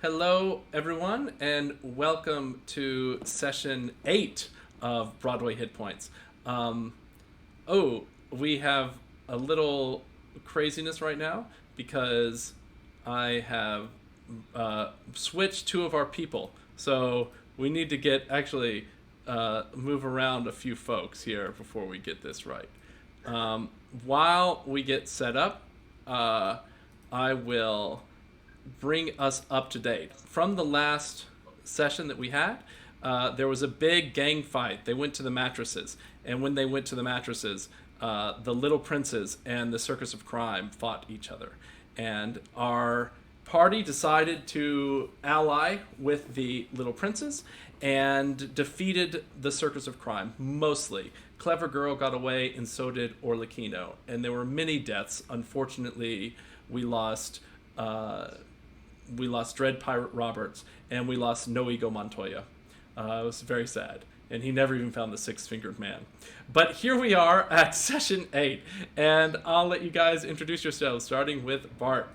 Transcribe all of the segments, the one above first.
Hello, everyone, and welcome to session 8 of Broadway Hit Points. Um, we have a little craziness right now because I have switched two of our people. So we need to move around a few folks here before we get this right. While we get set up, uh, I will bring us up to date. From the last session that we had, there was a big gang fight. They went to the mattresses, and when they went to the mattresses, the little princes and the circus of crime fought each other. And our party decided to ally with the little princes and defeated the circus of crime, mostly. Clever Girl got away, and so did Orlikino. And there were many deaths. Unfortunately, we lost Dread Pirate Roberts, and we lost No Ego Montoya. It was very sad. And he never even found the six-fingered man. But here we are at session 8, and I'll let you guys introduce yourselves, starting with Bart.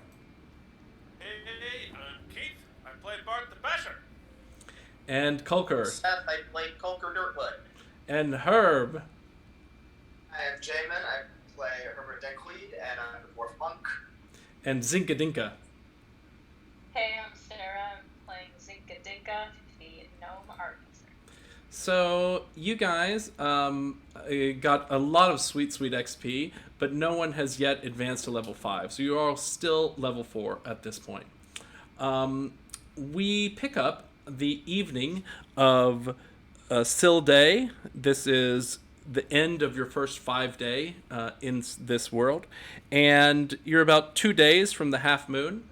Hey, I'm Keith. I played Bart the Basher. And Kulker. Seth, I played Colker Dirtwood. And Herb. I am Jamin, I play Herbert Denkweed, and I'm the Dwarf Monk. And Zinka Dinka. Hey, I'm Sarah. I'm playing Zinka Dinka, the gnome artificer. So, you guys got a lot of sweet XP, but no one has yet advanced to level 5. So, you're all still level 4 at this point. We pick up the evening of Sill Day. This is the end of your first 5 day in this world. And you're about 2 days from the half moon.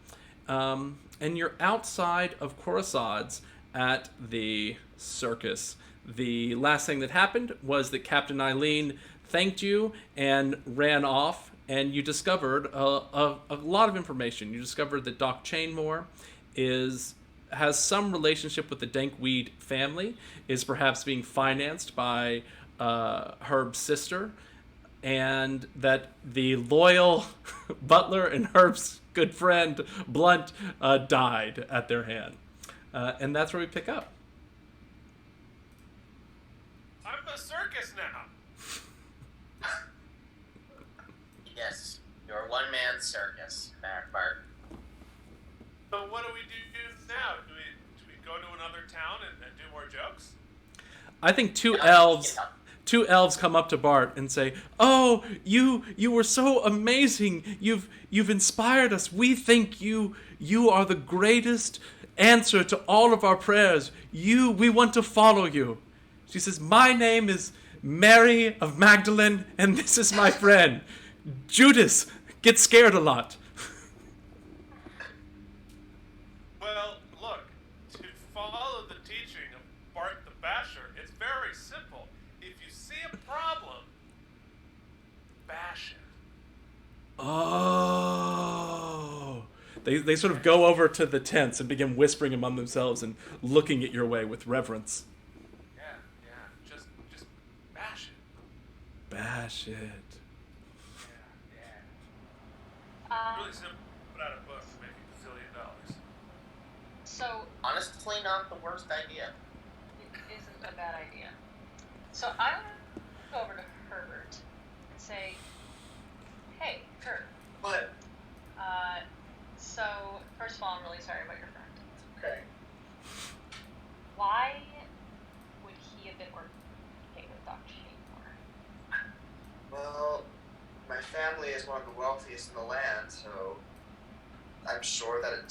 And you're outside of Khorasad's at the circus. The last thing that happened was that Captain Eileen thanked you and ran off, and you discovered a lot of information. You discovered that Doc Chainmore has some relationship with the Dankweed family, is perhaps being financed by Herb's sister, and that the loyal butler and Herb's good friend Blunt died at their hand. And that's where we pick up. I'm the circus now. Yes, your one-man circus, Bart. So what do we do now? Do we go to another town and do more jokes? I think two Yeah. elves come up to Bart and say, "Oh, you were so amazing. You've inspired us. We think you are the greatest answer to all of our prayers. We want to follow you." She says, "My name is Mary of Magdalene, and this is my friend Judas. Gets scared a lot." Well, look, to follow the teaching of Bart the Basher, it's very simple. If you see a problem, bash it. Oh. They sort of go over to the tents and begin whispering among themselves and looking at your way with reverence. Yeah, just bash it. Bash it. Yeah. Really simple. Put out a book for making $1 zillion. So, Honestly, not the worst idea. it isn't a bad idea. So, I want to go over to Herbert and say, "Hey, Herb, But, so, first of all, I'm really sorry about your friend. okay. Why would he have been working with Dr. Chainmore? Well, my family is one of the wealthiest in the land, so I'm sure that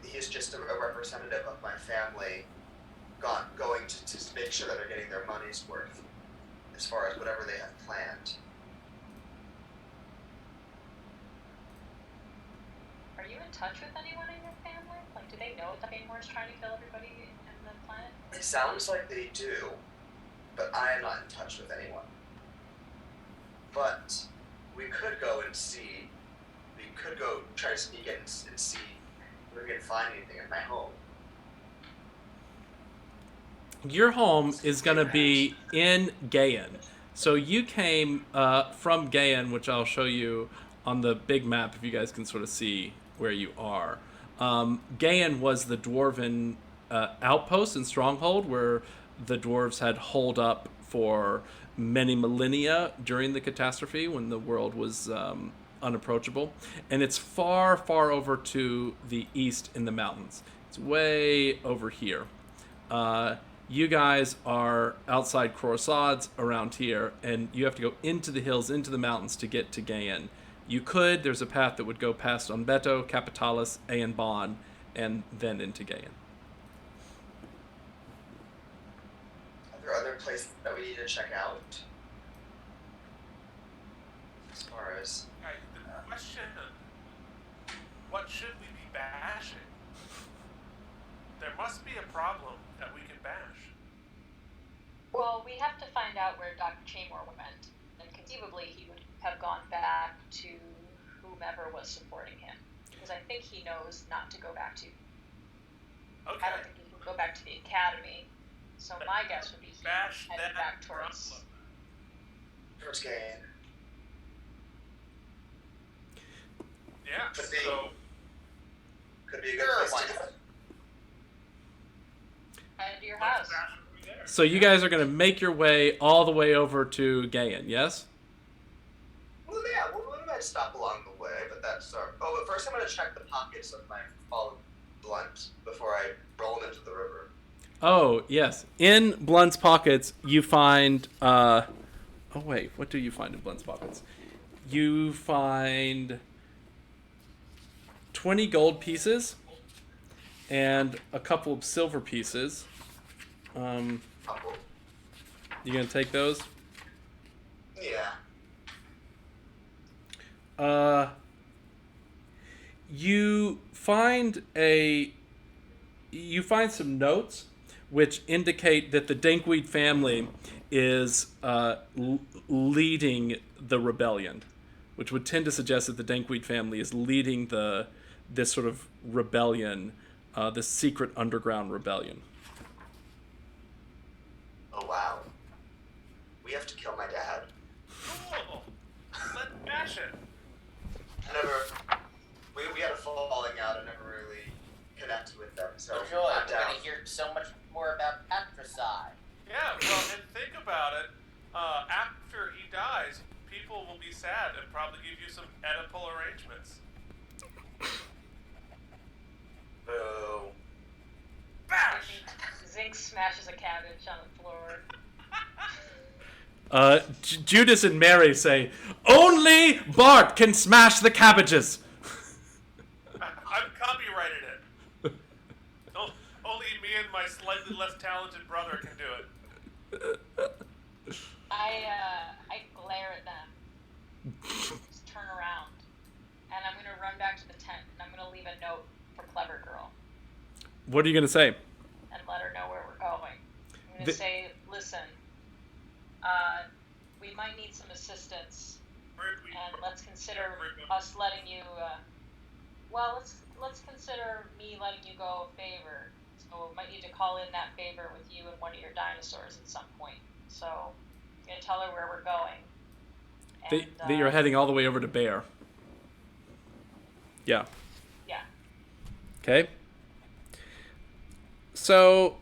he's just a representative of my family going to make sure that they're getting their money's worth as far as whatever they have planned. Are you in touch with anyone in your family? Like, do they know that Chainmore is trying to kill everybody in the planet? It sounds like they do, but I am not in touch with anyone. But we could go and see. We could go try to sneak in and see if we can find anything at my home. Your home is going to be in Gaen. So you came from Gaen, which I'll show you on the big map if you guys can sort of see where you are. Gain was the dwarven outpost and stronghold where the dwarves had holed up for many millennia during the catastrophe when the world was unapproachable. And it's far, far over to the east in the mountains. It's way over here. You guys are outside Croisades around here, and you have to go into the hills, into the mountains to get to Gain. You could, there's a path that would go past Onbeto, Capitalis, Aen Bon, and then into Gain. Are there other places that we need to check out? As far as... Right, the question, what should we be bashing? There must be a problem that we can bash. Well, we have to find out where Dr. Chamor went, and conceivably he would have gone back to whomever was supporting him, because I think he knows not to go back to. Okay. I don't think he can go back to the academy, so my guess would be he Bash headed that back towards. problem. Towards Gain. Yeah, Could be. so Could be a good place to go. Head to your let's house. bash it there. So you guys are going to make your way all the way over to Gain, yes? Well, yeah, we might stop along the way, but that's our... Oh, but first I'm going to check the pockets of my fallen blunt before I roll them into the river. Oh, yes. In Blunt's pockets, you find... Oh, wait. What do you find in Blunt's pockets? You find 20 gold pieces and a couple of silver pieces. Couple. You gonna take those? Yeah. You find some notes which indicate that the Dankweed family is leading the rebellion, which would tend to suggest that the Dankweed family is leading this sort of rebellion, this secret underground rebellion. Oh, wow. We have to kill my dad. Cool. Let's bash it. We had a falling out and never really connected with them, so Oh, joy, I'm we're down. going to hear so much more about patricide. Yeah, well, and think about it. After he dies, people will be sad and probably give you some Oedipal arrangements. Boo. Bash! Zinc smashes a cabbage on the floor. Judas and Mary say, "Only Bart can smash the cabbages." I've copyrighted it. Only me and my slightly less talented brother can do it. I glare at them. Just turn around. And I'm gonna run back to the tent and I'm gonna leave a note for Clever Girl What are you gonna say? and let her know where we're going. I'm gonna The- say, listen, we might need some assistance, and let's consider us letting you. Let's consider me letting you go a favor. So we might need to call in that favor with you and one of your dinosaurs at some point. So I'm gonna tell her where we're going. That you're heading all the way over to Bear. Yeah. Yeah. Okay. So,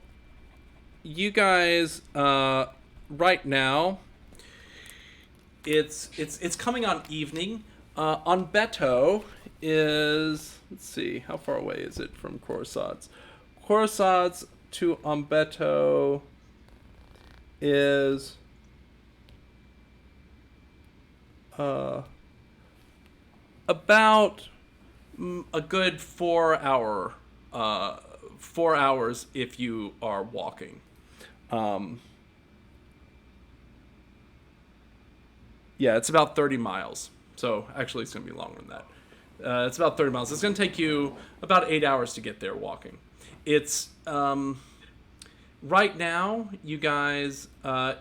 you guys, right now, it's coming on evening. On Beto is, let's see, how far away is it from Croisades? Croisades to Umbeto is about a good 4 hours if you are walking. Yeah, it's about 30 miles. So actually it's going to be longer than that. It's about 30 miles. It's going to take you about 8 hours to get there walking. It's right now, you guys,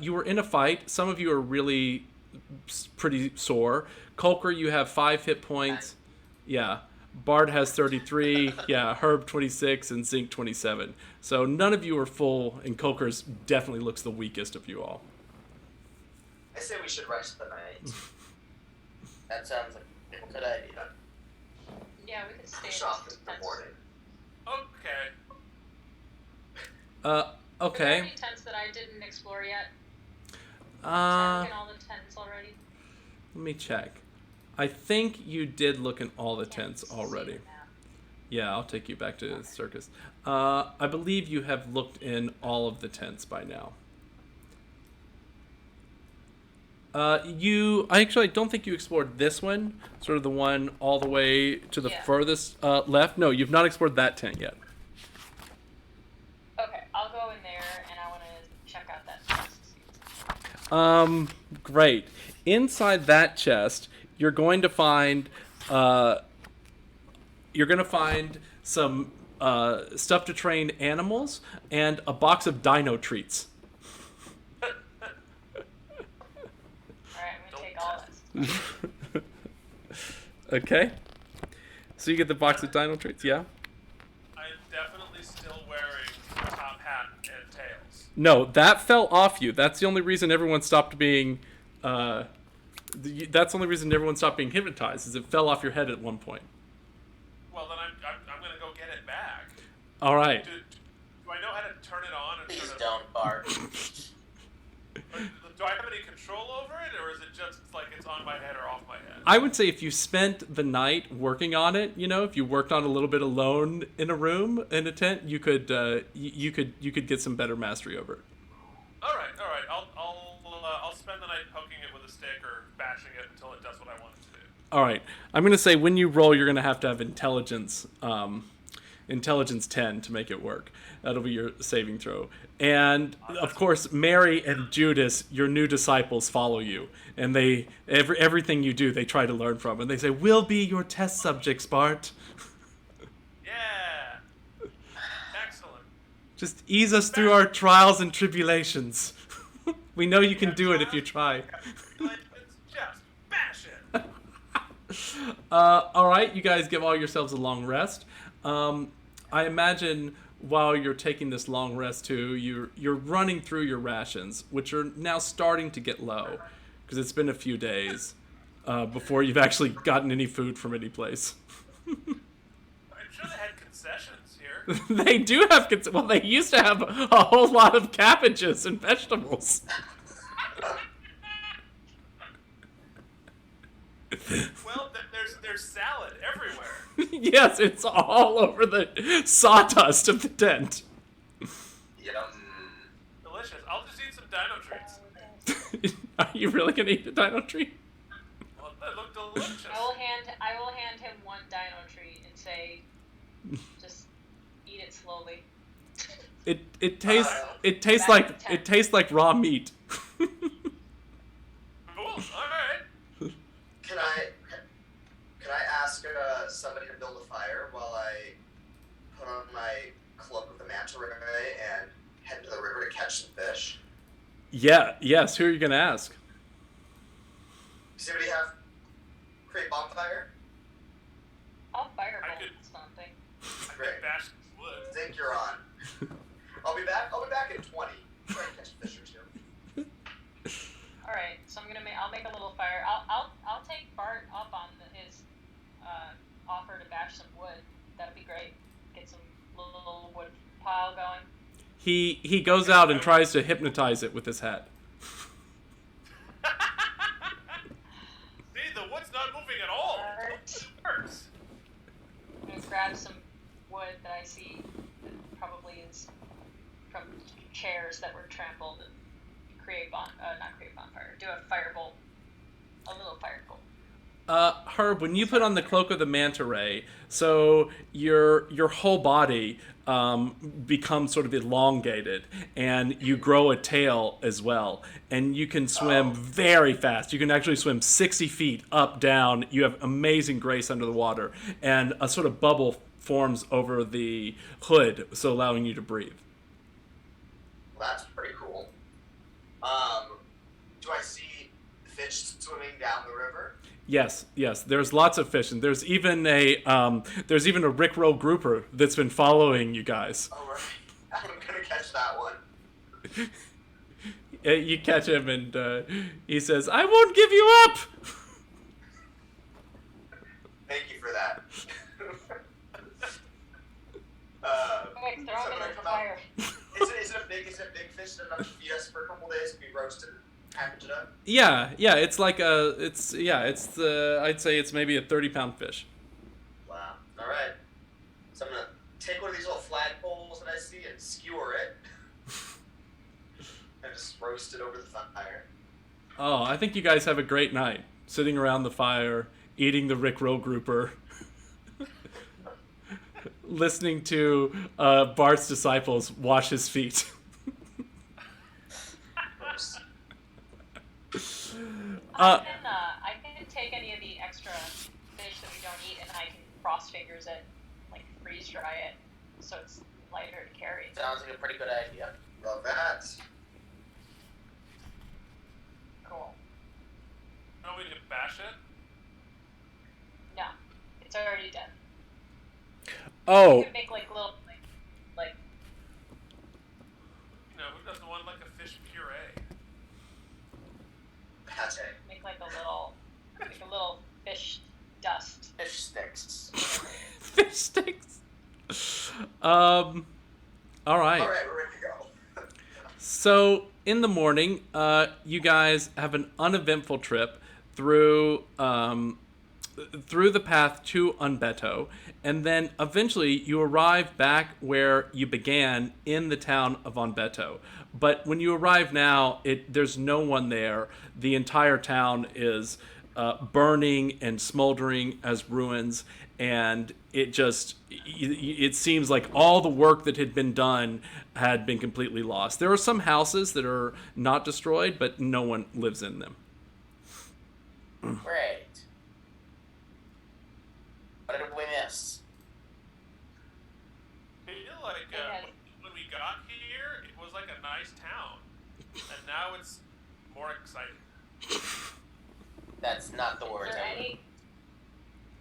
you were in a fight. Some of you are really pretty sore. Kulker, you have 5 hit points. Yeah. Bard has 33. Yeah. Herb 26 and Zinc 27. So none of you are full, and Kulker's definitely looks the weakest of you all. I say we should rest the night. That sounds like a good idea. Yeah, we could stay Shop in in this the morning. Okay. Are there Okay. any tents that I didn't explore yet? Did I look in all the tents already? Let me check. I think you did look in all the Can't tents see already. it now. Yeah, I'll take you back to the circus. I believe you have looked in all of the tents by now. I actually don't think you explored this one, sort of the one all the way to the Yeah. furthest left. No, you've not explored that tent yet. Okay, I'll go in there and I want to check out that chest. Great. Inside that chest, you're going to find some stuff to train animals and a box of dino treats. Alright, I'm going to take all that. Okay. So you get the box of dino treats, yeah? I'm definitely still wearing top hat and tails. No, that fell off you. That's the only reason everyone stopped being that's the only reason everyone stopped being hypnotized, is it fell off your head at one point. Well, then I'm gonna go get it back. All right. Do I know how to turn it on and Please turn it don't bark. Do I have any control over it, or is it just like it's on my head or off my head? I would say if you spent the night working on it, if you worked on it a little bit alone in a room in a tent, you could you could get some better mastery over it. All right. I'll spend the night poking it with a stick or bashing it until it does what I want it to do. All right. I'm going to say when you roll, you're going to have intelligence, intelligence 10 to make it work. That'll be your saving throw. And of course, Mary and Judas, your new disciples, follow you, and everything you do, they try to learn from, and they say, "We'll be your test subjects, Bart. Yeah. Excellent. Just ease us through our trials and tribulations. We know you can do it if you try." It's just bash it. All right, you guys give all yourselves a long rest. I imagine while you're taking this long rest too, you're running through your rations, which are now starting to get low, because it's been a few days before you've actually gotten any food from any place. I'm sure they had concessions here. They do have well, they used to have a whole lot of cabbages and vegetables. Well, there's salad everywhere. Yes, it's all over the sawdust of the tent. Yum. Delicious. I'll just eat some dino treats. Are you really gonna eat a dino tree? Well, they look delicious. I will hand him one dino treat and say, just eat it slowly. It tastes like raw meat. Cool. All right. Can I ask somebody to build a fire while I put on my cloak with the Manta Ray and head to the river to catch some fish? Yes. Who are you gonna ask? Does anybody have create bonfire? I'll firebolt I could- something. I Great. could bash some wood. Think you're on. I'll be back in 20. Try and catch a fish or two. All right, so I'll make a little fire. I'll take Bart up on his offer to bash some wood. That'd be great. Get some little wood pile going. He goes out and tries to hypnotize it with his hat. See, the wood's not moving at all. Alright. It works. I'm gonna grab some wood that I see that probably is from chairs that were trampled and not create bonfire. Do a firebolt. A little firebolt. Herb, when you put on the cloak of the Manta Ray, so your whole body becomes sort of elongated, and you grow a tail as well, and you can swim very fast. You can actually swim 60 feet up, down. You have amazing grace under the water, and a sort of bubble forms over the hood, so allowing you to breathe. Well, that's pretty cool. Do I see fish swimming down the river? Yes. There's lots of fish, and there's even a Rickroll grouper that's been following you guys. Oh, right. I'm gonna catch that one. You catch him, and he says, "I won't give you up." Thank you for that. days to be roasted and packaged up? Yeah, it's like I'd say it's maybe a 30-pound fish. Wow. All right. So I'm gonna take one of these little flagpoles that I see and skewer it, and just roast it over the fire. Oh, I think you guys have a great night, sitting around the fire, eating the Rickroll grouper, listening to Bart's disciples wash his feet. Gross. I can take any of the extra fish that we don't eat, and I can cross fingers it, like freeze dry it, so it's lighter to carry. Sounds like a pretty good idea. Love that. Cool. No, we can bash it. No, it's already done. Oh, You can make like little, like You know, who doesn't want like a fish puree? Pate. make like a little fish dust. Fish sticks. fish sticks. All right. All right, we're ready to go. So in the morning, you guys have an uneventful trip through the path to Unbeto, and then eventually you arrive back where you began in the town of Unbeto. But when you arrive now, there's no one there. The entire town is burning and smoldering as ruins, and it seems like all the work that had been done had been completely lost. There are some houses that are not destroyed, but no one lives in them. Great. What did we miss? I feel like when we got here, it was like a nice town, and now it's more exciting. That's not the word.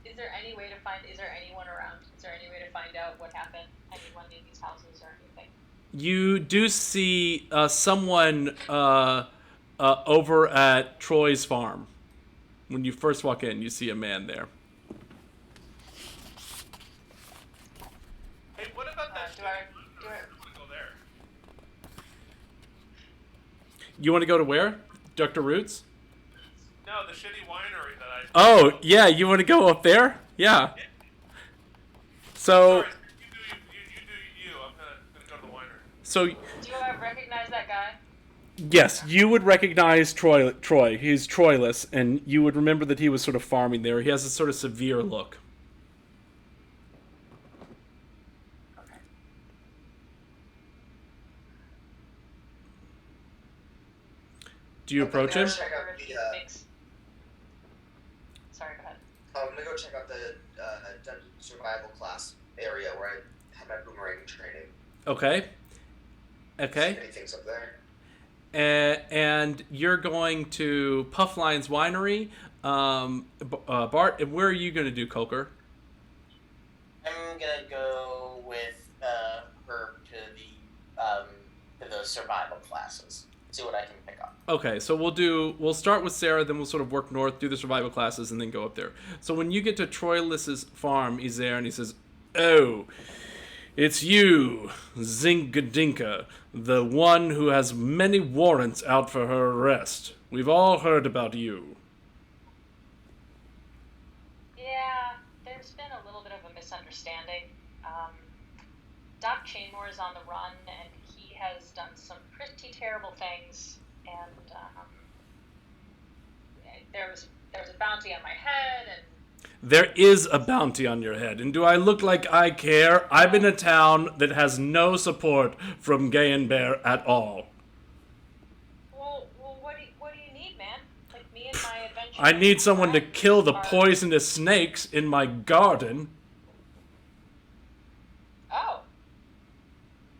Is there any way to find? Is there anyone around? Is there any way to find out what happened? Anyone in these houses or anything? You do see someone over at Troy's farm. When you first walk in, you see a man there. Hey, what about that? Do I want to go there? You want to go to where? Dr. Roots? No, the shitty winery that I. Oh, yeah, you want to go up there? Yeah. So, Sorry, you do you. I'm gonna go to the winery. so Do I recognize that guy? yes, you would recognize Troy. He's Troilus, and you would remember that he was sort of farming there. He has a sort of severe look. Okay. Do you approach him? Check out Or if he the, thinks- Sorry, go ahead. I'm gonna go check out the dungeon survival class area where I had my boomerang training. Okay. See Okay. anything's up there? And you're going to Puffline's Winery. Bart, and where are you going to do, Coker? I'm gonna go with her to the survival classes. See what I can pick up. Okay, so we'll start with Sarah, then we'll sort of work north, do the survival classes, and then go up there. So when you get to Troilus's farm, he's there and he says, "Oh, it's you, Zingadinka, the one who has many warrants out for her arrest. We've all heard about you." Yeah, there's been a little bit of a misunderstanding. Doc Chainmore is on the run, and he has done some pretty terrible things. And there was a bounty on my head, and There is a bounty on your head, and do I look like I care? I'm in a town that has no support from GaeinBerr at all. well, what do you need, man? Like me and my adventure. I need someone to kill the poisonous snakes in my garden. Oh.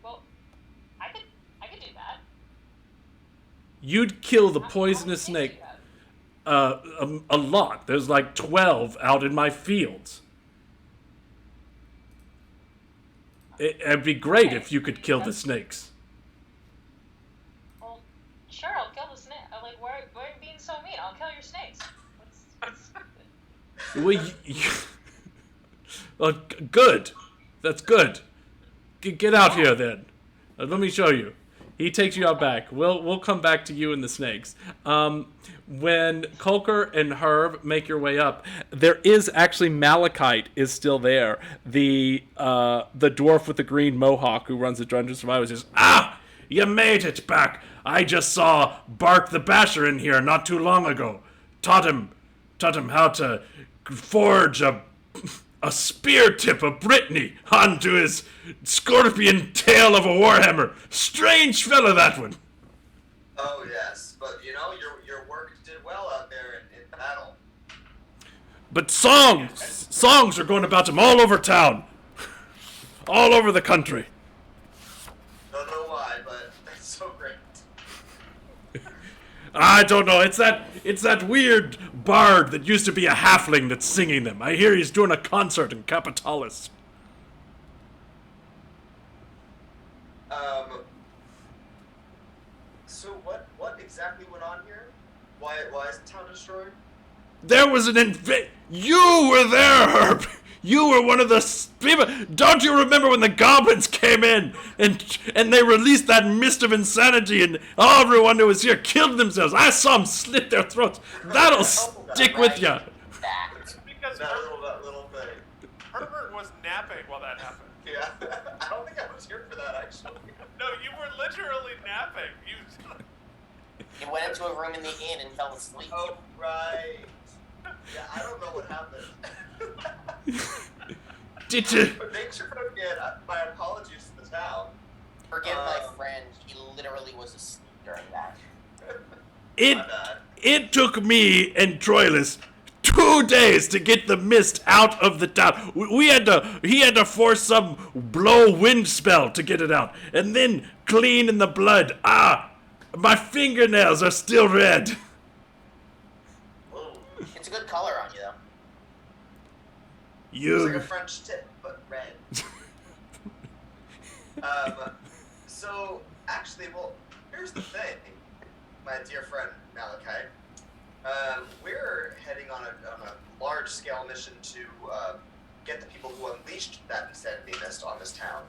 Well, I could do that. You'd kill the How poisonous would they do snake. that? A lot. There's like 12 out in my fields. It'd be great if you could kill the snakes. Well, sure, I'll kill the snake. Like, why are you being so mean? I'll kill your snakes. Well, good. That's good. Get out here then. Let me show you. He takes you out back. We'll come back to you and the snakes. When Colker and Herb make your way up, there is actually Malachite is still there. The dwarf with the green mohawk who runs the Dungeon Survivors says, "Ah, you made it back. I just saw Bark the Basher in here not too long ago. Taught him how to forge a spear tip of Brittany onto his scorpion tail of a warhammer. Strange fella, that one." Oh yes, but your work did well out there in battle. But songs are going about him all over town, all over the country. Don't know why, but that's so great. I don't know. It's that weird bard that used to be a halfling that's singing them. I hear he's doing a concert in Capitalis. So what exactly went on here? Why is the town destroyed? There was an You were there, Herb. You were one of the people. Don't you remember when the goblins came in and they released that mist of insanity and everyone who was here killed themselves? I saw them slit their throats. That'll stick with you. It's because That little thing. Herbert was napping while that happened. Yeah, I don't think I was here for that actually. No, you were literally napping. He went into a room in the inn and fell asleep. Oh right. Yeah, I don't know what happened. Did you? But make sure to forget my apologies to the town. Forgive my friend, he literally was asleep during that. It took me and Troilus 2 days to get the mist out of the town. He had to force some blow wind spell to get it out, and then clean in the blood. My fingernails are still red. It's a good color on you, though. It's like a French tip, but red. So, actually, well, here's the thing, my dear friend Malachi. We're heading on a large-scale mission to get the people who unleashed that insanity mist on this town.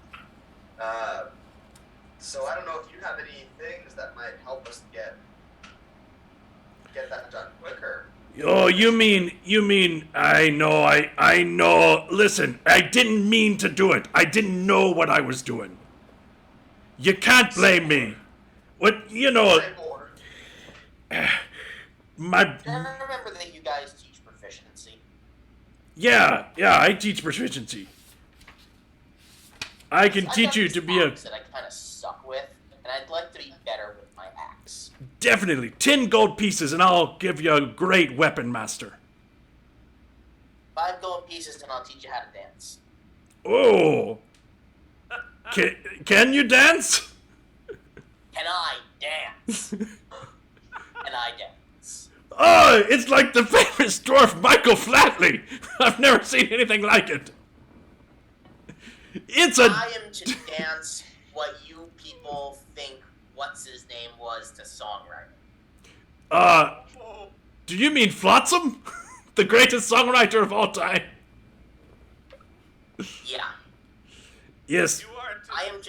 So I don't know if you have any things that might help us get that done quicker. Oh, you mean, I know. Listen, I didn't mean to do it. I didn't know what I was doing. You can't blame me. I remember that you guys teach proficiency. Yeah, I teach proficiency. I can teach you to be a... that I kind of suck with, and I'd like to be better with my axe. Definitely. 10 gold pieces and I'll give you a great weapon master. 5 gold pieces and I'll teach you how to dance. Oh. Can you dance? Can I dance? Can I dance? Oh, it's like the famous dwarf Michael Flatley. I've never seen anything like it. I am to dance what you people think what's his name was to songwriting. Do you mean Flotsam? The greatest songwriter of all time? Yeah. Yes. I am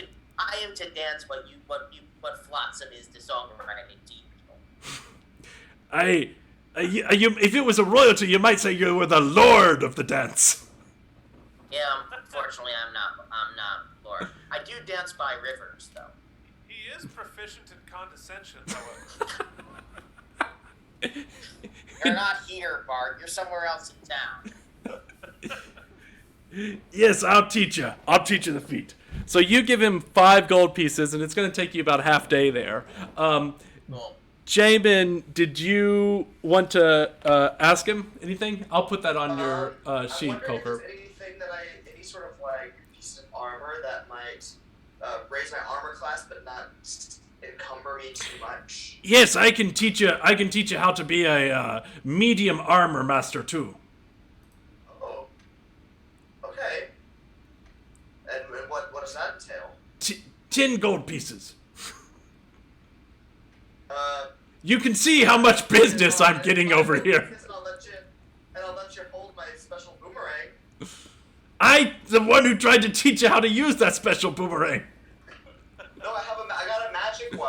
to dance what Flotsam is to songwriting to you people. If it was a royalty, you might say you were the lord of the dance. Yeah, unfortunately, I'm not Lord. I do dance by rivers, though. He is proficient in condescension, however. You're not here, Bart. You're somewhere else in town. Yes, I'll teach you. I'll teach you the feat. So you give him 5 gold pieces, and it's going to take you about a half day there. Cool. Jamin, did you want to ask him anything? I'll put that on your sheet, Coker. Any sort of like piece of armor that might raise my armor class, but not encumber me too much? Yes, I can teach you. I can teach you how to be a medium armor master too. Oh. Okay. And what does that entail? 10 gold pieces. You can see how much business I'm getting over here. And I'll let you hold my special boomerang. I, the one who tried to teach you how to use that special boomerang. No, I got a magic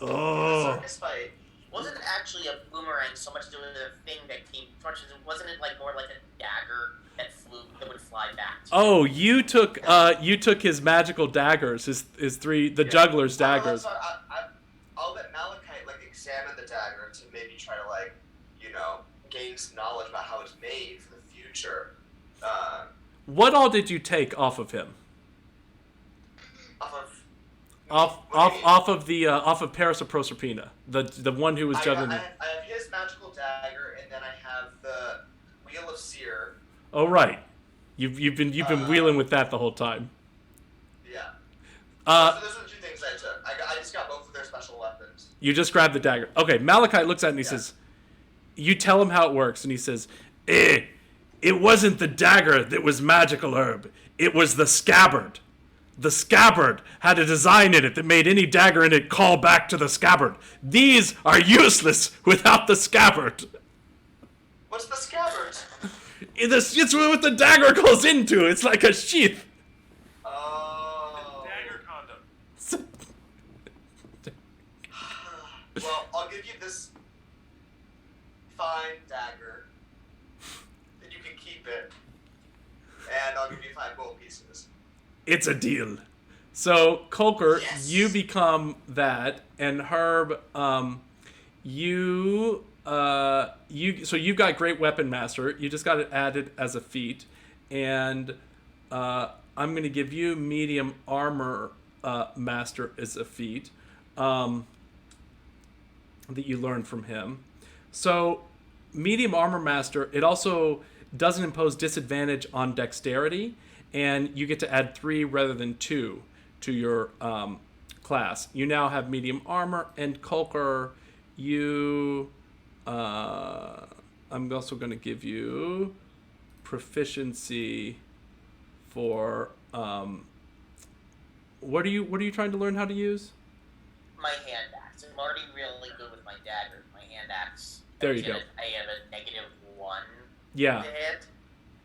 The circus fight. Wasn't actually a boomerang so much to a thing that came. Wasn't it like more like a dagger that would fly back? Oh, you took his magical daggers, his three juggler's daggers. I'll let Malachite like examine the dagger to maybe try to like, gain some knowledge about how it's made for the future. What all did you take off of him? Off of Paris of Proserpina, the one who was juggling. I have his magical dagger, and then I have the Wheel of Seer. Oh right, you've been wheeling with that the whole time. Yeah. So those are the two things I took. I just got both of their special weapons. You just grabbed the dagger. Okay, Malachite looks at it and he says, "You tell him how it works," and he says, "It wasn't the dagger that was magical herb. It was the scabbard. The scabbard had a design in it that made any dagger in it call back to the scabbard. These are useless without the scabbard." What's the scabbard? It's what the dagger goes into. It's like a sheath. Oh. Dagger condom. Well, I'll give you this fine dagger. Then you can keep it. And I'll give you 5 gold pieces. It's a deal. So, Colker, Yes. you become that, and Herb, you got Great Weapon Master. You just got it added as a feat, and I'm going to give you Medium Armor Master as a feat that you learned from him. So, Medium Armor Master, it also doesn't impose disadvantage on dexterity, and you get to add 3 rather than 2 to your class. You now have medium armor, and Colker, I'm also going to give you proficiency for what are you trying to learn how to use? My hand axe. I'm already really good with my dagger. My hand axe. There you go. I have a -1 Yeah. to hit,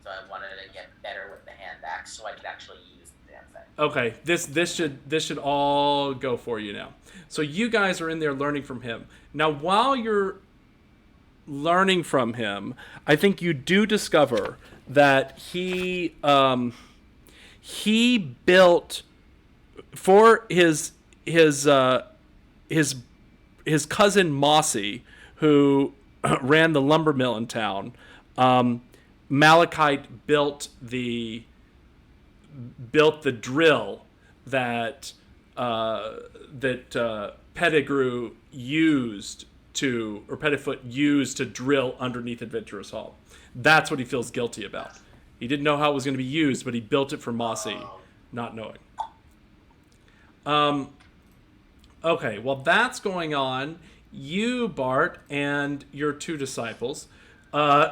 so I wanted to get better with the hand axe so I could actually use the damn thing. Okay, this should all go for you now. So you guys are in there learning from him. Now, while you're learning from him, I think you do discover that he built for his cousin Mossy, who ran the lumber mill in town. Malachite built the drill that Pettigrew used to, or Pettifoot used to drill underneath Adventurous Hall. That's what he feels guilty about. He didn't know how it was going to be used, but he built it for Mossy, not knowing. Okay, while that's going on, you, Bart, and your 2 disciples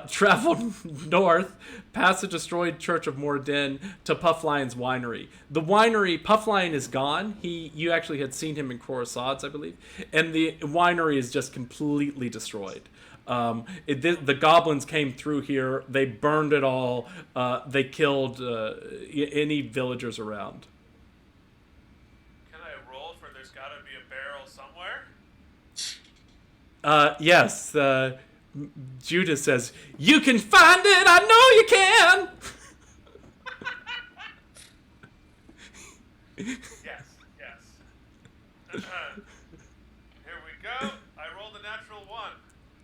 travel north past the destroyed Church of Morden to Pufflion's winery. The winery, Pufflion is gone. You actually had seen him in Croissants, I believe. And the winery is just completely destroyed. The goblins came through here. They burned it all. They killed any villagers around. Can I roll for there's gotta be a barrel somewhere? Yes. Judas says, "You can find it. I know you can." Yes. Here we go. I rolled a natural 1.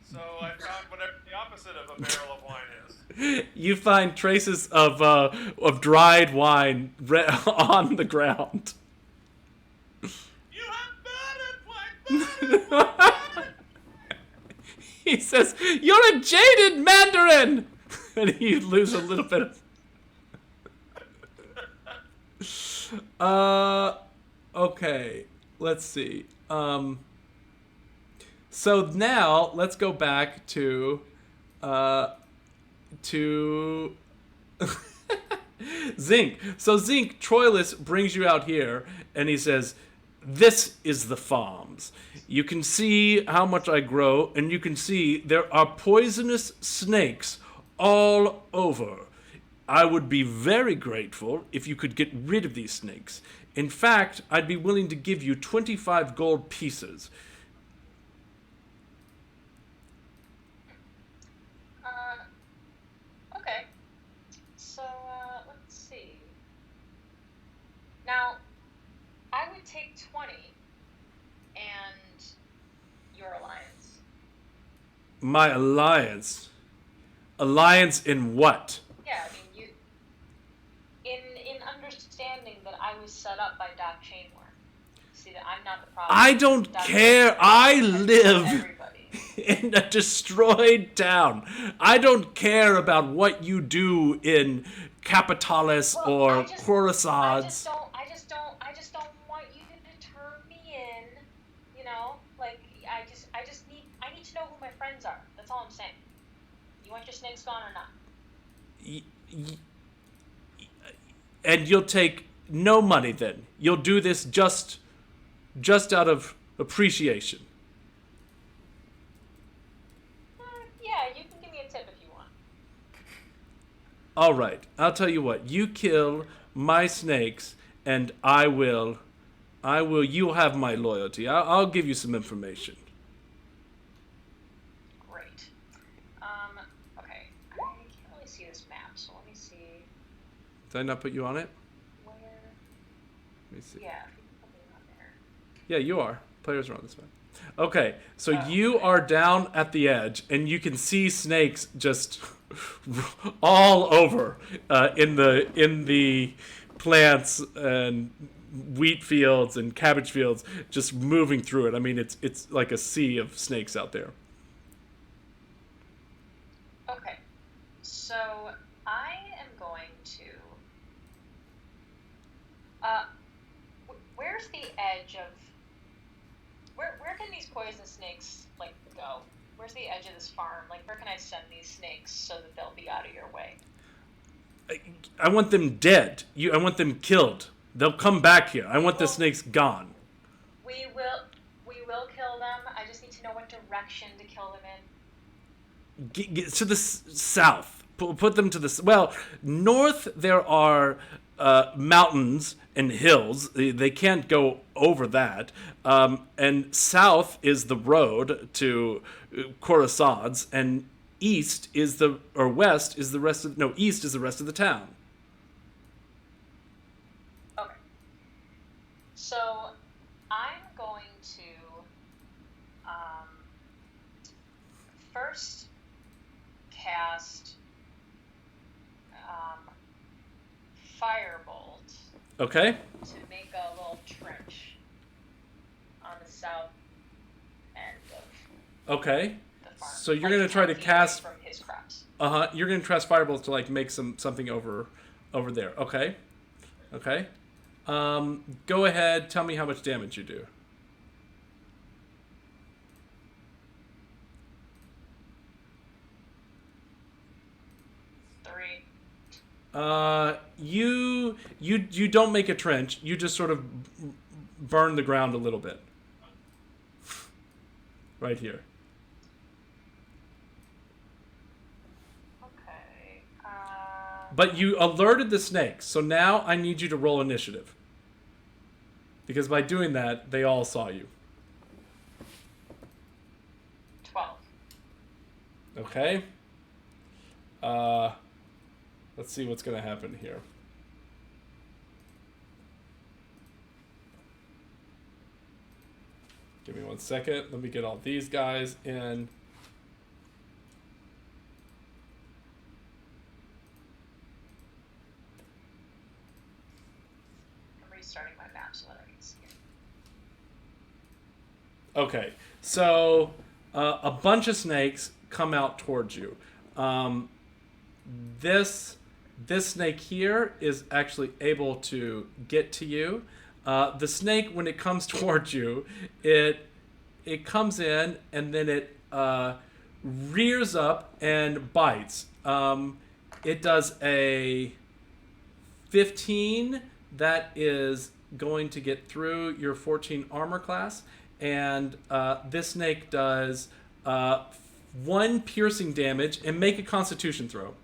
So I found whatever the opposite of a barrel of wine is. You find traces of dried wine on the ground. You have burned it. He says, "You're a jaded Mandarin!" And you lose a little bit of... Okay, let's see. So now, let's go back to Zinc. So Zinc, Troilus brings you out here, and he says, "This is the farms. You can see how much I grow, and you can see there are poisonous snakes all over. I would be very grateful if you could get rid of these snakes. In fact, I'd be willing to give you 25 gold pieces. take 20 and your alliance. My alliance? Alliance in what? Yeah, I mean, you. In understanding that I was set up by Doc Chainworm. See, that I'm not the problem. I don't Doc care. Chainworm I has live everybody. in a destroyed town. I don't care about what you do in Capitalis or Coruscant. I just don't want you to turn me in. You know, like I need to know who my friends are. That's all I'm saying. You want your snakes gone or not? And you'll take no money then. You'll do this just out of appreciation. Yeah, you can give me a tip if you want. All right, I'll tell you what. You kill my snakes, and I will. You'll have my loyalty. I'll give you some information. Great. Okay. I can't really see this map, so let me see Did I not put you on it? where. Let me see. Yeah, if you can put me on there. Yeah, you are. Players are on this map. Okay, so you are down at the edge, and you can see snakes just all over in the plants and wheat fields and cabbage fields, just moving through it. I mean, it's like a sea of snakes out there. Okay, so I am going to. Where's the edge of? Where can these poison snakes like go? Where's the edge of this farm? Like, where can I send these snakes so that they'll be out of your way? I want them dead. I want them killed. They'll come back here. I want the snakes gone. We will kill them. I just need to know what direction to kill them in. Get to the south. Put them to the north. There are mountains and hills. They can't go over that. And south is the road to Coruscant, and east is west is the rest of east is the rest of the town. Okay. So I'm going to first cast Firebolt Okay. to make a little trench on the south end of Okay. the farm. So you're Like gonna try to 10 feet cast. from his crops. You're gonna cast Firebolt to like make something over there. Okay. Okay. Go ahead. Tell me how much damage you do. You don't make a trench. You just sort of burn the ground a little bit. Right here. Okay. But you alerted the snakes, so now I need you to roll initiative. Because by doing that, they all saw you. 12. Okay. Let's see what's going to happen here. Give me 1 second. Let me get all these guys in. I'm restarting my map so that I can see it. Okay, so a bunch of snakes come out towards you. This snake here is actually able to get to you. The snake, when it comes towards you, it comes in and then it rears up and bites. It does a 15. That is going to get through your 14 armor class. And this snake does 1 piercing damage, and make a Constitution throw.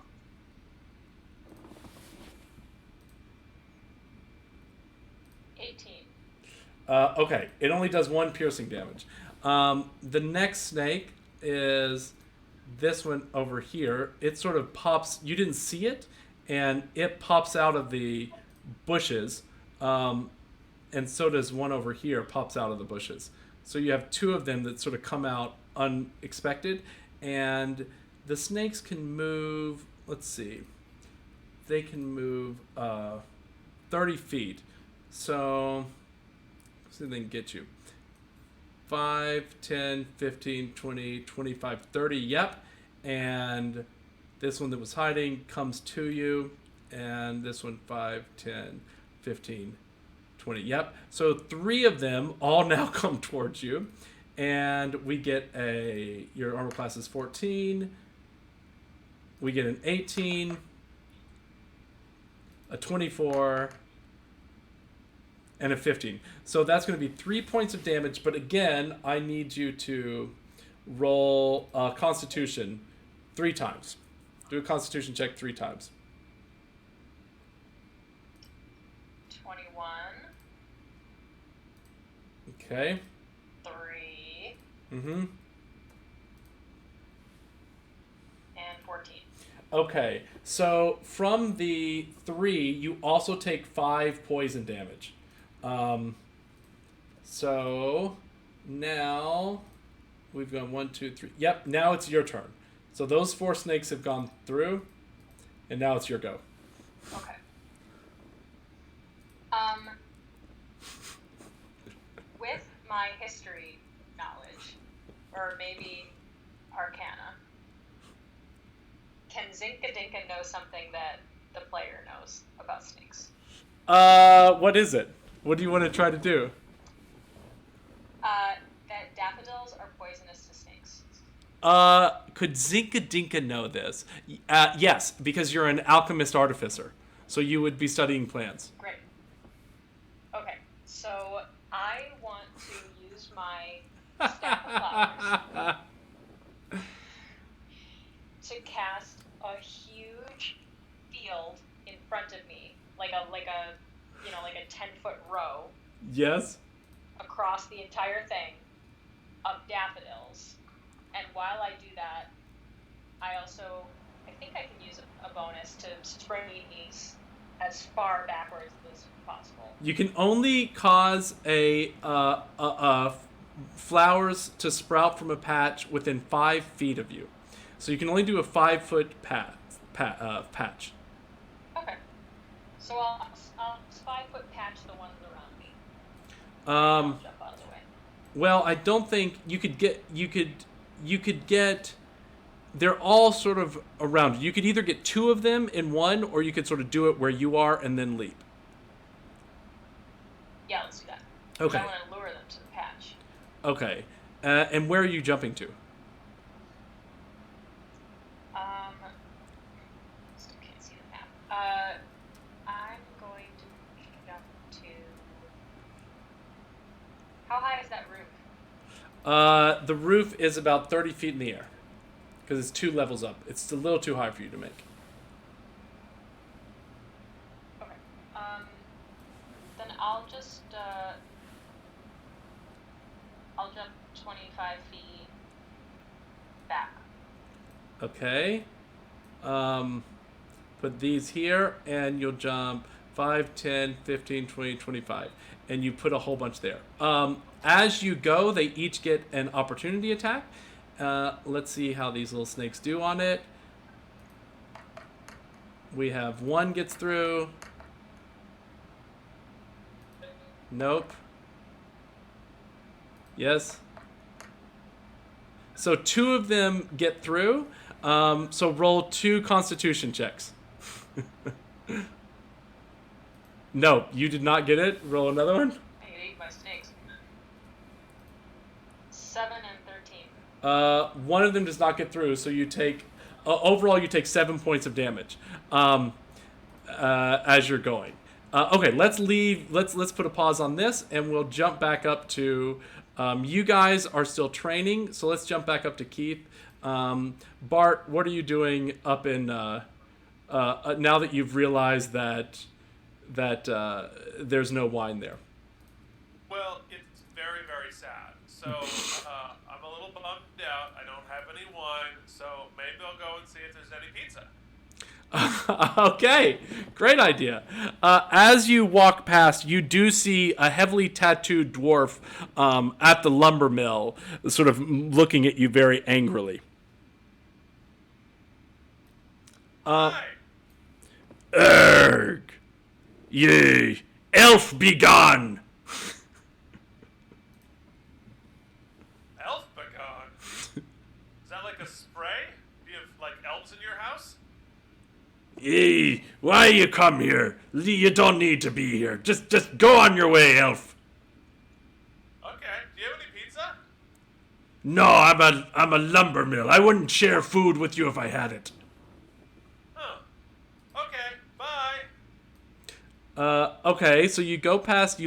Okay, it only does 1 piercing damage. The next snake is this one over here. It sort of pops. You didn't see it, and it pops out of the bushes, and so does one over here, pops out of the bushes. So you have two of them that sort of come out unexpected, and the snakes can move, let's see, they can move 30 feet. So, see if they can get you. 5, 10, 15, 20, 25, 30, yep. And this one that was hiding comes to you, and this one 5, 10, 15, 20, yep. So 3 of them all now come towards you, and we get your armor class is 14, we get an 18, a 24, and a 15. So that's going to be 3 points of damage, but again, I need you to roll Constitution 3 times. Do a Constitution check 3 times. 21. Okay. 3. Mm-hmm. And 14. Okay, so from the 3, you also take 5 poison damage. So now we've gone 1, 2, 3. Yep, now it's your turn. So those 4 snakes have gone through, and now it's your go. Okay. With my history knowledge, or maybe Arcana, can Zinka Dinka know something that the player knows about snakes? What is it? What do you want to try to do? That daffodils are poisonous to snakes. Could Zinka Dinka know this? Yes, because you're an alchemist artificer. So you would be studying plants. Great. Okay, so I want to use my staff of flowers to cast a huge field in front of me, like a 10-foot row Yes? across the entire thing of daffodils. And while I do that, I think I can use a bonus to spring these as far backwards as possible. You can only cause flowers to sprout from a patch within 5 feet of you. So you can only do a 5-foot patch. Okay. So I'll 5-foot patch the ones around me. Um, I'll jump out of the way. Well, I don't think you could get. They're all sort of around you. You could either get 2 of them in one, or you could sort of do it where you are and then leap. Yeah, let's do that. Okay. I want to lure them to the patch. Okay. And where are you jumping to? Still can't see the map. I'm going to jump to. How high is that roof? The roof is about 30 feet in the air. Because it's 2 levels up. It's a little too high for you to make. Okay. Then I'll just I'll jump 25 feet back. Okay. Put these here, and you'll jump 5, 10, 15, 20, 25. And you put a whole bunch there. As you go, they each get an opportunity attack. Let's see how these little snakes do on it. We have 1 gets through. Nope. Yes. So 2 of them get through. So roll 2 Constitution checks. No, you did not get it. Roll another one. I need to eat my snakes. 7 and 13. One of them does not get through, so you take overall you take 7 points of damage as you're going. Okay, let's leave. Let's put a pause on this, and we'll jump back up to. You guys are still training, so let's jump back up to Keith. Bart, what are you doing up in now that you've realized that there's no wine there? Well, it's very, very sad. So I'm a little bummed out. I don't have any wine, so maybe I'll go and see if there's any pizza. Okay, great idea. As you walk past, you do see a heavily tattooed dwarf at the lumber mill, sort of looking at you very angrily. Hi. Erg! Ye elf begone! Elf begone. Is that like a spray? Do you have like elves in your house? Ye, why you come here? You don't need to be here. Just go on your way, elf. Okay. Do you have any pizza? No, I'm a lumber mill. I wouldn't share food with you if I had it. Huh. Okay. Bye. Okay, so you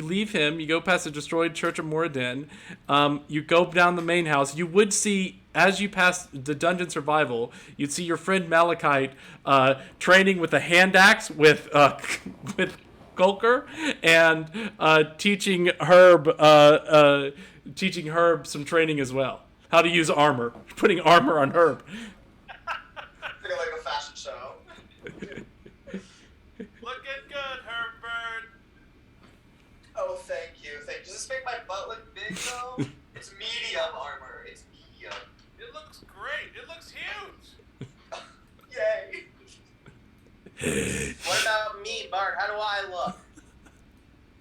leave him, you go past the destroyed Church of Moradin, you go down the main house. You would see, as you pass the dungeon survival, you'd see your friend Malachite training with a hand axe with with Gulker, and teaching Herb some training as well. How to use armor, putting armor on Herb. Like a fashion show. Looking good, Herbert. Oh, thank you. Does this make my butt look big though? It's medium armor. It's medium. It looks great. It looks huge. Yay. What about me, Bart? How do I look?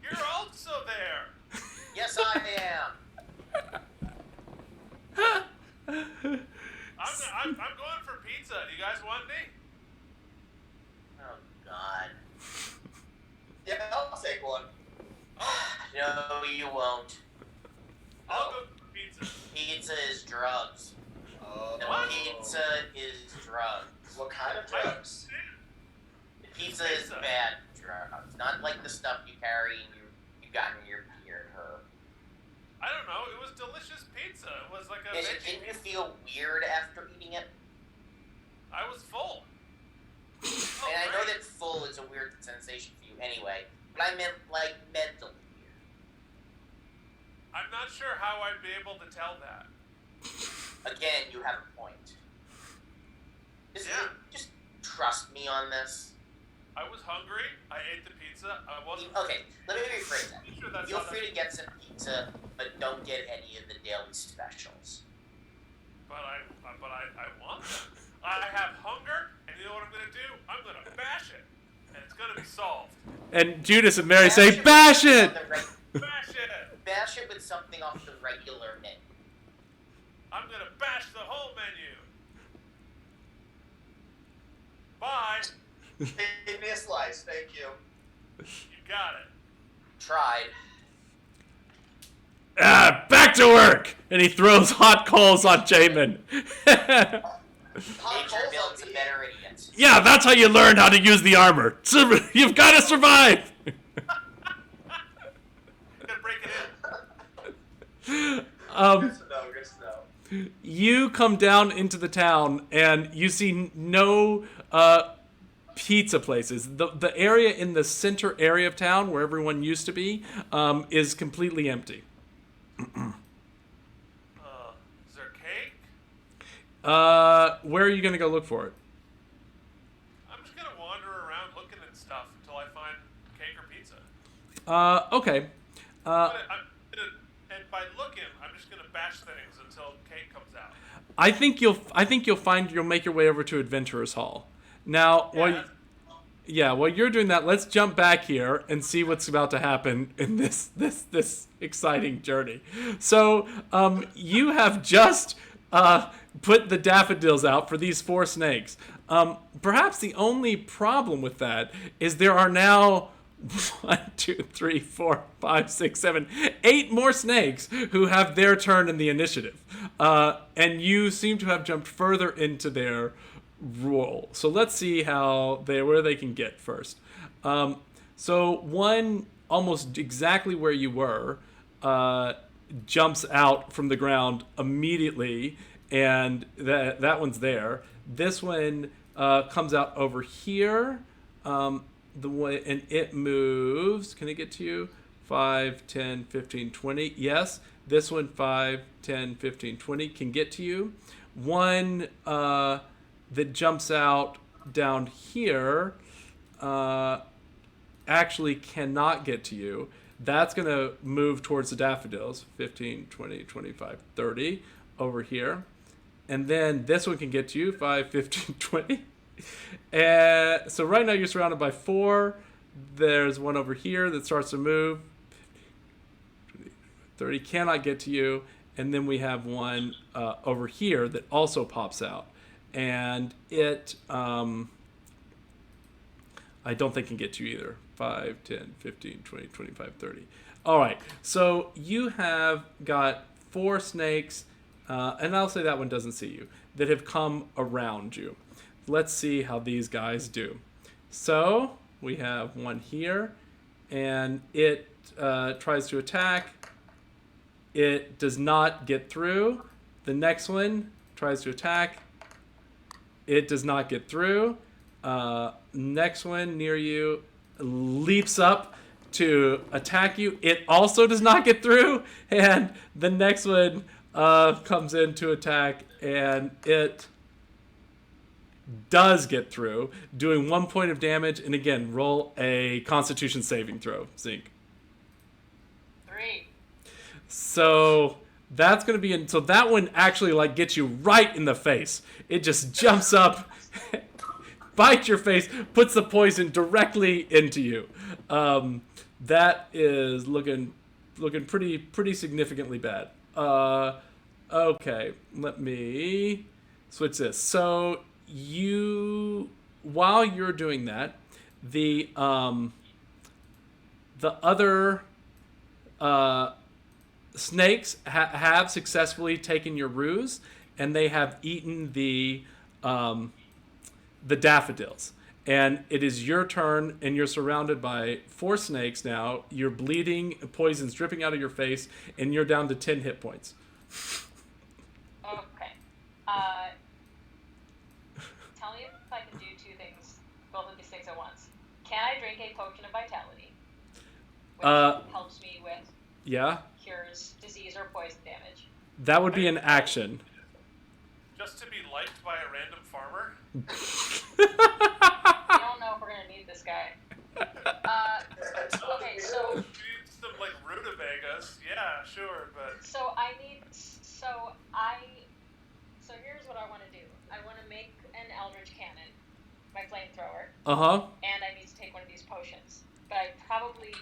You're also there. Yes, I am. I'm going for pizza. Do you guys want me? Oh, God. Yeah, I'll take one. No, you won't. I'll go for pizza. Pizza is drugs. Oh. The pizza is drugs. What kind of drugs? The pizza is bad drugs. Not like the stuff you carry and you got in your beard, Herb. I don't know. It was delicious pizza. It was like a veggie Didn't you pizza. feel weird after eating it? I was full. Oh, And I know great. that full is a weird sensation for you anyway, but I meant like mentally weird. I'm not sure how I'd be able to tell that. Again, you have a point. Yeah. Just trust me on this. I was hungry. I ate the pizza. I wasn't. Okay, let me rephrase that. I'm sure that's Feel how free to get some pizza, but don't get any of the daily specials. But I want them. I have hunger, and you know what I'm gonna do? I'm gonna bash it, and it's gonna be solved. And Judas and Mary say, "Bash it!" Bash it. Bash it with something off the regular menu. I'm gonna bash the whole menu. Bye. Give me a slice, thank you. You got it. Tried. Back to work! And he throws hot coals on Jamin. Hot Nature coals on builds a me. better idiot. Yeah, that's how you learn how to use the armor. You've got to survive. I'm gonna break it in. Good to know, good to know. You come down into the town and you see no pizza places. The area in the center area of town where everyone used to be is completely empty. Is there cake? Where are you going to go look for it? I'm just gonna wander around looking at stuff until I find cake or pizza. Okay. And by looking, I'm just gonna bash things until cake comes out. I think you'll make your way over to Adventurous Hall. Now, while you're doing that, let's jump back here and see what's about to happen in this exciting journey. So, you have just put the daffodils out for these 4 snakes. Perhaps the only problem with that is there are now 1, 2, 3, 4, 5, 6, 7, 8 more snakes who have their turn in the initiative. And you seem to have jumped further into their roll. So let's see where they can get first. So one almost exactly where you were jumps out from the ground immediately, and that one's there. This one comes out over here. The way, and it moves. Can it get to you? 5, 10, 15, 20. Yes. This one, 5, 10, 15, 20 can get to you. One that jumps out down here actually cannot get to you. That's going to move towards the daffodils. 15, 20, 25, 30 over here. And then this one can get to you. 5, 15, 20. And so right now you're surrounded by 4. There's one over here that starts to move. 30 cannot get to you. And then we have one over here that also pops out. And it, I don't think can get to you either. 5, 10, 15, 20, 25, 30. All right. So you have got 4 snakes, and I'll say that one doesn't see you, that have come around you. Let's see how these guys do. So we have one here, and it tries to attack. It does not get through. The next one tries to attack. It does not get through. Next one near you leaps up to attack you. It also does not get through. And the next one comes in to attack, and it does get through, doing 1 point of damage. And again, roll a Constitution saving throw, Zeke. 3. So that's going to be so that one actually like gets you right in the face. It just jumps up, bites your face, puts the poison directly into you. That is looking pretty significantly bad. Okay, let me switch this. So while you're doing that, the other snakes have successfully taken your ruse, and they have eaten the daffodils. And it is your turn, and you're surrounded by 4 snakes now. You're bleeding, poison's dripping out of your face, and you're down to 10 hit points. Okay. Tell me if I can do 2 things, both of these things at once. Can I drink a potion of vitality, which helps me with cures disease or poison damage? That would be an action. Just to be liked by a random farmer? I don't know if we're going to need this guy. Okay, so... You need some, like, rutabagas. Yeah, sure, but... So here's what I want to do. I want to make an Eldritch Cannon, my flamethrower. Uh-huh. And I need to take one of these potions. But I probably...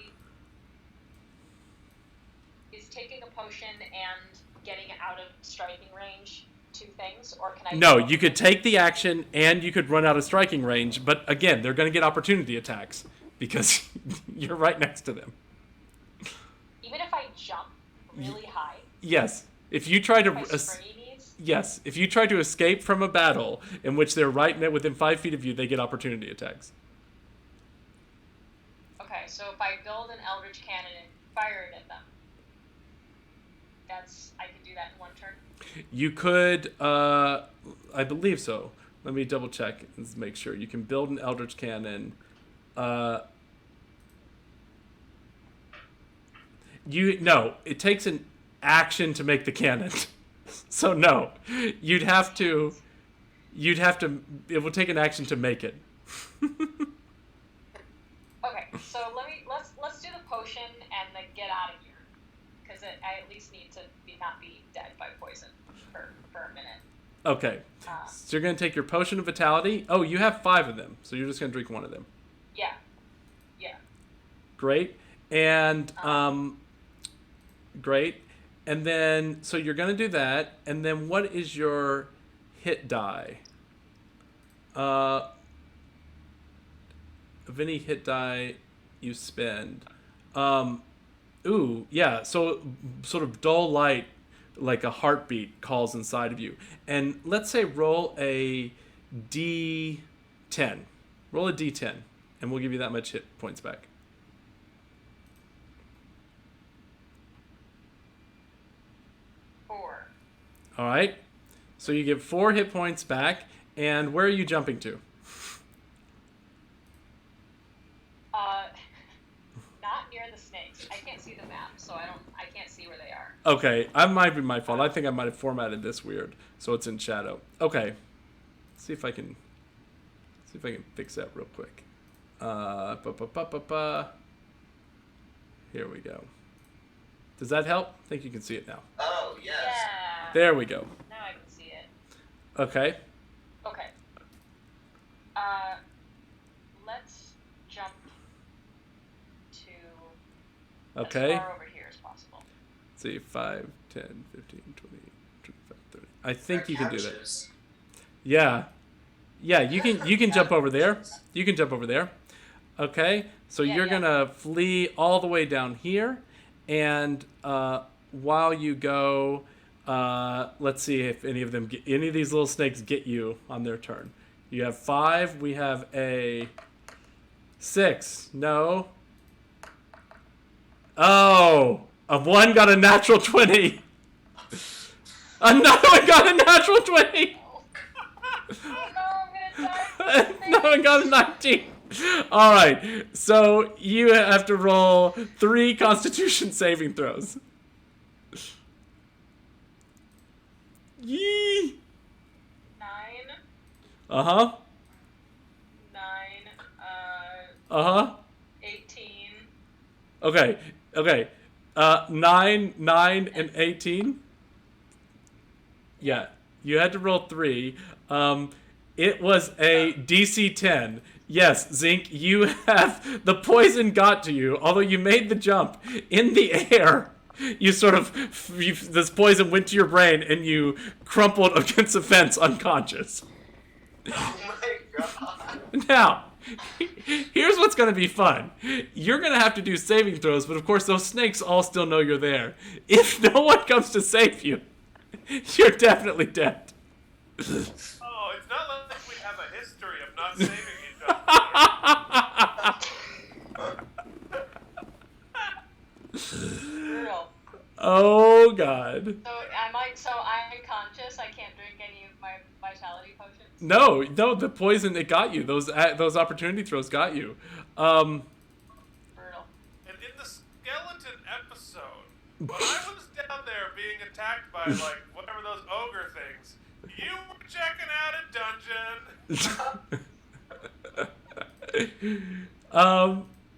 Is taking a potion and getting out of striking range 2 things, or can I... No, you could take the action and you could run out of striking range, but again, they're going to get opportunity attacks because you're right next to them. Even if I jump really high? Yes. If you try to... Yes. If you try to escape from a battle in which they're right within 5 feet of you, they get opportunity attacks. Okay, so if I build an Eldritch Cannon and fire it at them, I can do that in 1 turn? You could, I believe so. Let me double check and make sure. You can build an Eldritch Cannon. No, it takes an action to make the cannon. So no, it will take an action to make it. Okay, so let's do the potion and then get out of here. Because I at least need to not be dead by poison for a minute. Okay. So you're going to take your potion of vitality. Oh, you have 5 of them. So you're just going to drink 1 of them. Yeah. Great. And, great. And then, so you're going to do that. And then what is your hit die? Of any hit die you spend. Ooh, yeah. So sort of dull light, like a heartbeat, calls inside of you. And let's say roll a D10. Roll a D10, and we'll give you that much hit points back. 4. All right. So you get 4 hit points back. And where are you jumping to? Not near the snakes. I can't see the map, so I can't see where they are. Okay, that might be my fault. I think I might have formatted this weird, so it's in shadow. Okay, let's see if I can See if I can fix that real quick. Here we go. Does that help? I think you can see it now. Oh, yes. Yeah. There we go. Now I can see it. Okay. Okay. Let's jump to Okay. as far over here as possible. Let's see, 5, 10, 15, 20, 25, 30. I think you can do that. Couches. Yeah. Yeah, you can jump over there. You can jump over there. Okay. So Yeah, you're yeah. gonna flee all the way down here, and while you go, let's see if any of these little snakes get you on their turn. You have 5. We have a 6. No. Oh, a 1 got a natural 20. Another one got a natural 20. Oh no, I'm gonna die. Another one got a 19. All right, so you have to roll 3 Constitution saving throws. Yee. 9. Uh-huh. 9. Uh-huh. 18. Okay. 9, and 18. Yeah, you had to roll 3. It was a DC 10. Yes, Zinc, you have the poison got to you. Although you made the jump in the air, you sort of this poison went to your brain and you crumpled against the fence unconscious. Oh my god. Now, here's what's going to be fun. You're going to have to do saving throws, but of course those snakes all still know you're there. If no one comes to save you, you're definitely dead. Oh, it's not like we have a history of not saving each other. Brutal. Oh, God. So I'm conscious. I can't drink any of my vitality potions. No, the poison, it got you. Those opportunity throws got you. Brutal. And in the skeleton episode, when I was down there being attacked by, like, whatever those ogre things, you were checking out a dungeon.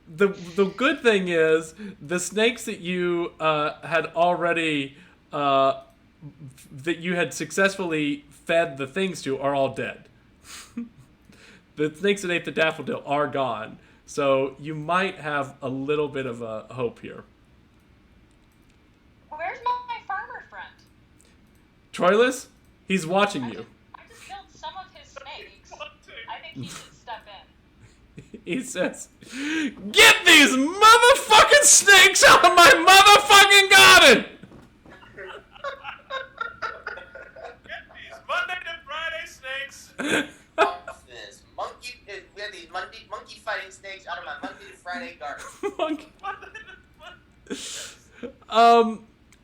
The good thing is the snakes that you had already that you had successfully fed the things to are all dead. The snakes that ate the daffodil are gone, so you might have a little bit of a hope here. Where's my farmer friend? Troilus, he's watching you. I just killed some of his snakes. I think he should step in. He says, "Get these motherfucking snakes out of my motherfucking garden!" Get these Monday to Friday snakes. Off this monkey, we have these monkey fighting snakes out of my Monday to Friday garden. Monkey. Monday to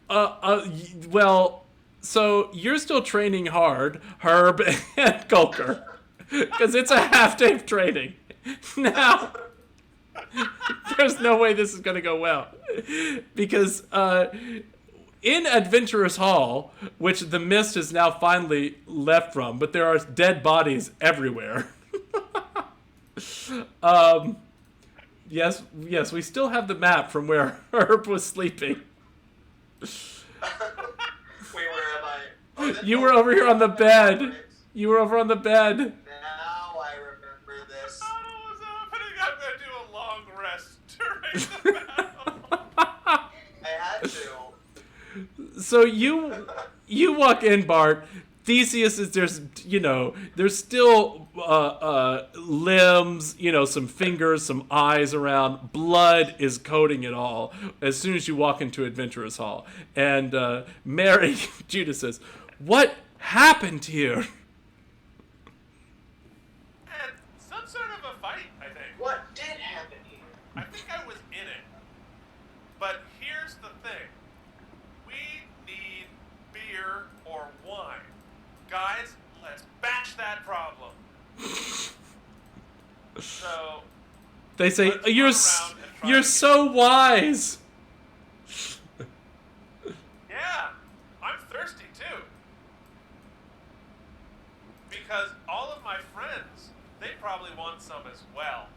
Friday. Well, so you're still training hard, Herb and Gulker, because it's a half-day of training. Now, there's no way this is going to go well, because in Adventurous Hall, which the mist is now finally left from, but there are dead bodies everywhere. Yes, we still have the map from where Herb was sleeping. Wait, where am I? Oh, You were over here on the bed. You were over on the bed. Now I remember this. Oh, what's happening? I'm gonna do a long rest during the battle. I had to. So you walk in, Bart. Theseus is there's still limbs, some fingers, some eyes around. Blood is coating it all as soon as you walk into Adventurous Hall. And Mary Judah says, "What happened here?" And some sort of a fight, I think. What did happen here? I think I was in it. But here's the thing. We need beer or wine. Guys, let's bash that problem. So, They say, let's "You're run around and try you're to so wise." Yeah, I'm thirsty too. Because all of my friends, they probably want some as well.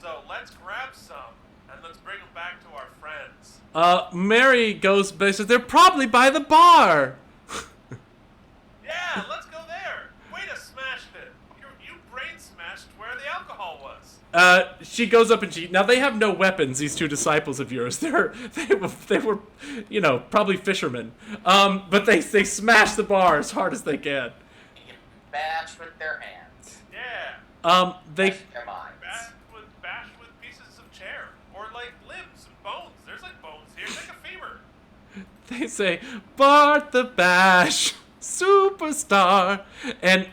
So let's grab some and let's bring them back to our friends. Mary goes, but says, they're probably by the bar. Yeah, let's go there. Way to smash it. You brain smashed where the alcohol was. She goes up and now they have no weapons, these two disciples of yours. They were, probably fishermen. But they smash the bar as hard as they can. You can bash with their hands. Yeah. They Bash with their minds. Bash with pieces of chair. Or like limbs and bones. There's like bones here. Take a femur. They say, Bart the Bash, superstar. And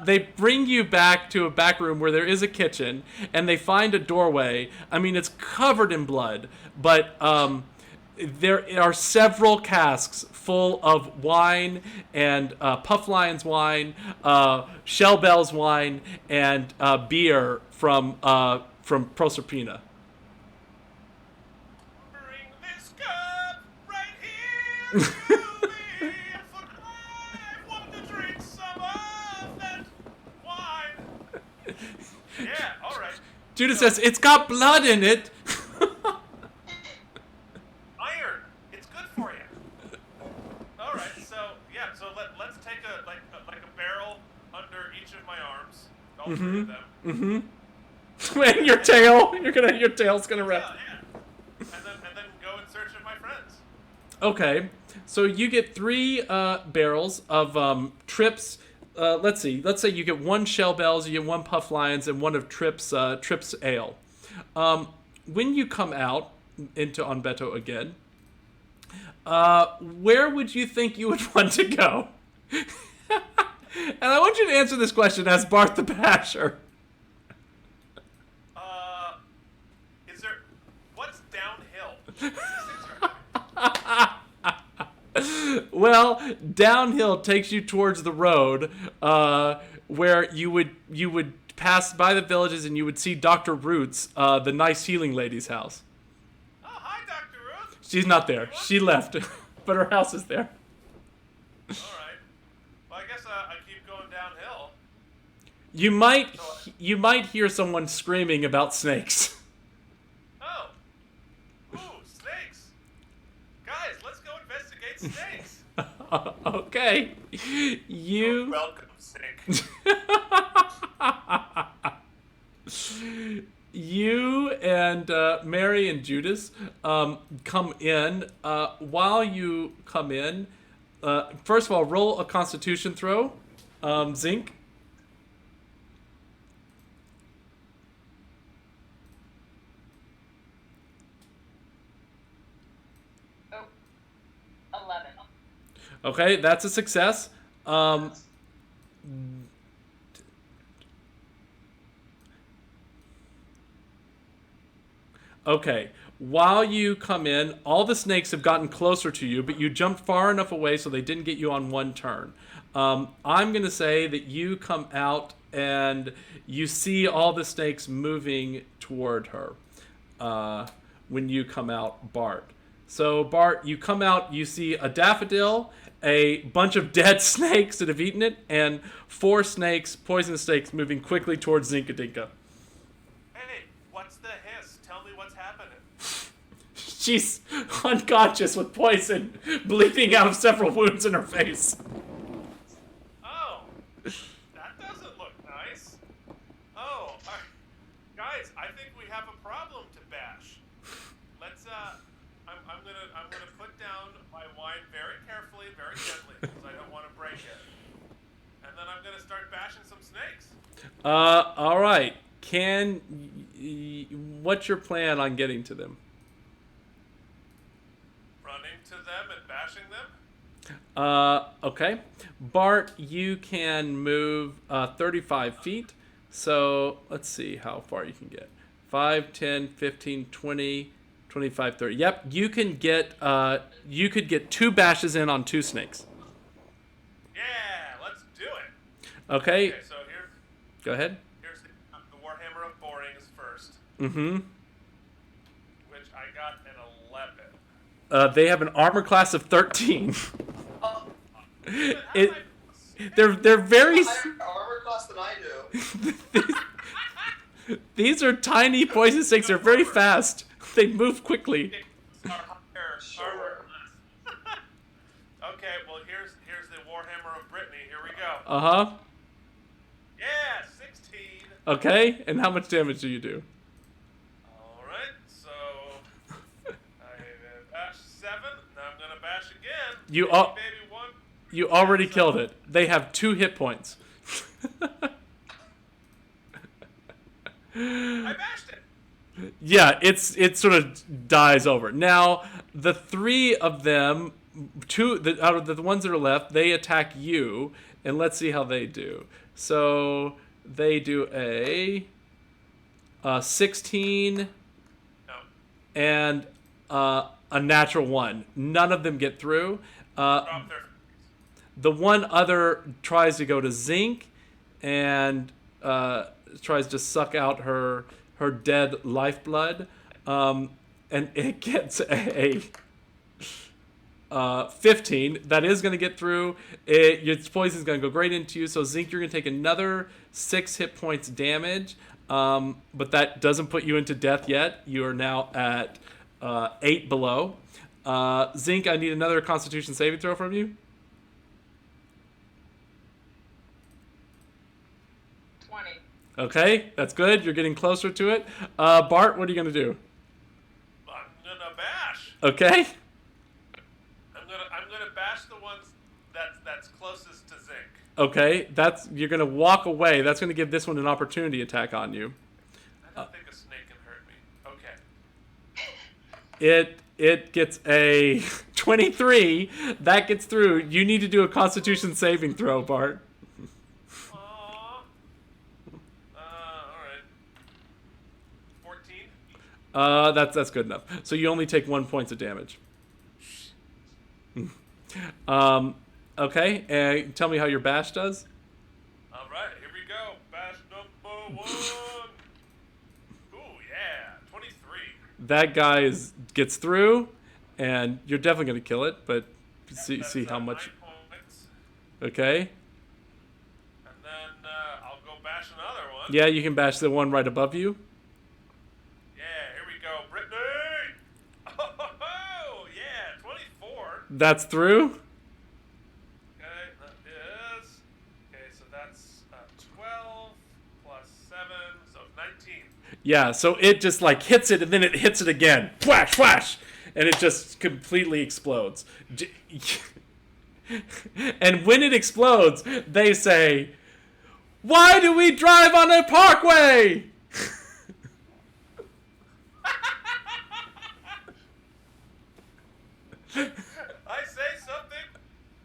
they bring you back to a back room where there is a kitchen, and they find a doorway. I mean, it's covered in blood, but there are several casks full of wine and Puff Lion's wine, Shell Bell's wine, and beer from Proserpina. Bring this cup right here to me. For I want to drink some of that wine. Yeah, all right. Judas says, it's got blood in it. Iron. It's good for you. All right. So let's take a barrel under each of my arms. All three of them. Mm-hmm. And your tail, your tail's gonna wrap. Yeah. And then go in search of my friends. Okay, so you get 3 barrels of Trips. Let's see. Let's say you get 1 Shell Bells, you get 1 Puff Lions, and 1 of Trips Ale. When you come out into Onbeto again, where would you think you would want to go? And I want you to answer this question as Bart the Basher. What's downhill? Well, downhill takes you towards the road, where you would pass by the villages and you would see Dr. Roots, the nice healing lady's house. Oh, hi, Dr. Ruth. She's not there. She left, but her house is there. All right. Well, I guess I keep going downhill. You might hear someone screaming about snakes. Oh. Ooh, snakes. Guys, let's go investigate snakes. Okay. You're welcome, snake. You and Mary and Judas come in. While you come in, first of all, roll a Constitution throw. Zinc. Oh, 11. Okay, that's a success. Okay, while you come in, all the snakes have gotten closer to you, but you jumped far enough away so they didn't get you on one turn. I'm going to say that you come out and you see all the snakes moving toward her when you come out, Bart. So, Bart, you come out, you see a daffodil, a bunch of dead snakes that have eaten it, and 4 snakes, poisonous snakes, moving quickly towards Zinkadinka. Hey, what's the hiss? Tell me what's happening. She's unconscious with poison, bleeding out of several wounds in her face. Oh, that doesn't look nice. Oh, guys, I think we have a problem to bash. Let's I'm gonna put down my wine very carefully, very gently, because I don't want to break it. And then I'm gonna start bashing some snakes. All right. What's your plan on getting to them? Running to them and bashing them? Okay. Bart, you can move 35 feet. So let's see how far you can get. 5, 10, 15, 20, 25, 30. Yep, you can get you could get 2 bashes in on 2 snakes. Yeah, let's do it. Okay. Okay, so here. Go ahead. Here's the Warhammer of Boring is first. Mm-hmm. Which I got an 11. They have an armor class of 13. Oh. They're very Higher armor class than I do. These are tiny poison snakes. They're very fast. They move quickly. Armor. Okay, well here's the Warhammer of Brittany. Here we go. Uh-huh. Yeah, 16. Okay, and how much damage do you do? Alright, so I bashed 7. Now I'm gonna bash again. You Baby, al- baby, 1. You already killed it. They have 2 hit points. I bashed it. Yeah, it sort of dies over. Now, the 3 of them, out of the ones that are left, they attack you, and let's see how they do. So they do a 16 No. and a natural 1. None of them get through. Drop their. The one other tries to go to Zinc and tries to suck out her dead lifeblood, and it gets a 15. That is going to get through. Its poison is going to go great into you. So Zinc, you're going to take another 6 hit points damage, but that doesn't put you into death yet. You are now at 8 below. Zinc, I need another Constitution saving throw from you. 20. Okay, that's good. You're getting closer to it. Bart, what are you going to do? I'm gonna bash. Okay. I'm gonna bash the ones that's closest to Zinc. Okay, you're going to walk away. That's going to give this one an opportunity attack on you. I don't think a snake can hurt me. Okay. It gets a 23. That gets through. You need to do a Constitution saving throw, Bart. Aww. Alright. 14? That's good enough. So you only take 1 point of damage. Okay, tell me how your bash does. Alright, here we go. Bash number 1. Ooh, yeah. 23. That guy gets through, and you're definitely going to kill it, but see how 9 much. points. Okay. And then I'll go bash another one. Yeah, you can bash the one right above you. Yeah, here we go. Brittany! Oh, yeah, 24. That's through. Okay, that is. Okay, so that's 12 plus 7, so 19. Yeah, so it just like hits it, and then it hits it again. Flash, flash! And it just completely explodes. And when it explodes, they say, "Why do we drive on a parkway?" I say something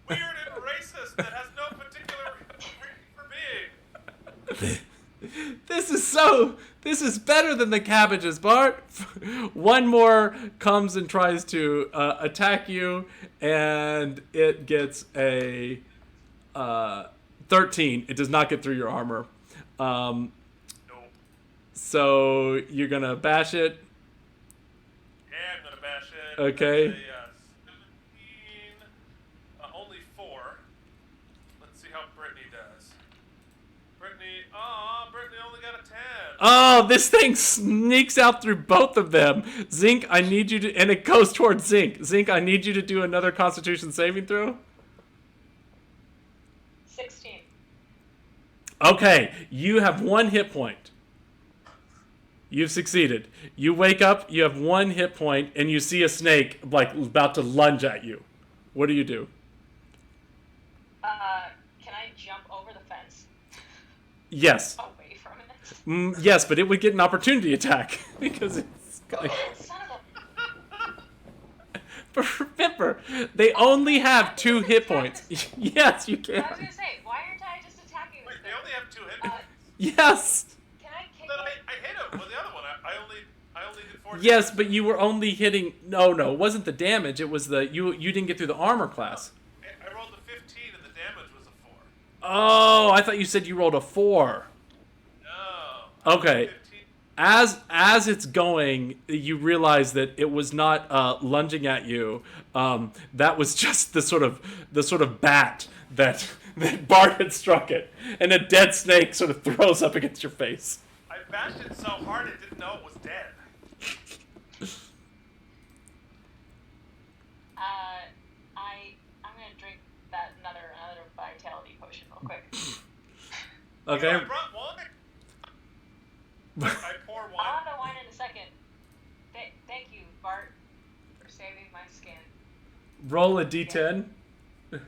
weird and racist that has no particular reason for being. This is better than the cabbages, Bart. One more comes and tries to attack you, and it gets a 13. It does not get through your armor. Nope. So you're gonna bash it. Yeah, I'm gonna bash it. Okay. That's a, 17. Only 4. Let's see how Brittany does. Brittany only got a 10. Oh, this thing sneaks out through both of them. Zinc, I need you to, and it goes towards Zinc. Zinc, I need you to do another Constitution saving throw. 16. Okay, you have 1 hit point. You've succeeded. You wake up, you have 1 hit point, and you see a snake like about to lunge at you. What do you do? Can I jump over the fence? Yes. Away from it? Yes, but it would get an opportunity attack because it's. Son of a... But remember, they only have 2 hit points. Yes, you I was can. gonna say, why aren't I just attacking Wait, this they thing? only have 2 hit points. Yes. Can I kick Then it? I hit him with the other one. I only did 4 Yes, damage. but you were only hitting. No, it wasn't the damage. It was the you didn't get through the armor class. I rolled a 15 and the damage was a 4. Oh, I thought you said you rolled a 4. No. Okay. 15. As it's going, you realize that it was not lunging at you. That was just the sort of bat that Bart had struck it, and a dead snake sort of throws up against your face. I I bashed it so hard it didn't know it was dead. I'm gonna drink that another vitality potion real quick. Okay. I brought wine. I pour wine. I'll have the wine in a second. Thank you, Bart, for saving my skin. Roll a d10. 2.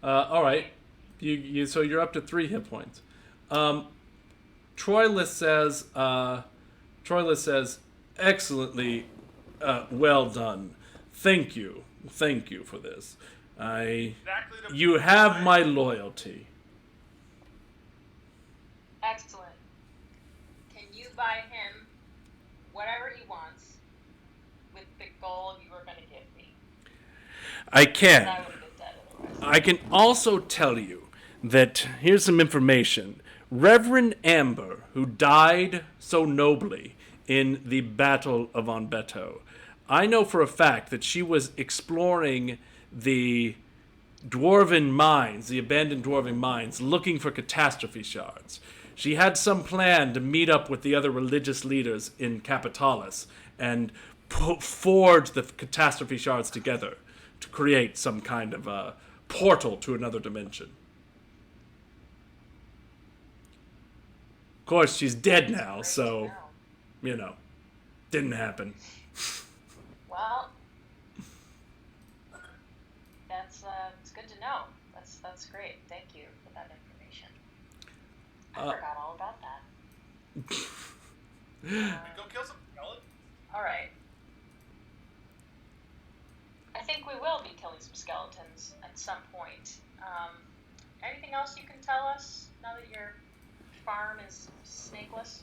All right. So you're up to 3 hit points. Troilus says, excellently, well done. Thank you for this. You have my loyalty. Excellent. Can you buy him whatever he wants with the gold you were going to give me? I can. I would have been dead otherwise. I can also tell you that here's some information. Reverend Amber, who died so nobly in the Battle of Onbeto, I know for a fact that she was exploring the dwarven mines, the abandoned dwarven mines, looking for catastrophe shards. She had some plan to meet up with the other religious leaders in Capitalis and forge the catastrophe shards together to create some kind of a portal to another dimension. Of course, she's dead now, so, didn't happen. Well, it's good to know. That's great. Thank you for that information. I forgot all about that. Go kill some skeletons. All right. I think we will be killing some skeletons at some point. Anything else you can tell us now that your farm is snakeless?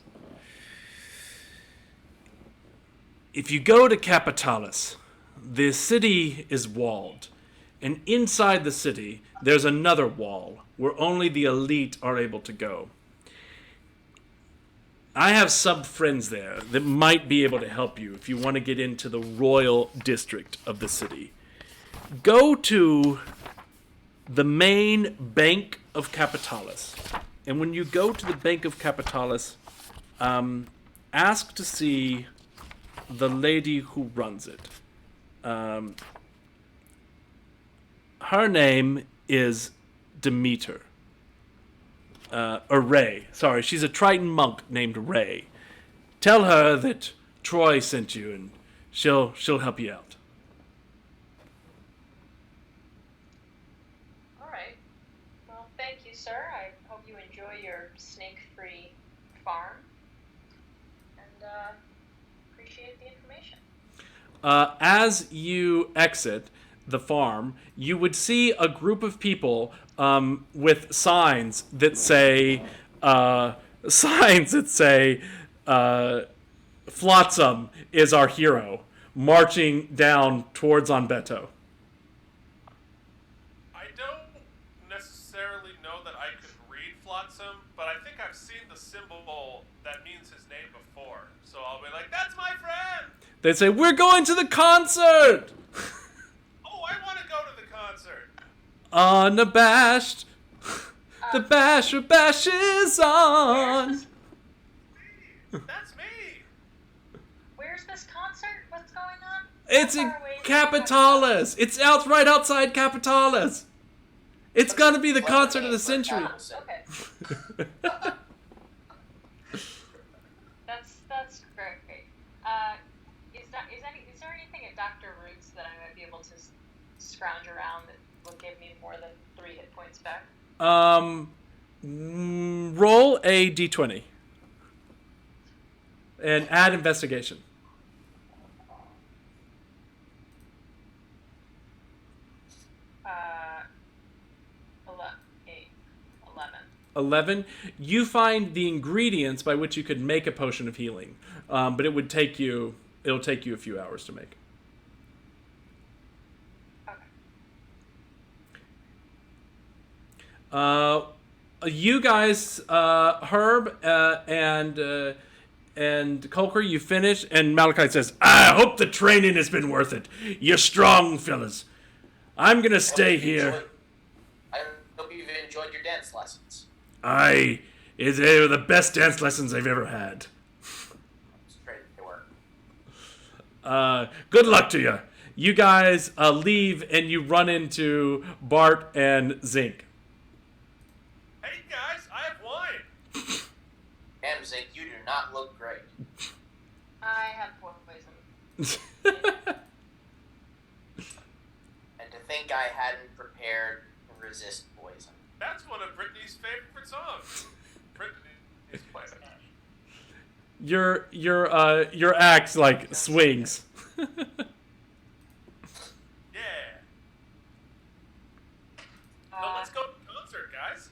If you go to Capitalis, the city is walled. And inside the city, there's another wall where only the elite are able to go. I have sub-friends there that might be able to help you if you want to get into the royal district of the city. Go to the main Bank of Capitalis. And when you go to the Bank of Capitalis, ask to see the lady who runs it. Her name is Demeter. Or Ray. Sorry, she's a Triton monk named Ray. Tell her that Troy sent you, and she'll help you out. All right. Well, thank you, sir. I hope you enjoy your snake-free farm, and appreciate the information. As you exit the farm, you would see a group of people with signs that say Flotsam is our hero, marching down towards Onbeto. I don't necessarily know that I could read Flotsam, but I think I've seen the symbol that means his name before. So I'll be like, that's my friend! They say, we're going to the concert! Oh, I want to go to the concert! Unabashed. The basher bashes on. That's me! Where's this concert? What's going on? It's How in far away is Capitalis. It's out right outside Capitalis. It's gonna be the concert of the century. Okay. That's great. Is there anything at Dr. Root's that I might be able to scrounge around that will give me more than 3 hit points back? Roll a d20 and add investigation. 11. You find the ingredients by which you could make a potion of healing, but it'll take you a few hours to make. Okay. You guys, Herb and Colker, you finish, and Malachi says, I hope the training has been worth it. You're strong, fellas. I'm gonna stay here. I hope you've enjoyed your dance lessons. They were the best dance lessons I've ever had. Straight to work. Good luck to you. You guys leave and you run into Bart and Zink. Hey guys, I have wine. Damn, Zink, you do not look great. I have poison. And to think I hadn't prepared to resist poison. That's one of Brittany's favorite songs. Brittany's playing. Your axe like swings. Yeah. Well, let's go to the concert, guys.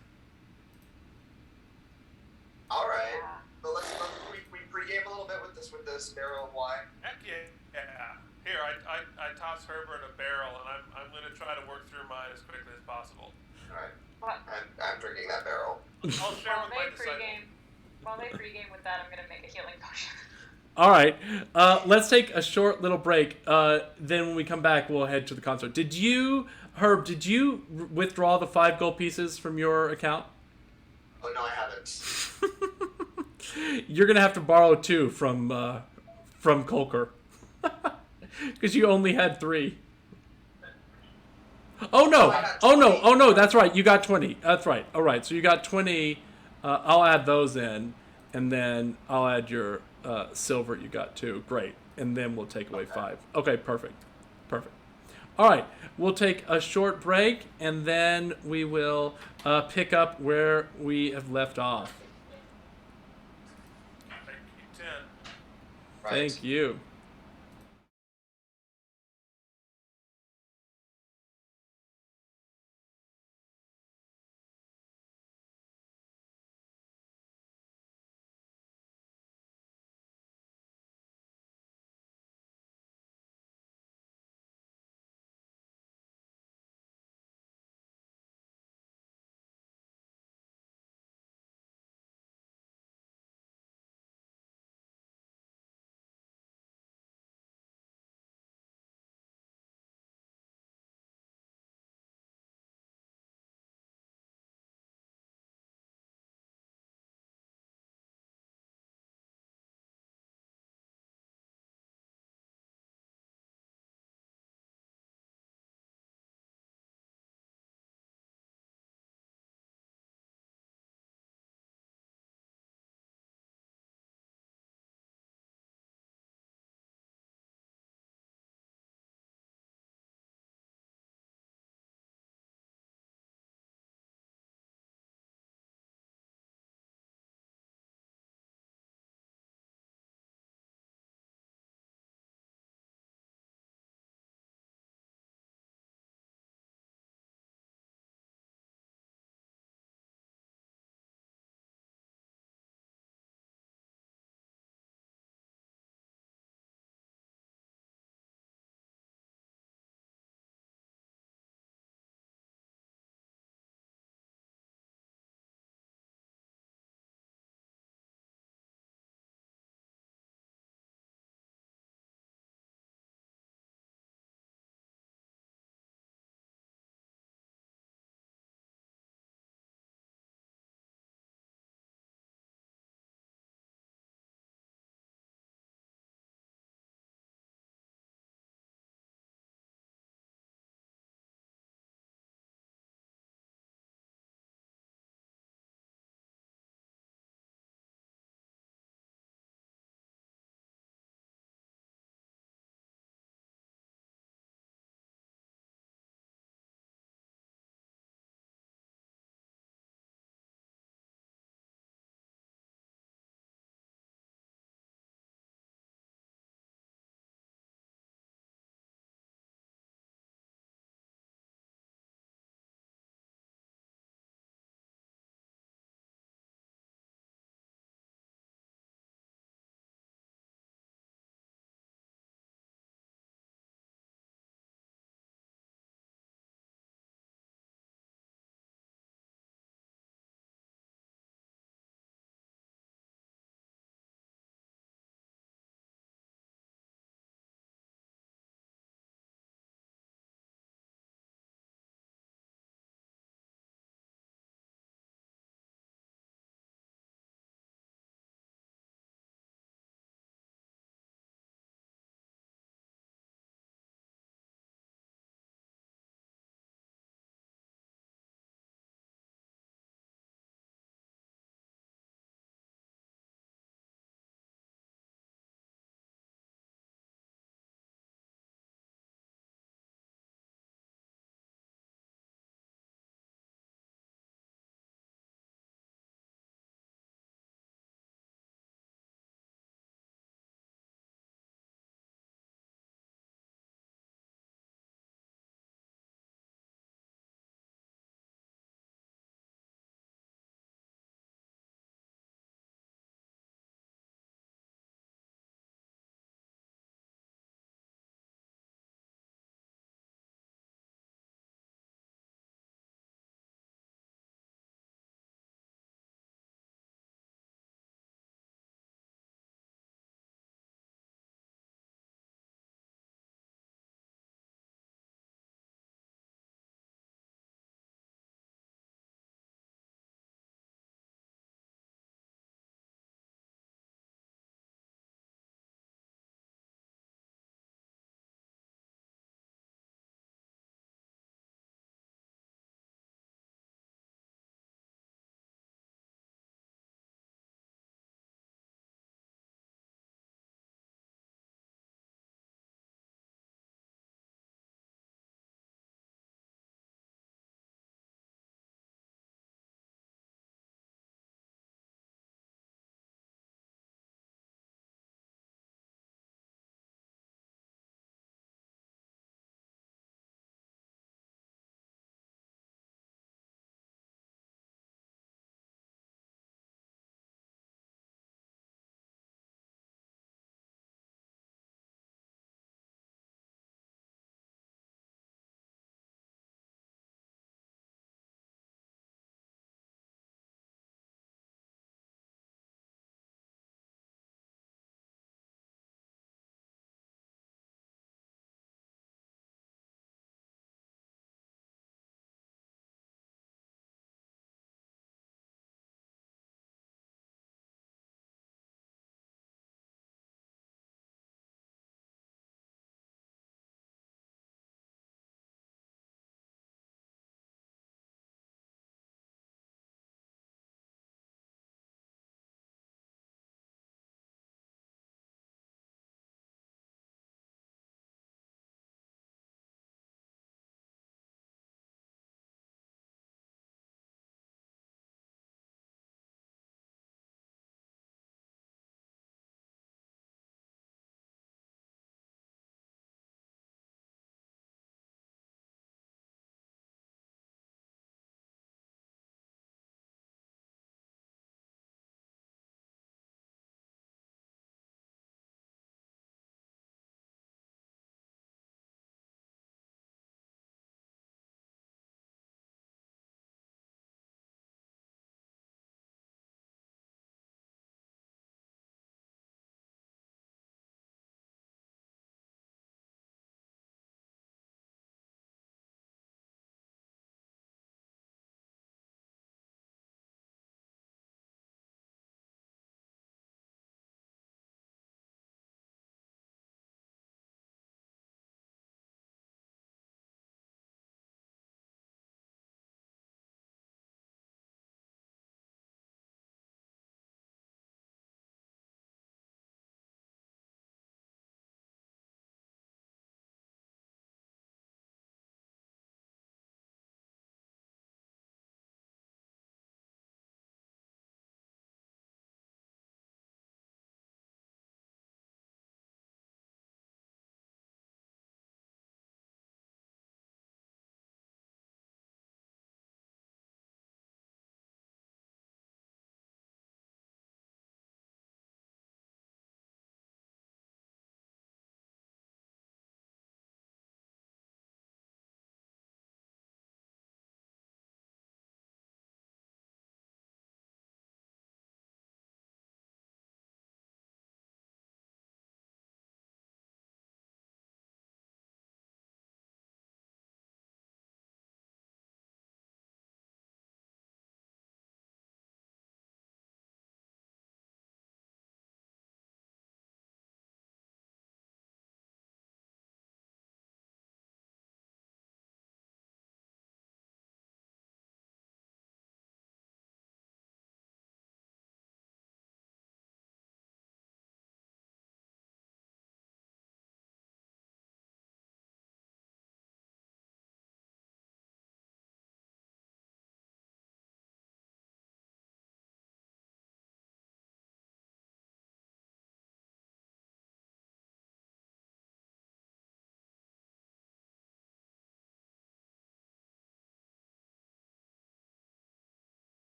All right. So let's we pregame a little bit with this barrel of wine. Heck yeah. Here, I toss Herbert a barrel, and I'm gonna try to work through mine as quickly as possible. All right. What? I'm drinking that barrel. I'll share While with my they disciple. pregame with that, I'm gonna make a healing potion. All right. Let's take a short little break. Then when we come back, we'll head to the concert. Herb, did you withdraw the 5 gold pieces from your account? Oh no, I haven't. You're gonna have to borrow 2 from Colker, because you only had 3. Oh no! Oh no! That's right. You got 20. That's right. All right. So you got 20. I'll add those in, and then I'll add your silver. You got 2. Great. And then we'll take away 5. Okay. Perfect. All right. We'll take a short break, and then we will pick up where we have left off. Thank you, 10. Right. Thank you.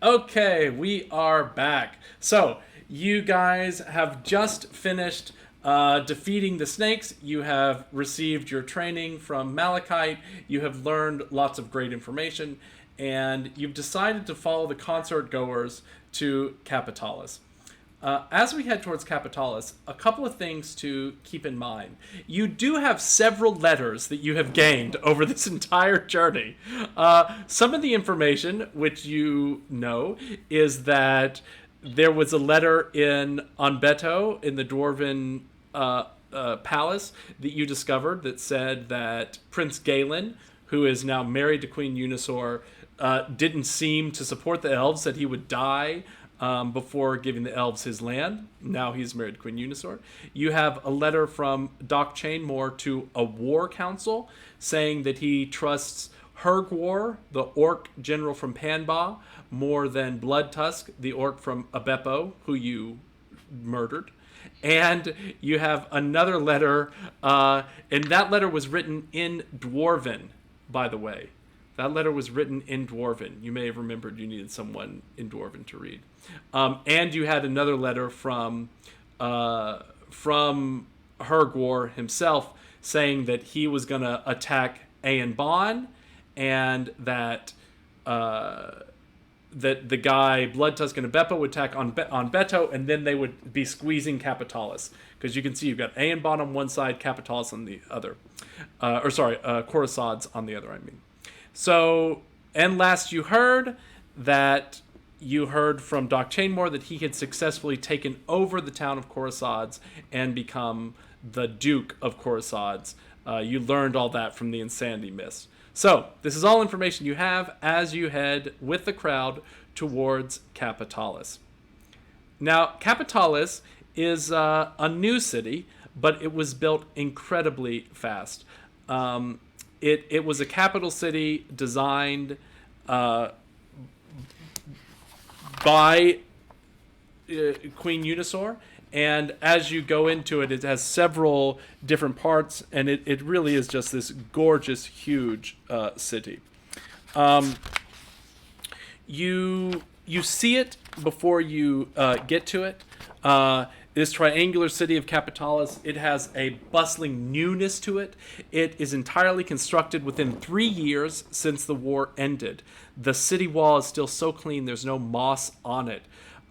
Okay, we are back. So, you guys have just finished defeating the snakes. You have received your training from Malachite. You have learned lots of great information. And you've decided to follow the concert goers to Capitalis. As we head towards Capitalis, a couple of things to keep in mind. You do have several letters that you have gained over this entire journey. Some of the information, which you know, is that there was a letter in Onbeto, in the Dwarven palace, that you discovered that said that Prince Galen, who is now married to Queen Unisor, didn't seem to support the elves, said he would die before giving the elves his land. Now he's married to Queen Unisor. You have a letter from Doc Chainmore to a war council saying that he trusts Hergwar, the orc general from Panba, more than Bloodtusk, the orc from Abepo, who you murdered. And you have another letter, and that letter was written in Dwarven, by the way. That letter was written in Dwarven. You may have remembered you needed someone in Dwarven to read. And you had another letter from Hergwar himself saying that he was going to attack Aen Bon, and that that the guy Bloodtusk and Abepo would attack on Beto, and then they would be squeezing Capitalis. Because you can see you've got Aen Bon on one side, Capitalis on the other. Khorassad's on the other, I mean. So, and last you heard from Doc Chainmore that he had successfully taken over the town of Khorassad's and become the Duke of Khorassad's. You learned all that from the Insanity Mist. So, this is all information you have as you head with the crowd towards Capitalis. Now, Capitalis is a new city, but it was built incredibly fast. It was a capital city designed by Queen Unisor, and as you go into it, it has several different parts, and it really is just this gorgeous, huge city. You see it before you get to it. This triangular city of Capitalis, it has a bustling newness to it. It is entirely constructed within 3 years since the war ended. The city wall is still so clean, there's no moss on it.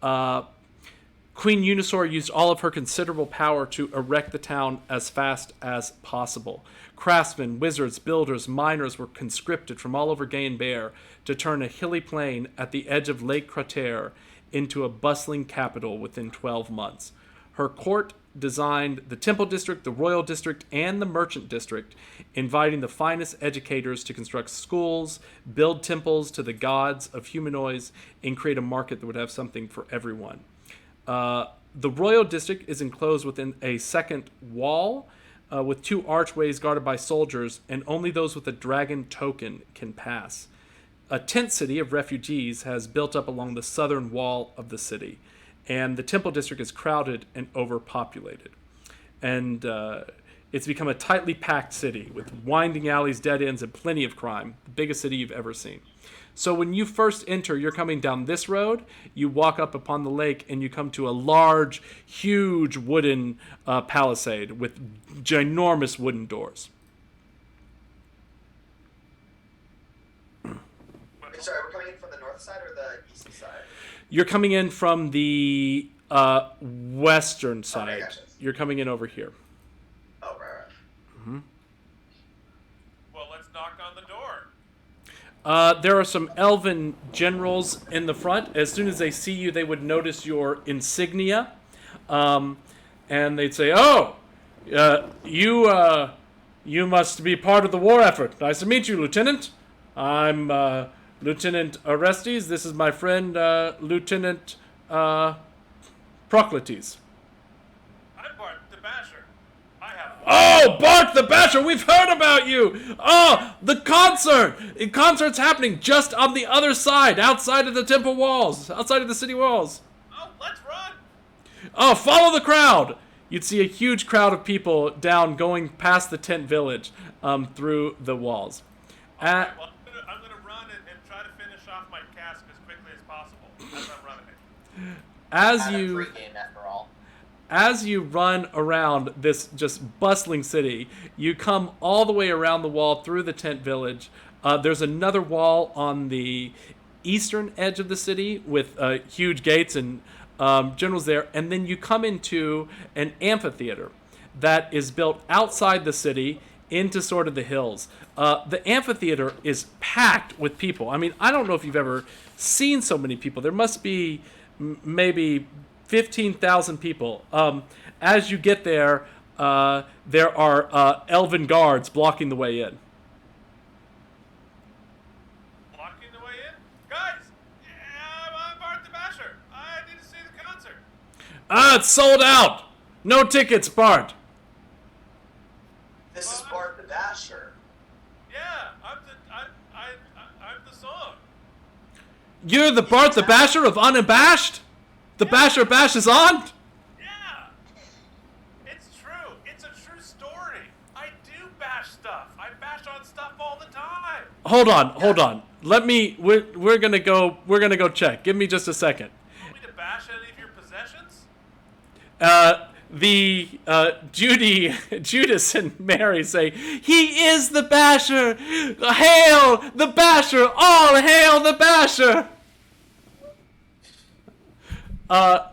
Queen Unisor used all of her considerable power to erect the town as fast as possible. Craftsmen, wizards, builders, miners were conscripted from all over GaeinBerr to turn a hilly plain at the edge of Lake Crater into a bustling capital within 12 months. Her court designed the Temple District, the Royal District, and the Merchant District, inviting the finest educators to construct schools, build temples to the gods of humanoids, and create a market that would have something for everyone. The Royal District is enclosed within a second wall with 2 archways guarded by soldiers, and only those with a dragon token can pass. A tent city of refugees has built up along the southern wall of the city, and the Temple District is crowded and overpopulated. And it's become a tightly packed city with winding alleys, dead ends, and plenty of crime. The biggest city you've ever seen. So when you first enter, you're coming down this road, you walk up upon the lake, and you come to a large, huge wooden palisade with ginormous wooden doors. Sorry, we're coming in from the north side or the east side? You're coming in from the western side. Okay, gotcha. You're coming in over here. Oh, right. Mm-hmm. Well, let's knock on the door. There are some elven generals in the front. As soon as they see you, they would notice your insignia. And they'd say, "Oh, you must be part of the war effort. Nice to meet you, Lieutenant. I'm Lieutenant Orestes. This is my friend, Lieutenant Procletes." I'm Bart the Basher. I have. Oh, Bart the Basher, we've heard about you! Oh, the concert! The concert's happening just on the other side, outside of the temple walls, outside of the city walls. Oh, let's run. Oh, follow the crowd! You'd see a huge crowd of people down going past the tent village through the walls. Alright, well, I'm gonna run and try to finish off my cask as quickly as possible. as I'm running. As Not a you pregame after all. as you run around this just bustling city, you come all the way around the wall through the tent village. There's another wall on the eastern edge of the city with huge gates and generals there, and then you come into an amphitheater that is built outside the city into sort of the hills. The amphitheater is packed with people. I mean, I don't know if you've ever seen so many people. There must be maybe 15,000 people. As you get there, there are elven guards blocking the way in. Blocking the way in? Guys! Yeah, I'm Bart the Basher. I need to see the concert. It's sold out! No tickets, Bart. This is Bart the Basher. Yeah, I'm the song. You're the Bart the Basher of Unabashed? The Basher Bash is on? Yeah! It's true. It's a true story. I do bash stuff. I bash on stuff all the time. Hold on. We're gonna go check. Give me just a second. Want me to bash any of your possessions? Judas and Mary say, "He is the Basher! Hail the Basher! All hail the Basher!"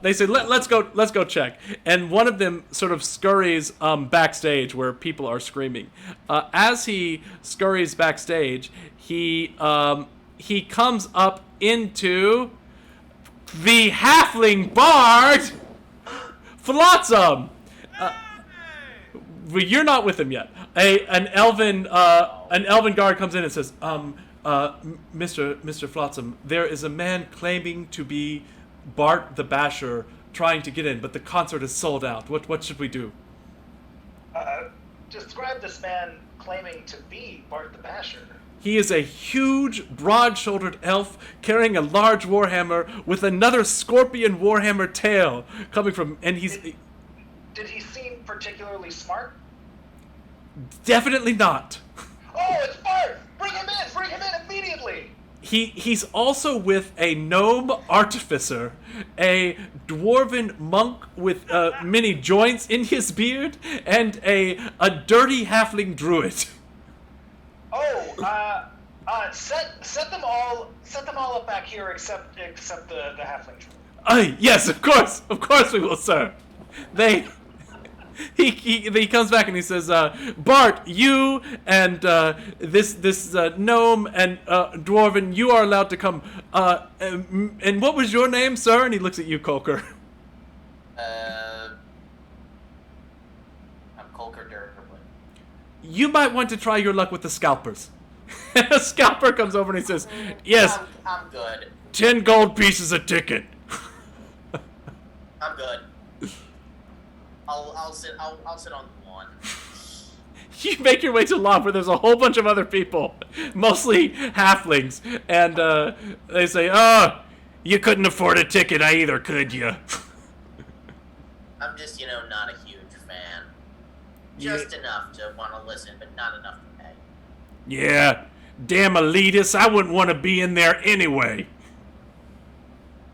They say, let's go check. And one of them sort of scurries backstage where people are screaming. As he scurries backstage, he comes up into the halfling bard, Flotsam. Well, you're not with him yet. An elven guard comes in and says, Mr. Flotsam, there is a man claiming to be Bart the Basher trying to get in, but the concert is sold out. What should we do? Describe this man claiming to be Bart the Basher. He is a huge, broad-shouldered elf carrying a large warhammer with another scorpion warhammer tail coming from, and he's... Did he seem particularly smart? Definitely not. Oh, it's Bart! Bring him in immediately! He's also with a gnome artificer, a dwarven monk with many joints in his beard, and a dirty halfling druid. Oh, set them all up back here except the halfling druid. Yes, of course we will, sir. He comes back and he says, Bart, you and this gnome and dwarven, you are allowed to come. And what was your name, sir? And he looks at you, Colker. I'm Colker Durban. You might want to try your luck with the scalpers. A scalper comes over and he says, yes, I'm good. 10 gold pieces a ticket. I'm good. I'll sit on one. You make your way to the loft where there's a whole bunch of other people, mostly halflings, and they say, "Oh, you couldn't afford a ticket either, could you?" I'm just, not a huge fan. Just enough to want to listen, but not enough to pay. Yeah, damn elitist, I wouldn't want to be in there anyway.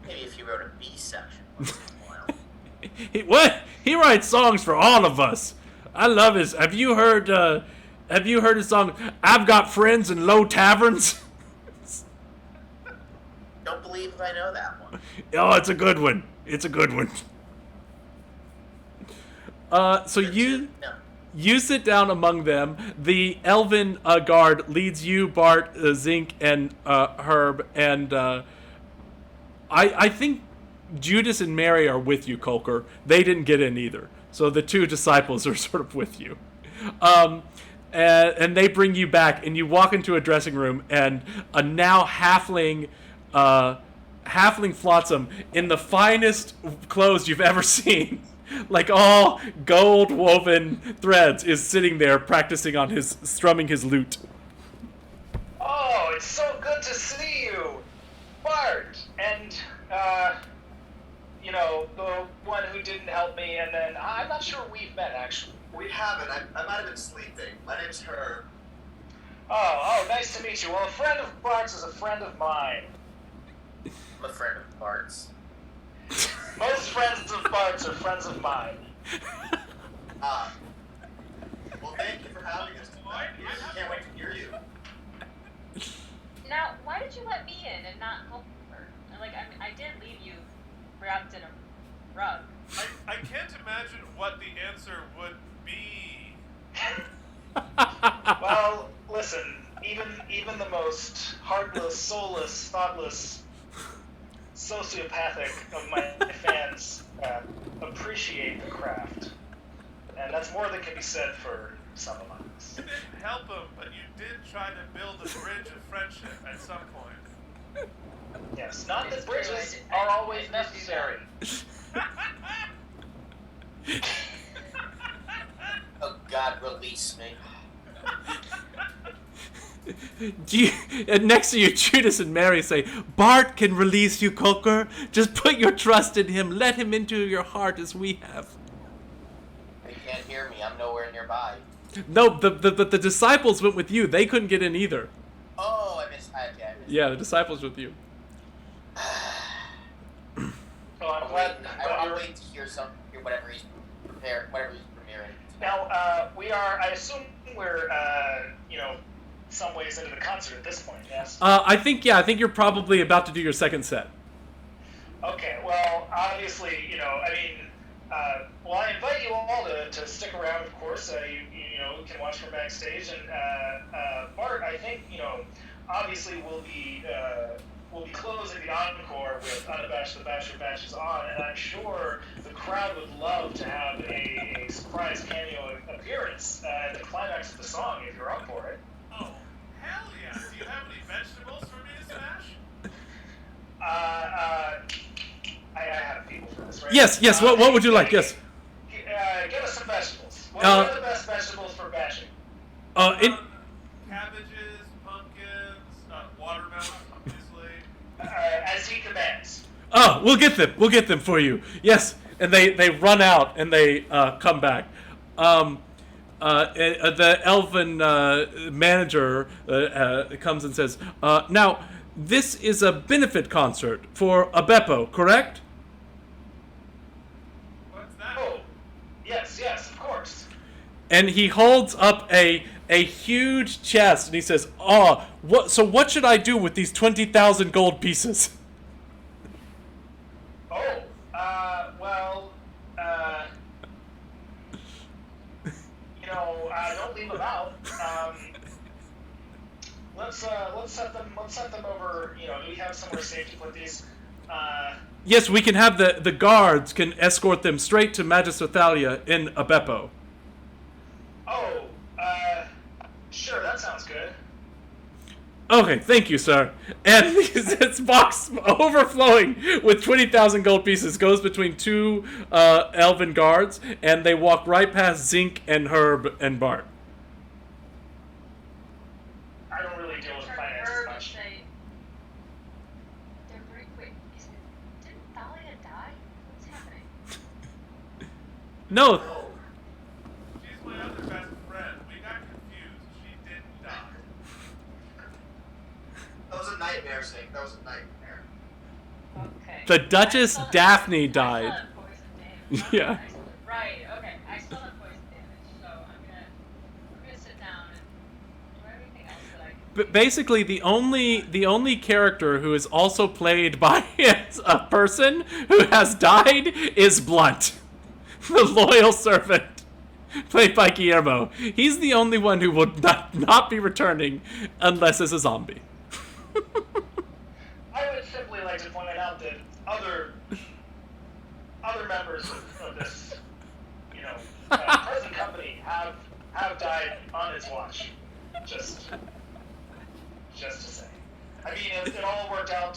Maybe if you wrote a B section once in a while. What? He writes songs for all of us. I love his. Have you heard his song, "I've Got Friends in Low Taverns"? Don't believe I know that one. Oh, it's a good one. So you sit down among them. The elven guard leads you, Bart, Zink, and Herb, and I think Judas and Mary are with you, Colker. They didn't get in either. So the two disciples are sort of with you. And they bring you back, and you walk into a dressing room, and a now halfling Flotsam in the finest clothes you've ever seen, like all gold woven threads, is sitting there practicing on strumming his lute. Oh, it's so good to see you, Bart, and the one who didn't help me, and then I'm not sure we've met, actually. We haven't. I might have been sleeping. My name's Herb. Oh, nice to meet you. Well, a friend of Bart's is a friend of mine. I'm a friend of Bart's. Most friends of Bart's are friends of mine. Well, thank you for having us tonight. Can't wait to hear you. Now, why did you let me in and not help her? Like, I did leave you wrapped in a rug. I can't imagine what the answer would be. Well, listen, even the most heartless, soulless, thoughtless, sociopathic of my fans appreciate the craft. And that's more than can be said for some among us. You didn't help him, but you did try to build a bridge of friendship at some point. Yes, not that It's true, bridges I are did always do necessary. Oh God, release me. And next to you, Judas and Mary say, Bart can release you, Coker. Just put your trust in him. Let him into your heart as we have. They can't hear me. I'm nowhere nearby. No, the disciples went with you. They couldn't get in either. Oh, I missed. Yeah, the disciples with you. Oh, I'm glad. I'll wait to hear whatever he's premiering. Now, I assume we're, some ways into the concert at this point, yes? I think you're probably about to do your second set. Okay, well, obviously, I invite you all to stick around, of course. You can watch from backstage. And Bart, I think, obviously we'll be closing the encore with Unabashed the Basher Batches on, and I'm sure the crowd would love to have a surprise cameo appearance at the climax of the song, if you're up for it. Oh, hell yeah. Do you have any vegetables for me to smash? I have people for this, right? Yes. What would you like? Yes. Give us some vegetables. What are the best vegetables for bashing? Cabbages, pumpkins, watermelon, obviously. As he commands. Oh, we'll get them for you. Yes. And they run out and they come back. The elven manager comes and says, now, this is a benefit concert for Abepo, correct? What's that? Oh, yes, of course. And he holds up a huge chest and he says, oh, what should I do with these 20,000 gold pieces? Oh, don't leave them out. Let's set them over. Do we have somewhere safe to put these? Yes, we can have the guards can escort them straight to Magistrathalia in Abepo. Oh, sure, that sounds good. Okay, thank you, sir. And this box overflowing with 20,000 gold pieces goes between two elven guards, and they walk right past Zink and Herb and Bart. I don't really deal with finances much. They're very quick. Didn't Thalia die? What's happening? No, She's my other best friend. We got confused. She didn't die. That was a nightmare, Sink. That was a nightmare. Okay. the Duchess I saw that- Daphne I died. saw that poison damage. Yeah. Right, okay. I saw that poison damage, so I'm gonna sit down and do everything else that I can. But basically, the only character who is also played by a person who has died is Blunt, the loyal servant, played by Guillermo. He's the only one who will not be returning unless as a zombie. I would simply like to point out that other members of this, present company have died on its watch. Just to say. I mean, it all worked out.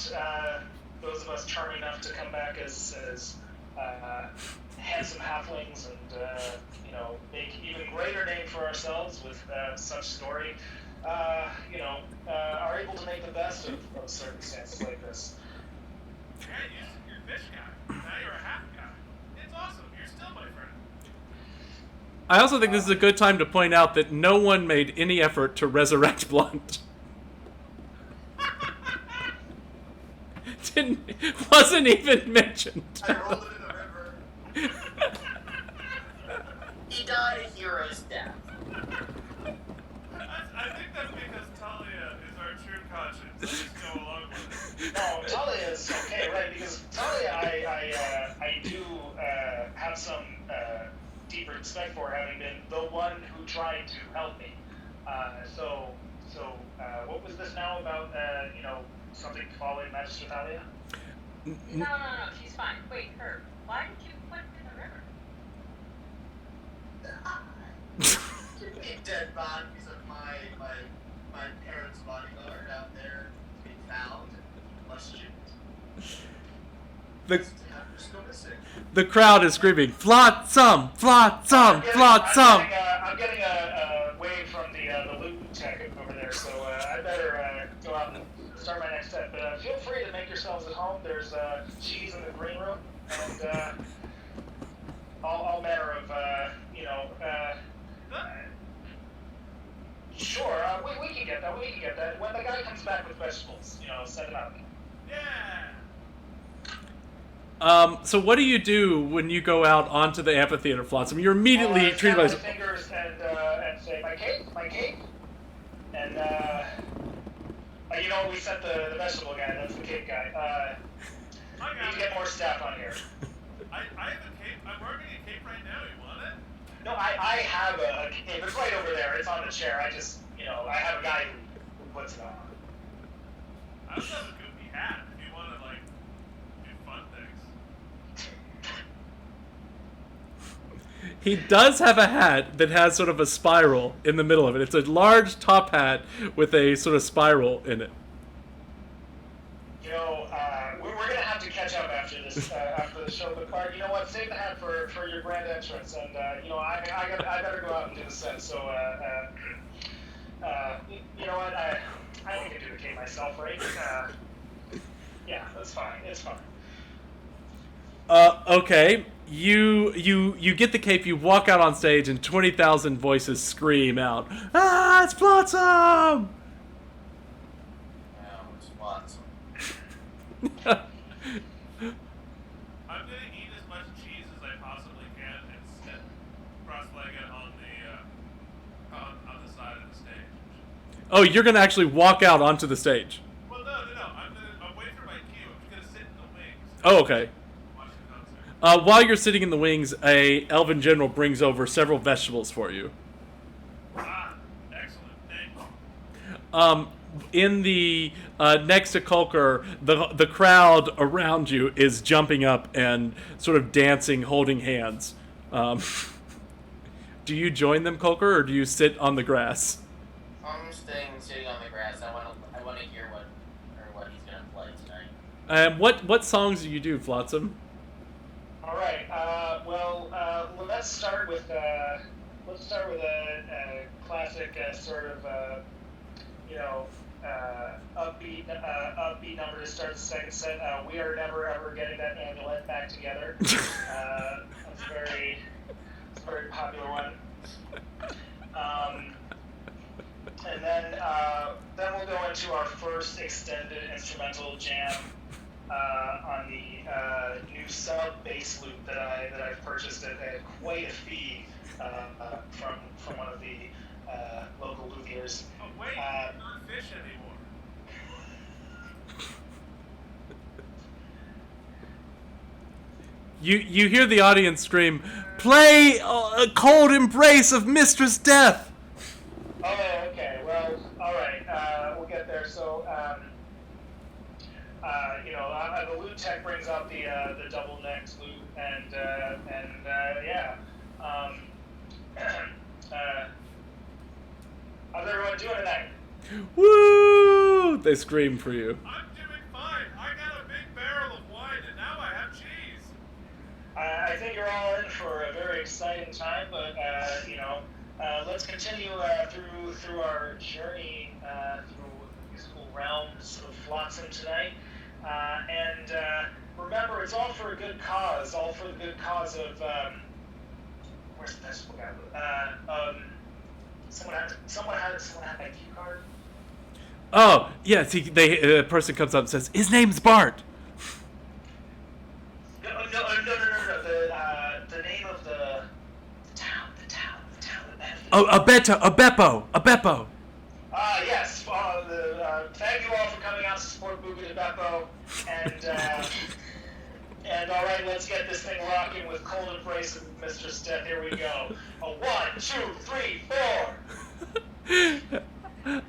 Those of us charming enough to come back as handsome halflings and make even greater name for ourselves with such story. Are able to make the best of circumstances like this. Yeah, you're fish guy. Now you're a half guy. It's awesome. You're still my friend. I also think this is a good time to point out that no one made any effort to resurrect Blunt. wasn't even mentioned. I rolled it in the river. He died a hero's death. I think that's because Talia is our true conscience. I just go along with it. No, Talia is okay, right? Because Talia, I do have some deep respect for, having been the one who tried to help me. So what was this now about? Something following Magister Talia? No, she's fine. Wait, her. Why did you put it in the river? Give me dead bodies of my parents' bodyguard out there to be found and questioned. Just go missing. The crowd is screaming, Flotsam! Flotsam! Flotsam! I'm getting a wave from the loot tech over there, so I better go out and start my next step. But feel free to make yourselves at home. There's cheese in the green room, and all manner of, sure, we can get that. We can get that. When the guy comes back with vegetables, send him out. Yeah. So what do you do when you go out onto the amphitheater, Flotsam? You're immediately treated by... my fingers and say, my cape, and we sent the vegetable guy. That's the cape guy. I Need got to it. get more staff on here. I have a cape. I'm wearing a cape right now. You want it? No, I have a cape. It's right over there. It's on the chair. I just, I have a guy who puts it on. I also have a goofy hat if you want to, do fun things. He does have a hat that has sort of a spiral in the middle of it. It's a large top hat with a sort of spiral in it. We're going to have to catch up after this, after the show. But Bart, you know what? Save the hat for your grand entrance. And, I better go out and do the set. So, you know what? I can do the cape myself, right? Yeah, that's fine. It's fine. Okay. You get the cape, you walk out on stage, and 20,000 voices scream out, "Ah, it's Flotsam!" It's Flotsam. I'm gonna eat as much cheese as I possibly can and sit cross-legged on the side of the stage. Oh, you're gonna actually walk out onto the stage. Well, no. I'm waiting for my cue. I'm just gonna sit in the wings. Oh, okay. Watch the concert. While you're sitting in the wings, a elven general brings over several vegetables for you. Ah, excellent. Thank you. In the next to Kulker, the crowd around you is jumping up and sort of dancing, holding hands. Do you join them, Kulker, or do you sit on the grass? I'm sitting on the grass. I want to hear what he's gonna play tonight. What songs do you do, Flotsam? All right. Well, let's start with a classic sort of upbeat number to start the second set. We are never ever getting that amulet back together. That's a very popular one. And then we'll go into our first extended instrumental jam on the new sub bass loop that I've purchased at quite a fee from one of the local luthiers. Oh, wait, you're not fish anymore. You hear the audience scream, "Play a cold embrace of Mistress Death!" Oh, okay. Well, all right. We'll get there. So, the loot tech brings out the double necked loot, and yeah. How's everyone doing tonight? Woo! They scream for you. I'm doing fine. I got a big barrel of wine, and now I have cheese. I think you're all in for a very exciting time, but let's continue through our journey through musical realms of Flotsam tonight. And remember, it's all for a good cause. All for the good cause of where's the vegetable guy? Someone had my key card. Oh, yes, a person comes up and says, "His name's Bart." the name of the town. Oh, a Beppo. Yes. Thank you all for coming out to support Buga de Beppo, and all right, let's get this thing rocking with Cold Embrace of Mistress Death. Here we go. A 1, 2, 3, 4.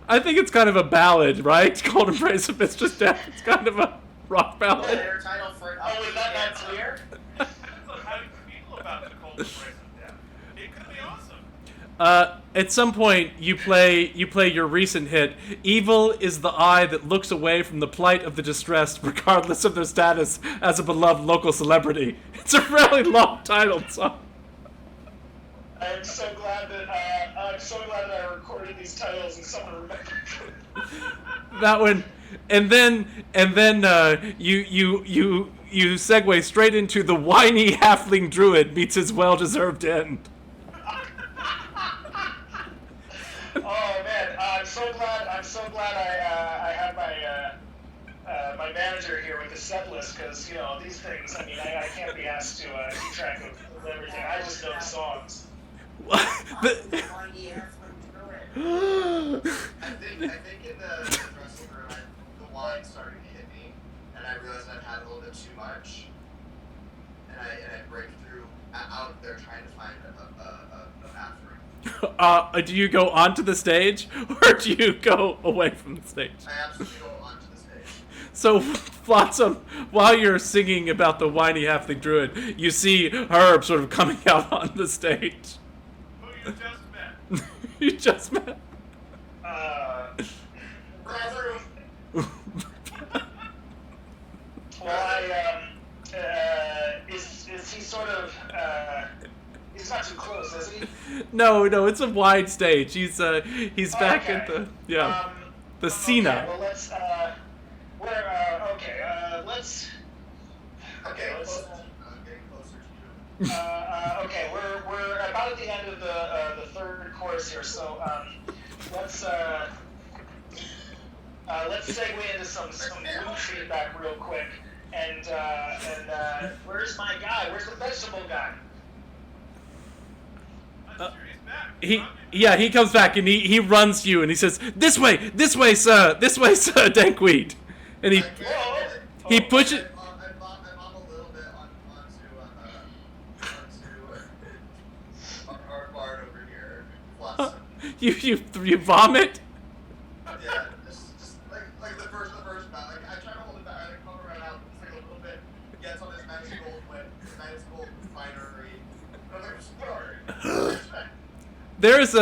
I think it's kind of a ballad, right? Cold Embrace of Mistress Death. It's kind of a rock ballad. Their title for Was that not clear? Depends on how you feel about the Cold Embrace of Death. It could be awesome. At some point, you play your recent hit. Evil is the eye that looks away from the plight of the distressed, regardless of their status as a beloved local celebrity. It's a really long titled song. I'm so glad that I recorded these titles and someone remembered. That one, and then you segue straight into the whiny halfling druid meets his well-deserved end. Oh man, I'm so glad I have my manager here with the set list, because these things. I mean, I can't be asked to keep track of everything. I just know the songs. I think in the dressing room, the wine started to hit me, and I realized I'd had a little bit too much, and I break through out there trying to find a bathroom. Do you go onto the stage, or do you go away from the stage? I absolutely go onto the stage. So, Flotsam, while you're singing about the whiny halfling druid, you see Herb sort of coming out on the stage. Who you just met? You just met. Bathroom. Well, is he sort of, he's not too close, is he? No, it's a wide stage. He's back at the the Cena. Okay, well, let's, let's... Okay, let's... getting closer to you. Okay, we're about at the end of the third chorus here, so let's segue into some mood feedback real quick, and where's my guy? Where's the vegetable guy? I'm sure he's back. He comes back and he runs to you and he says, "This way, sir, Dankweed," and he pushes. I'm a little bit onto our bard over here, Flotsam. You vomit. Yeah, just like the first bout. Like I try to hold it back. I come around out, just like a little bit. Gets on this nice gold whip, nice gold finery. I'm like, sorry. There's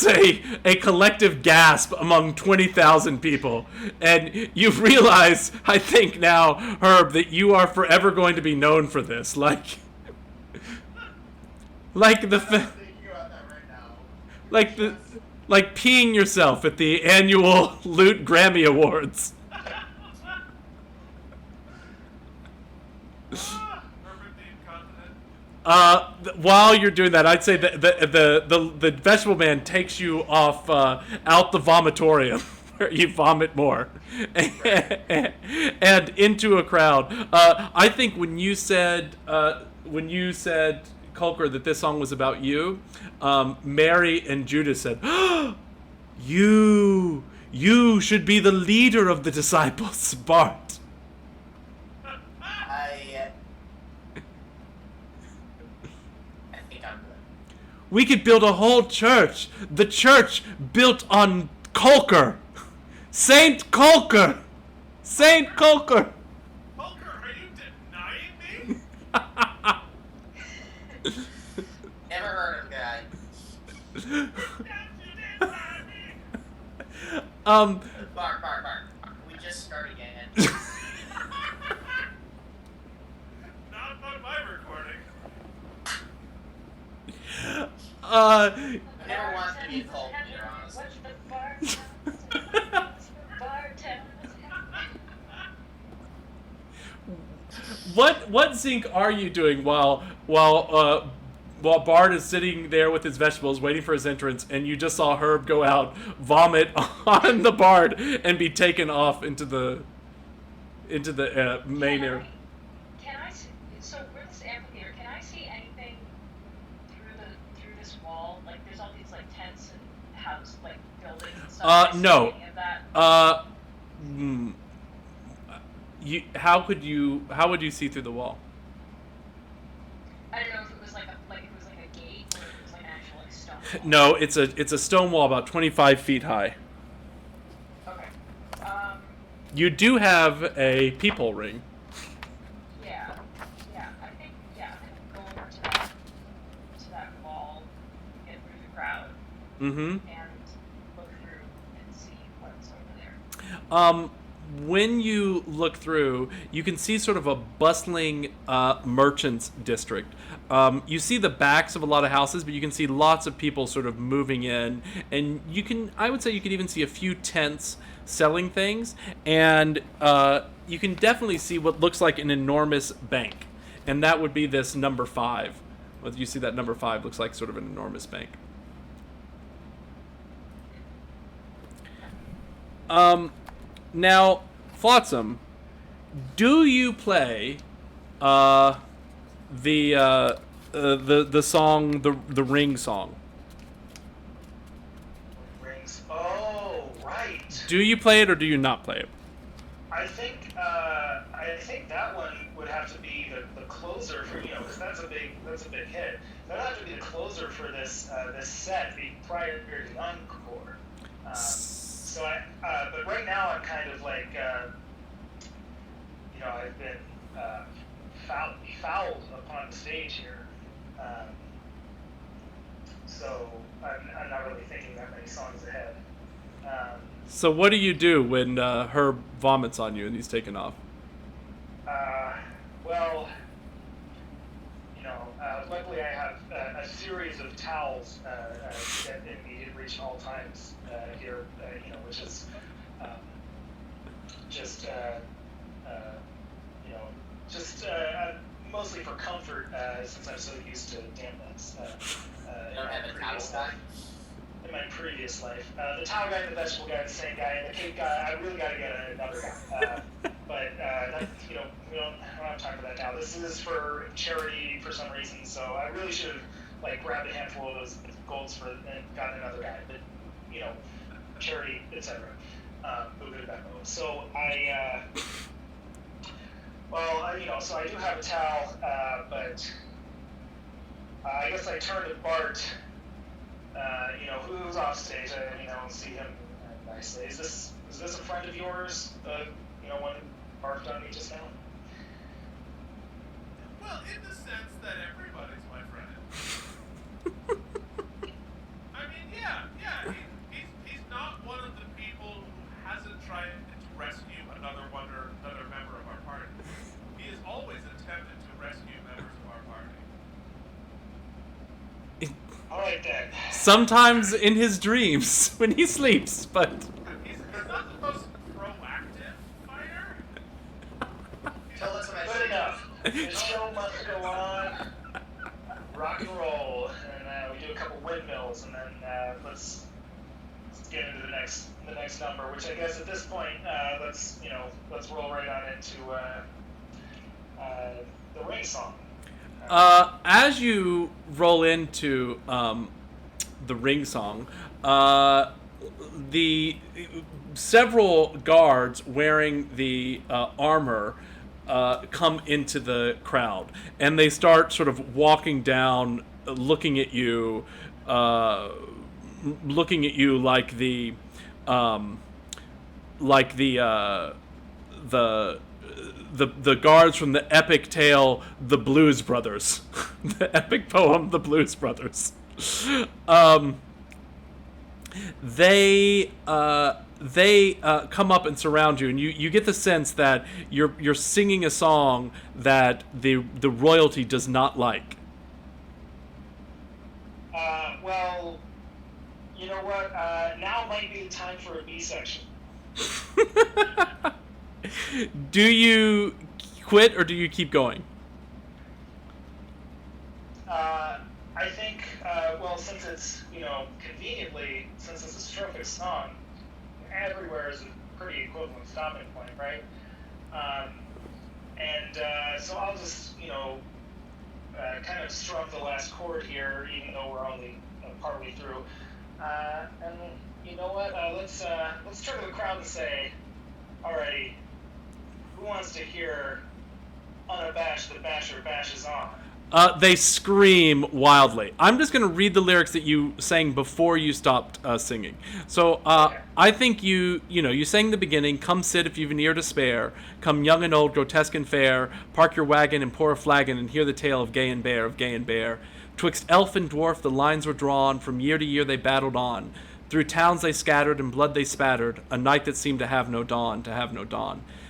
a collective gasp among 20,000 people, and you realize, I think now, Herb, that you are forever going to be known for this. Like the I'm thinking about that right now. like peeing yourself at the annual Loot Grammy Awards. Perfect incontinent. While you're doing that, I'd say that the vegetable man takes you off out the vomitorium where you vomit more and into a crowd. I think when you said Culker that this song was about you, Mary and Judas said, "You should be the leader of the disciples, Bart." I think I'm good. We could build a whole church. The church built on Culker. Saint Culker. Saint Culker. Hulker, are you denying me? Never heard him, guy. Yes, you deny me. Bark. We just start again. Not on my recording. I never wanted to be called leader, honestly. What's the bar? What zinc are you doing while Bard is sitting there with his vegetables waiting for his entrance, and you just saw Herb go out, vomit on the Bard, and be taken off into the main area? Can I So we're this amphitheater. Can I see anything through this wall? Like, there's all these like tents and house like buildings and stuff. Can I see No. any of that? How would you see through the wall? I don't know if it was like a gate or if it was like an actual like stone wall. No, it's a stone wall about 25 feet high. Okay. You do have a peephole ring. Yeah. I think go over to that wall, get through the crowd, Mm-hmm. and look through and see what's over there. When you look through, you can see sort of a bustling merchants district. You see the backs of a lot of houses, but you can see lots of people sort of moving in, and I would say you can even see a few tents selling things, and you can definitely see what looks like an enormous bank, and that would be this number 5. You see that number 5 looks like sort of an enormous bank. Now, Flotsam, do you play the song, the ring song? Rings. Oh, right. Do you play it or do you not play it? I think that one would have to be the closer for, because that's a big hit. That'd have to be the closer for this set, prior to the encore. But right now I'm kind of like, I've been fouled upon the stage here, so I'm not really thinking that many songs ahead. So what do you do when Herb vomits on you and he's taken off? Well, luckily I have a series of towels at immediate reach at all times here, which is mostly for comfort, since I'm so used to dampness in my previous life. The towel guy and the vegetable guy are the same guy, and the cake guy, I really got to get another guy. But we don't have time for that now. This is for charity for some reason, so I really should have grabbed a handful of those golds and gotten another guy. But charity, etc. So so I do have a towel, but I guess I turn to Bart. Who's off stage? I don't see him nicely. Is this a friend of yours? One who barfed on me just now? Well, in the sense that everybody's my friend. I mean, yeah. He's not one of the people who hasn't tried to rescue another member of our party. He has always attempted to rescue members of our party. All right then. Sometimes in his dreams when he sleeps, but He's not the most proactive fighter. Tell us about Good enough. The show must go on. Rock and roll, and we do a couple windmills, and then let's get into the next number. Which I guess at this point, let's roll right on into the ring song. as you roll into the ring song, the several guards wearing the armor come into the crowd, and they start sort of walking down, looking at you like the guards from the epic tale The Blues Brothers, the epic poem The Blues Brothers. They come up and surround you, and you get the sense that you're singing a song that the royalty does not like. Well, you know what? Now might be the time for a B section. Do you quit or do you keep going? I think, since it's, conveniently, since it's a strophic song, everywhere is a pretty equivalent stopping point, right? So I'll just, kind of strum the last chord here, even though we're only partway through. And you know what? Let's turn to the crowd and say, alrighty, who wants to hear "Unabashed, the Basher bashes on"? They scream wildly. I'm just going to read the lyrics that you sang before you stopped singing. So Okay. I think you sang the beginning, "Come sit if you've an ear to spare. Come young and old, grotesque and fair. Park your wagon and pour a flagon and hear the tale of GaeinBerr. Twixt elf and dwarf the lines were drawn. From year to year they battled on. Through towns they scattered and blood they spattered. A night that seemed to have no dawn.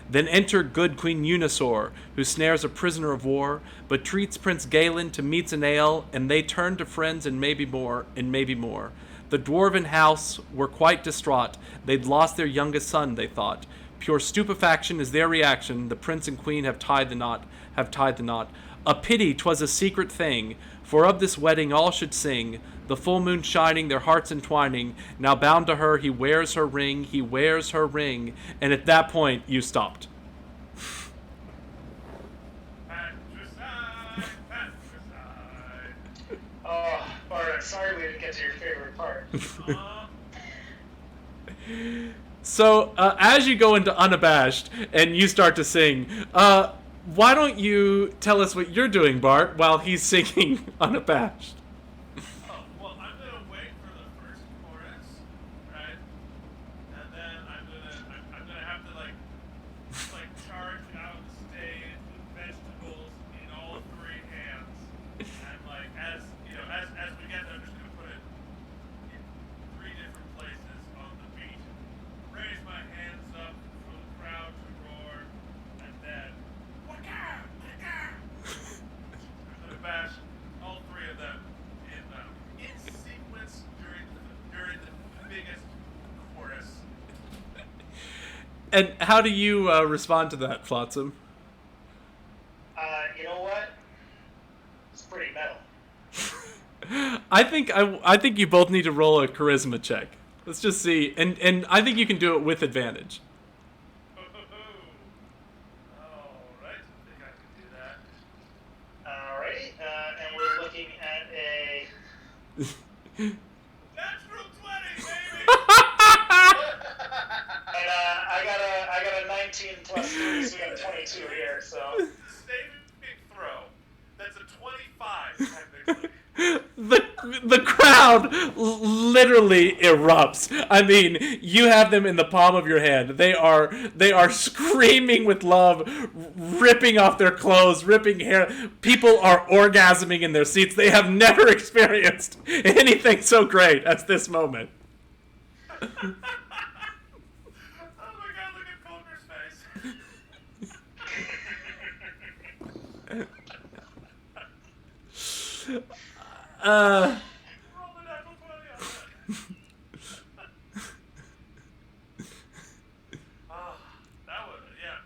Then enter good Queen Unisor, who snares a prisoner of war, but treats Prince Galen to meats and ale, and they turn to friends and maybe more. The dwarven house were quite distraught. They'd lost their youngest son, they thought. Pure stupefaction is their reaction. The prince and queen have tied the knot. A pity 'twas a secret thing, for of this wedding all should sing. The full moon shining, their hearts entwining. Now bound to her, he wears her ring. And at that point, you stopped. Patricide. Oh, Bart, I'm sorry we didn't get to your favorite part. So, as you go into Unabashed and you start to sing, why don't you tell us what you're doing, Bart, while he's singing Unabashed? Oh, well, I'm gonna wait for the first chorus, right? And then I'm gonna have to like charge out the stage with vegetables in all three hands, and like as we get there, I'm just gonna put it in three different places on the beat. Raise my hands up for the crowd to roar, and then waka, waka. I'm gonna bash all three of them in sequence during the biggest chorus. And how do you respond to that, Flotsam? You know what? It's pretty metal. I think you both need to roll a charisma check. Let's just see, and I think you can do it with advantage. Alright, I think I can do that. Alrighty, and we're looking at a... Natural 20, baby! And I got a 19 plus 3, so we got a 22 here, so... Saving throw. That's a 25, technically. The crowd literally erupts. I mean, you have them in the palm of your hand. They are screaming with love, ripping off their clothes, ripping hair. People are orgasming in their seats. They have never experienced anything so great as this moment. Oh my god, look at Coulter's face. Roll the natural 20 on that. That was, yeah.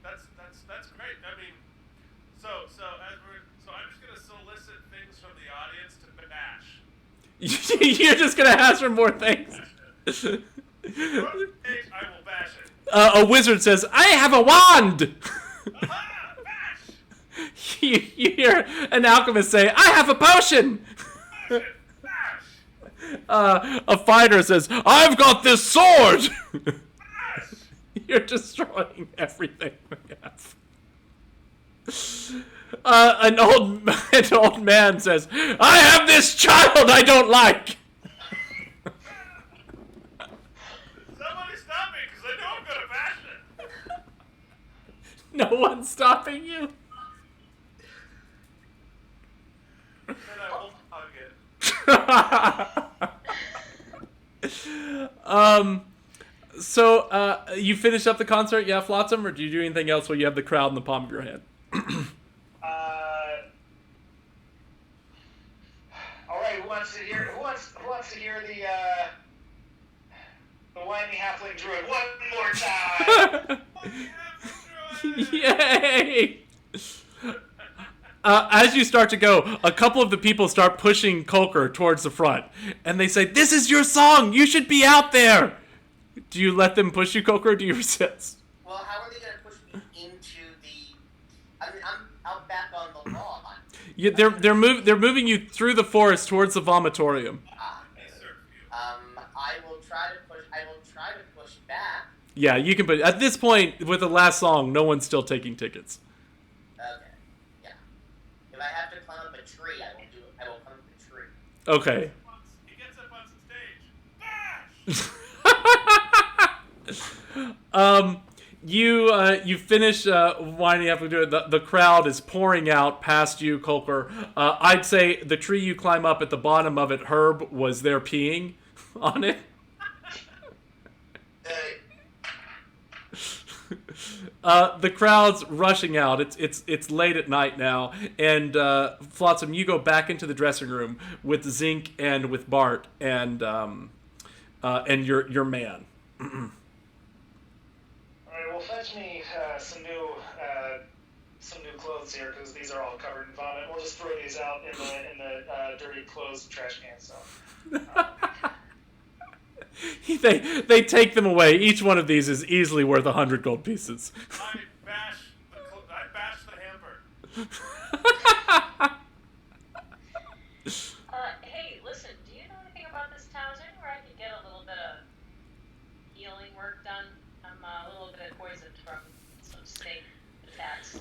That's great. I mean, so I'm just gonna solicit things from the audience to bash. You're just gonna ask for more things. From the stage, I will bash it. A wizard says, "I have a wand." Aha! Bash! You hear an alchemist say, "I have a potion." Bash it! Bash! A fighter says, "I've got this sword." Bash! You're destroying everything we have. An old man says, "I have this child I don't like." Somebody stop me, because I know I'm gonna bash it. No one's stopping you. Then I will hug it. So, you finish up the concert, yeah, Flotsam, or do you do anything else while you have the crowd in the palm of your hand? All right, who wants to hear the whiny halfling druid one more time? Yay! As you start to go, a couple of the people start pushing Coker towards the front, and they say, "This is your song! You should be out there!" Do you let them push you, Coker, or do you resist? Well, how are they going to push me into the... I mean, I'm out back on They're moving you through the forest towards the vomitorium. I will try to push back. Yeah, you can. But at this point, with the last song, no one's still taking tickets. Okay. Yeah. If I have to climb up a tree, I will do it. I will climb up a tree. Okay. He gets up on stage. Bash! You finish winding up and doing it. The crowd is pouring out past you, Colker. I'd say the tree you climb up at the bottom of it, Herb, was there peeing on it. The crowd's rushing out. It's late at night now, and Flotsam, you go back into the dressing room with Zink and with Bart and your man. Alright, well, fetch me some new clothes here, because these are all covered in vomit. We'll just throw these out in the dirty clothes trash can. So. They take them away. Each one of these is easily worth 100 gold pieces. I bash the hamper. Hey, listen, do you know anything about this town? Is there anywhere I could get a little bit of healing work done? I'm a little bit poisoned from some snake attacks.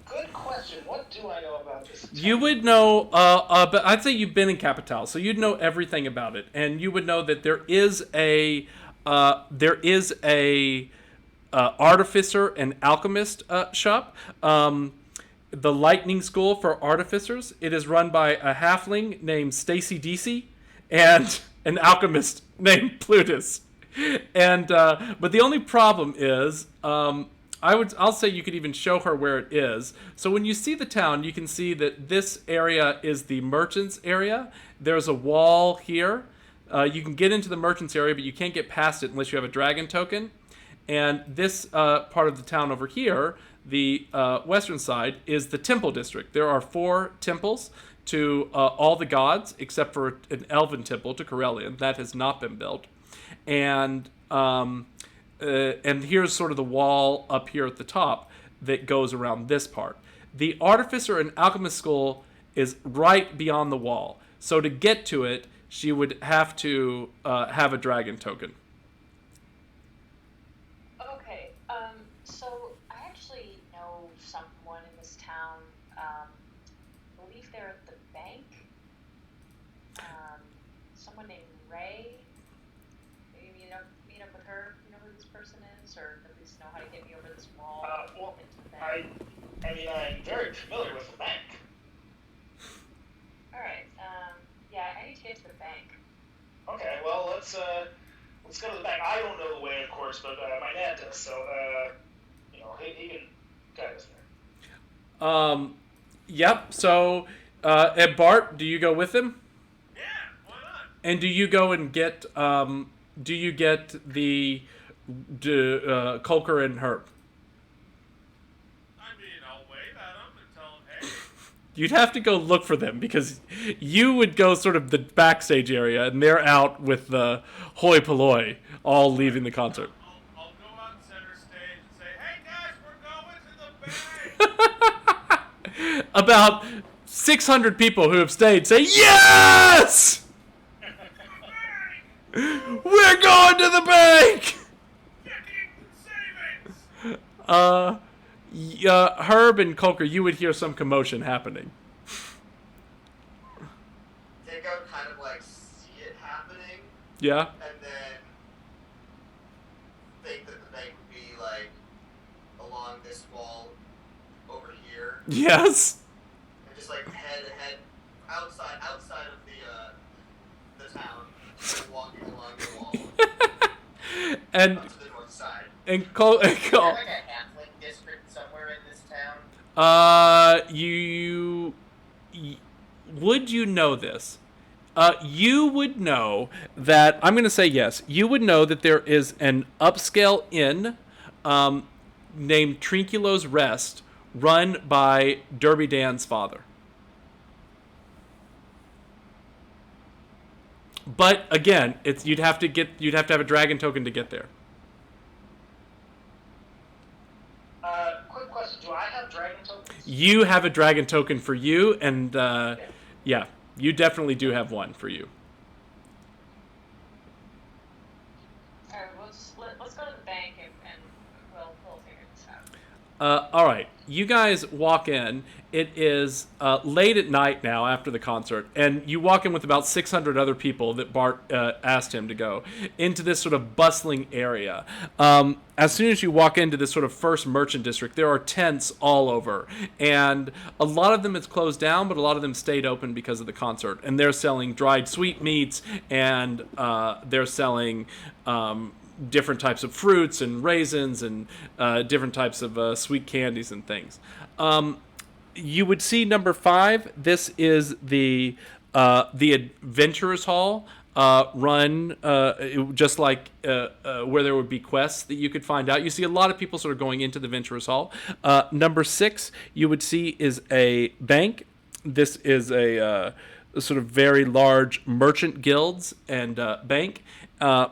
Good question. What do I know about this town? You would know, but I'd say you've been in Capitalis, so you'd know everything about it, and you would know that there is a artificer and alchemist shop. The Lightning School for Artificers. It is run by a halfling named Stacy Deasy and an alchemist named Plutus. And but the only problem is, I'll say you could even show her where it is. So when you see the town, you can see that this area is the merchants area. There's a wall here. You can get into the merchants area, but you can't get past it unless you have a dragon token. And this part of the town over here, the western side, is the temple district. There are 4 temples to all the gods, except for an Elven Temple to Corellian. That has not been built. And here's sort of the wall up here at the top that goes around this part. The Artificer and Alchemist School is right beyond the wall. So to get to it, she would have to have a dragon token. Okay, so I actually know someone in this town. I believe they're at the bank. Someone named Ray. Maybe meet up with her. You know who this person is, or at least know how to get me over this wall. Well, into the bank. I mean, I'm very familiar with the bank. All right. Yeah, I need to get to the bank. Okay, well, let's go to the bank. I don't know the way, of course, but my dad does, so he can guide us there. Yep. So, and Bart, do you go with him? Yeah, why not? And do you go and get? Do you get the Colker and Herb? I mean, I'll wave at him and tell him, hey. You'd have to go look for them because you would go sort of the backstage area, and they're out with the hoi polloi, all leaving the concert. I'll go out center stage and say, hey guys, we're going to the bank. About 600 people who have stayed say, yes! We're going to the bank! Checking savings. Herb and Colker, you would hear some commotion happening. They go kind of like see it happening, Yeah? and then think that the bank would be like along this wall over here, Yes? and just like head outside of the town, just walking along the wall And up to the north side. and Is there like a halfling district somewhere in this town? would you know this? You would know that, I'm going to say yes, you would know that there is an upscale inn named Trinculo's Rest, run by Derby Dan's father. But again, you'd have to have a dragon token to get there. Quick question: do I have dragon token? You have a dragon token for you, and yeah, you definitely do have one for you. All right, let's go to the bank and we'll figure this out. All right, you guys walk in. It is late at night now after the concert, and you walk in with about 600 other people that Bart asked him to go into this sort of bustling area. As soon as you walk into this sort of first merchant district, there are tents all over, and a lot of them is closed down, but a lot of them stayed open because of the concert, and they're selling dried sweetmeats, and they're selling different types of fruits and raisins and different types of sweet candies and things. You would see number 5. This is the Adventurous Hall, run just like where there would be quests that you could find out. You see a lot of people sort of going into the Adventurous Hall. Number 6 you would see is a bank. This is a sort of very large merchant guilds and bank.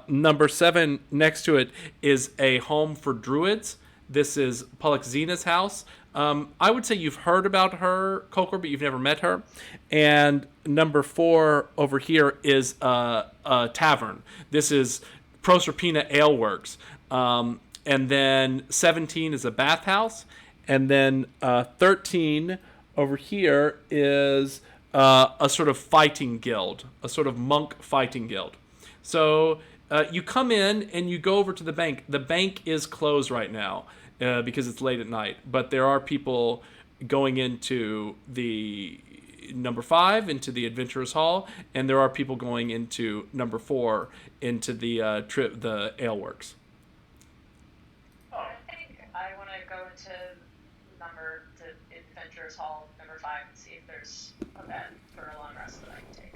Number 7 next to it is a home for druids. This is Polyxena's house. I would say you've heard about her, Coker, but you've never met her. And number 4 over here is a tavern. This is Proserpina Ale Works. And then 17 is a bathhouse. And then 13 over here is a sort of fighting guild, a sort of monk fighting guild. So you come in and you go over to the bank. The bank is closed right now. Because it's late at night, but there are people going into the number 5 into the Adventurous Hall, and there are people going into number 4 into the the Ale Works. I think I want to go into the Adventurous Hall number 5 and see if there's a bed for a long rest that I can take.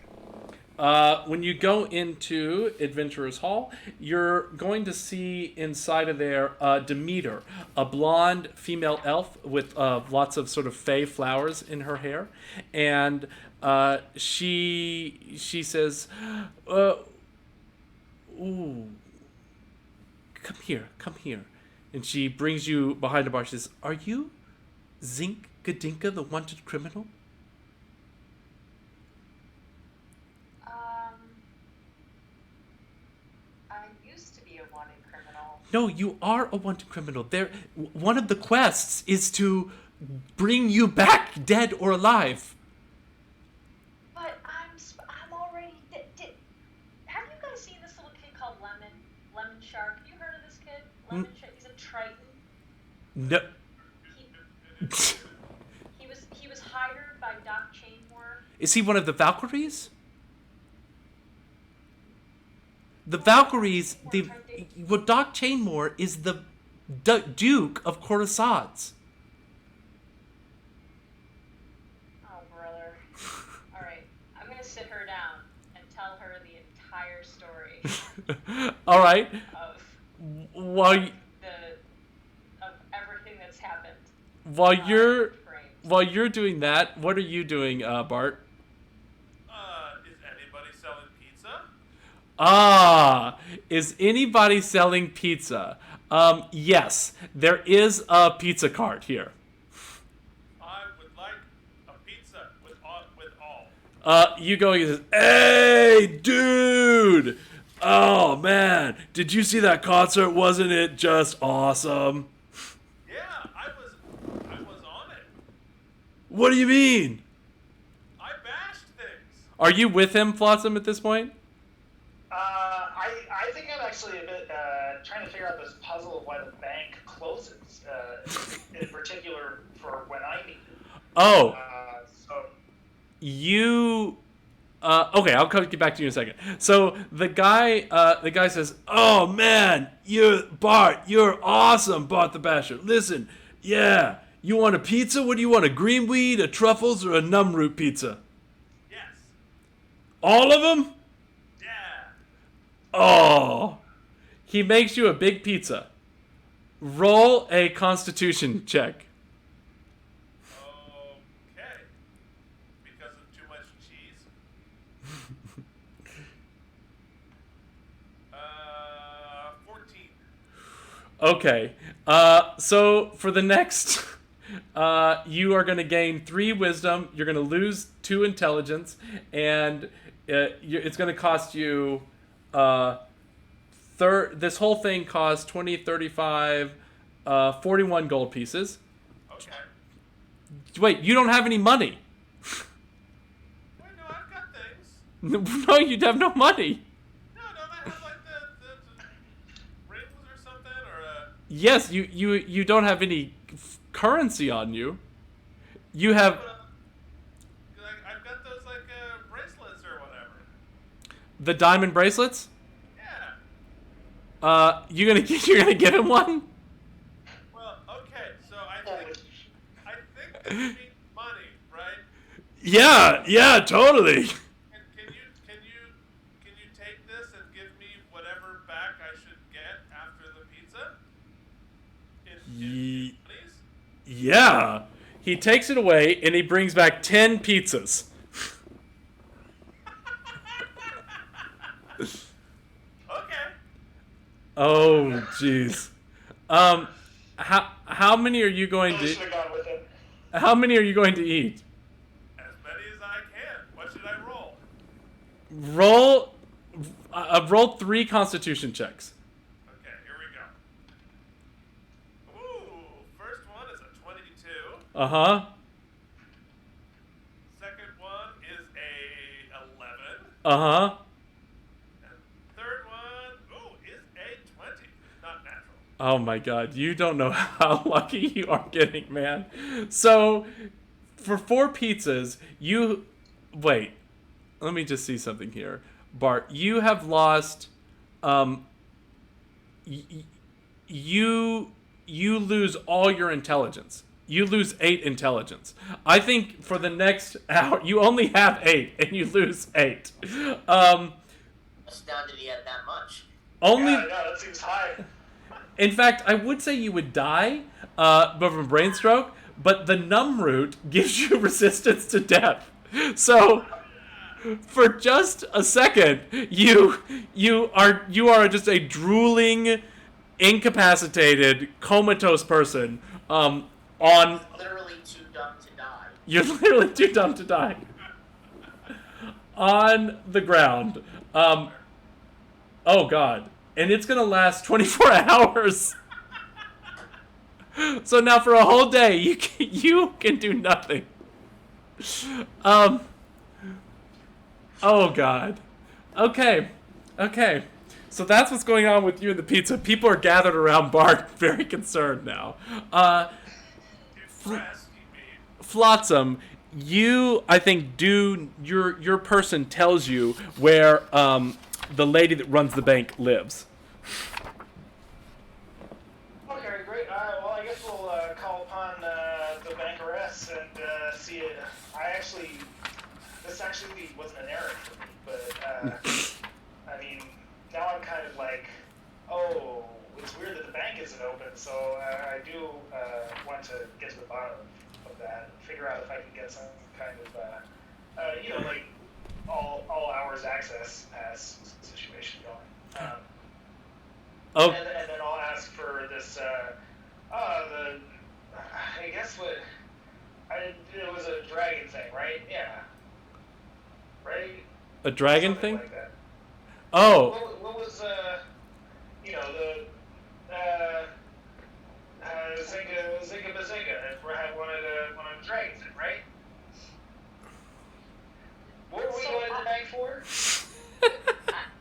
When you go into Adventurous Hall, you're going to see inside of there Demeter, a blonde female elf with lots of sort of fey flowers in her hair, and she says, "Ooh, come here," and she brings you behind the bar. She says, "Are you Zink Gadinka, the wanted criminal?" No, you are a wanted criminal. One of the quests is to bring you back, dead or alive. But I'm already dead. Have you guys seen this little kid called Lemon Shark? Have you heard of this kid? Lemon Shark. He's a Triton. No. He was hired by Doc Chainmore. Is he one of the Valkyries? The Valkyries, Doc Chainmore is the Duke of Coruscant. Oh, brother. All right, I'm gonna sit her down and tell her the entire story. All right. Of While everything that's happened. While you're doing that, what are you doing, Bart? Is anybody selling pizza? Is anybody selling pizza? Yes, there is a pizza cart here. I would like a pizza with all. You go and says, "Hey, dude! Oh man, did you see that concert? Wasn't it just awesome?" Yeah, I was on it. What do you mean? I bashed things. Are you with him, Flotsam, at this point? I think I'm actually a bit trying to figure out this puzzle of why the bank closes, in particular for when I need it. Oh. So. You. Okay, I'll get back to you in a second. So the guy says, "Oh man, Bart, you're awesome, Bart the Basher. Listen, yeah, you want a pizza? What do you want? A green weed, a truffles, or a numb root pizza?" Yes. All of them? Yeah. Oh. He makes you a big pizza. Roll a Constitution check. Okay. Because of too much cheese. 14. Okay. So for the next you are going to gain 3 wisdom. You're going to lose 2 intelligence, and it's going to cost you. This whole thing costs 20, 35, 41 gold pieces. Okay. Wait, you don't have any money. Wait, no, I've got things. No, you'd have no money. No, don't I have like the rings or something or Yes, you don't have any currency on you. You have I've got those like bracelets or whatever. the diamond bracelets. Yeah. You're gonna give him one. Well, okay, so I think this means money, right? Yeah, totally. Can you take this and give me whatever back I should get after the pizza? In please? Yeah. He takes it away and he brings back 10 pizzas. Okay. Oh, jeez. How many are you going I to? should have gone with it. How many are you going to eat? As many as I can. What should I roll? Roll 3 Constitution checks. Okay, here we go. Ooh, first one is a 22. Uh huh. Second one is a 11. Uh huh. And third one, is a 20. Not natural. Oh my God, you don't know how lucky you are getting, man. So, for 4 pizzas, wait. Let me just see something here, Bart. You have lost. You lose all your intelligence. You lose 8 intelligence. I think for the next hour, you only have 8, and you lose 8. Astounded he had that much. Only. Yeah, that seems high. In fact, I would say you would die, but from a brain stroke. But the numb root gives you resistance to death. So, for just a second, you are just a drooling, incapacitated, comatose person. Literally too dumb to die. You're literally too dumb to die. On the ground. Oh God. And it's gonna last 24 hours. So now for a whole day, you can do nothing. Oh God. Okay. So that's what's going on with you and the pizza. People are gathered around Bart, very concerned now. Impressed, you mean? Flotsam, I think your person tells you where the lady that runs the bank lives. Okay, great. Well, I guess we'll call upon the bankeress and see it. This actually wasn't an errand for me, but I mean, now I'm kind of like, oh, it's weird that the bank isn't open, so I do want to get to the bottom of that and figure out if I can get some kind of, like all hours access pass situation going. Oh. And then I'll ask for this, I guess it was a dragon thing, right? Yeah. Right? A dragon Something thing? like that. Oh. What was, the, Zinga Bazinga, if we had one of the dragons in, right? What were we going to the bank for?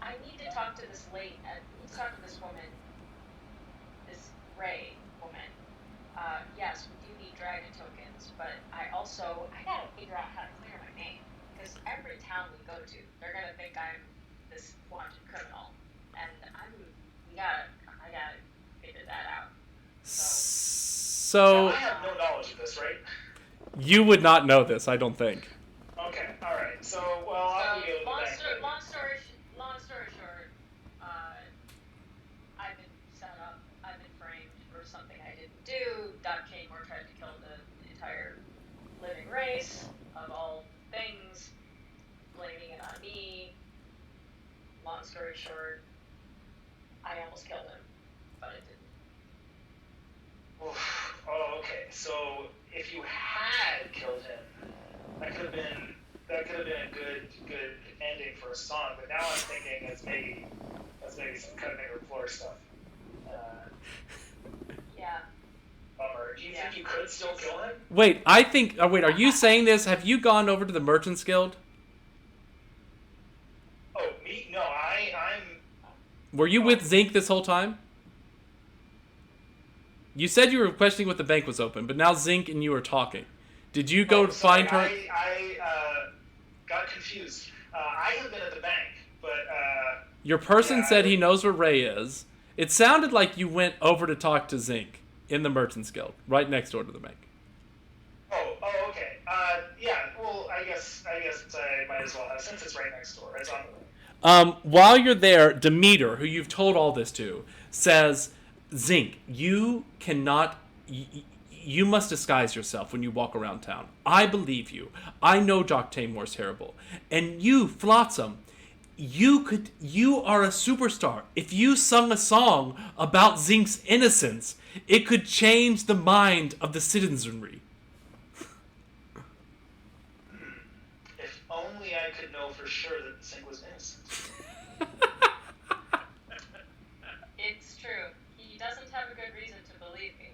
I need to talk to this lady. I need to talk to this woman. This Ray woman. Yes, we do need dragon tokens, but I gotta figure out how to clear my name. Because every town we go to, they're gonna think I'm this wanted criminal. And I gotta figure that out. So I have no knowledge of this, right? you would not know this, I don't think. Okay, alright. So, well, I'll be able to Long bank story short, I've been set up. I've been framed for something I didn't do. Doc Chamber tried to kill the entire living race of all things, blaming it on me. Long story short, I almost killed him, but it didn't. Oh, okay. So if if you had killed him, that could have been a good ending for a song. But now I'm thinking that's maybe some cutting room floor stuff. Yeah. Bummer. Do you think you could still kill him? Wait, are you saying this? Have you gone over to the Merchants Guild? Oh, me? No, I'm... Were you with Zinc this whole time? You said you were questioning what the bank was open, but now Zinc and you are talking. Did you go to find her? I got confused. I have been at the bank, but... Your person said he knows where Ray is. It sounded like you went over to talk to Zinc in the Merchants Guild, right next door to the bank. Oh, okay. Yeah, well, I guess I might as well have, since it's right next door. It's on the way. While you're there, Demeter, who you've told all this to, says, Zinc, you cannot... You must disguise yourself when you walk around town. I believe you. I know Jock Tamore's terrible. And you, Flotsam, you are a superstar. If you sung a song about Zinc's innocence, it could change the mind of the citizenry. If only I could know for sure that Zinc was innocent. It's true. He doesn't have a good reason to believe me.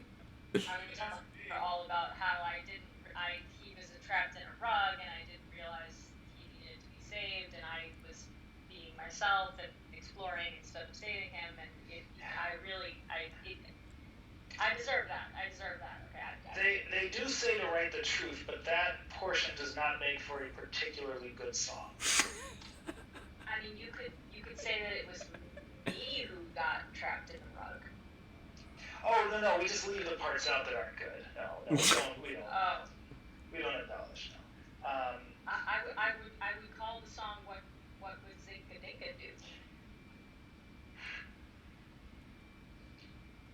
I'm going to tell her all about how he was trapped in a rug and I didn't realize he needed to be saved and I was being myself and exploring instead of saving him and I deserve that. Okay. They do say to write the truth, but that portion does not make for a particularly good song. I mean, you could say that it was me who got trapped in the rug. Oh no, we just leave the parts out that aren't good. No, we don't embellish. No. I would call the song "What Would Zinka Dinka Do."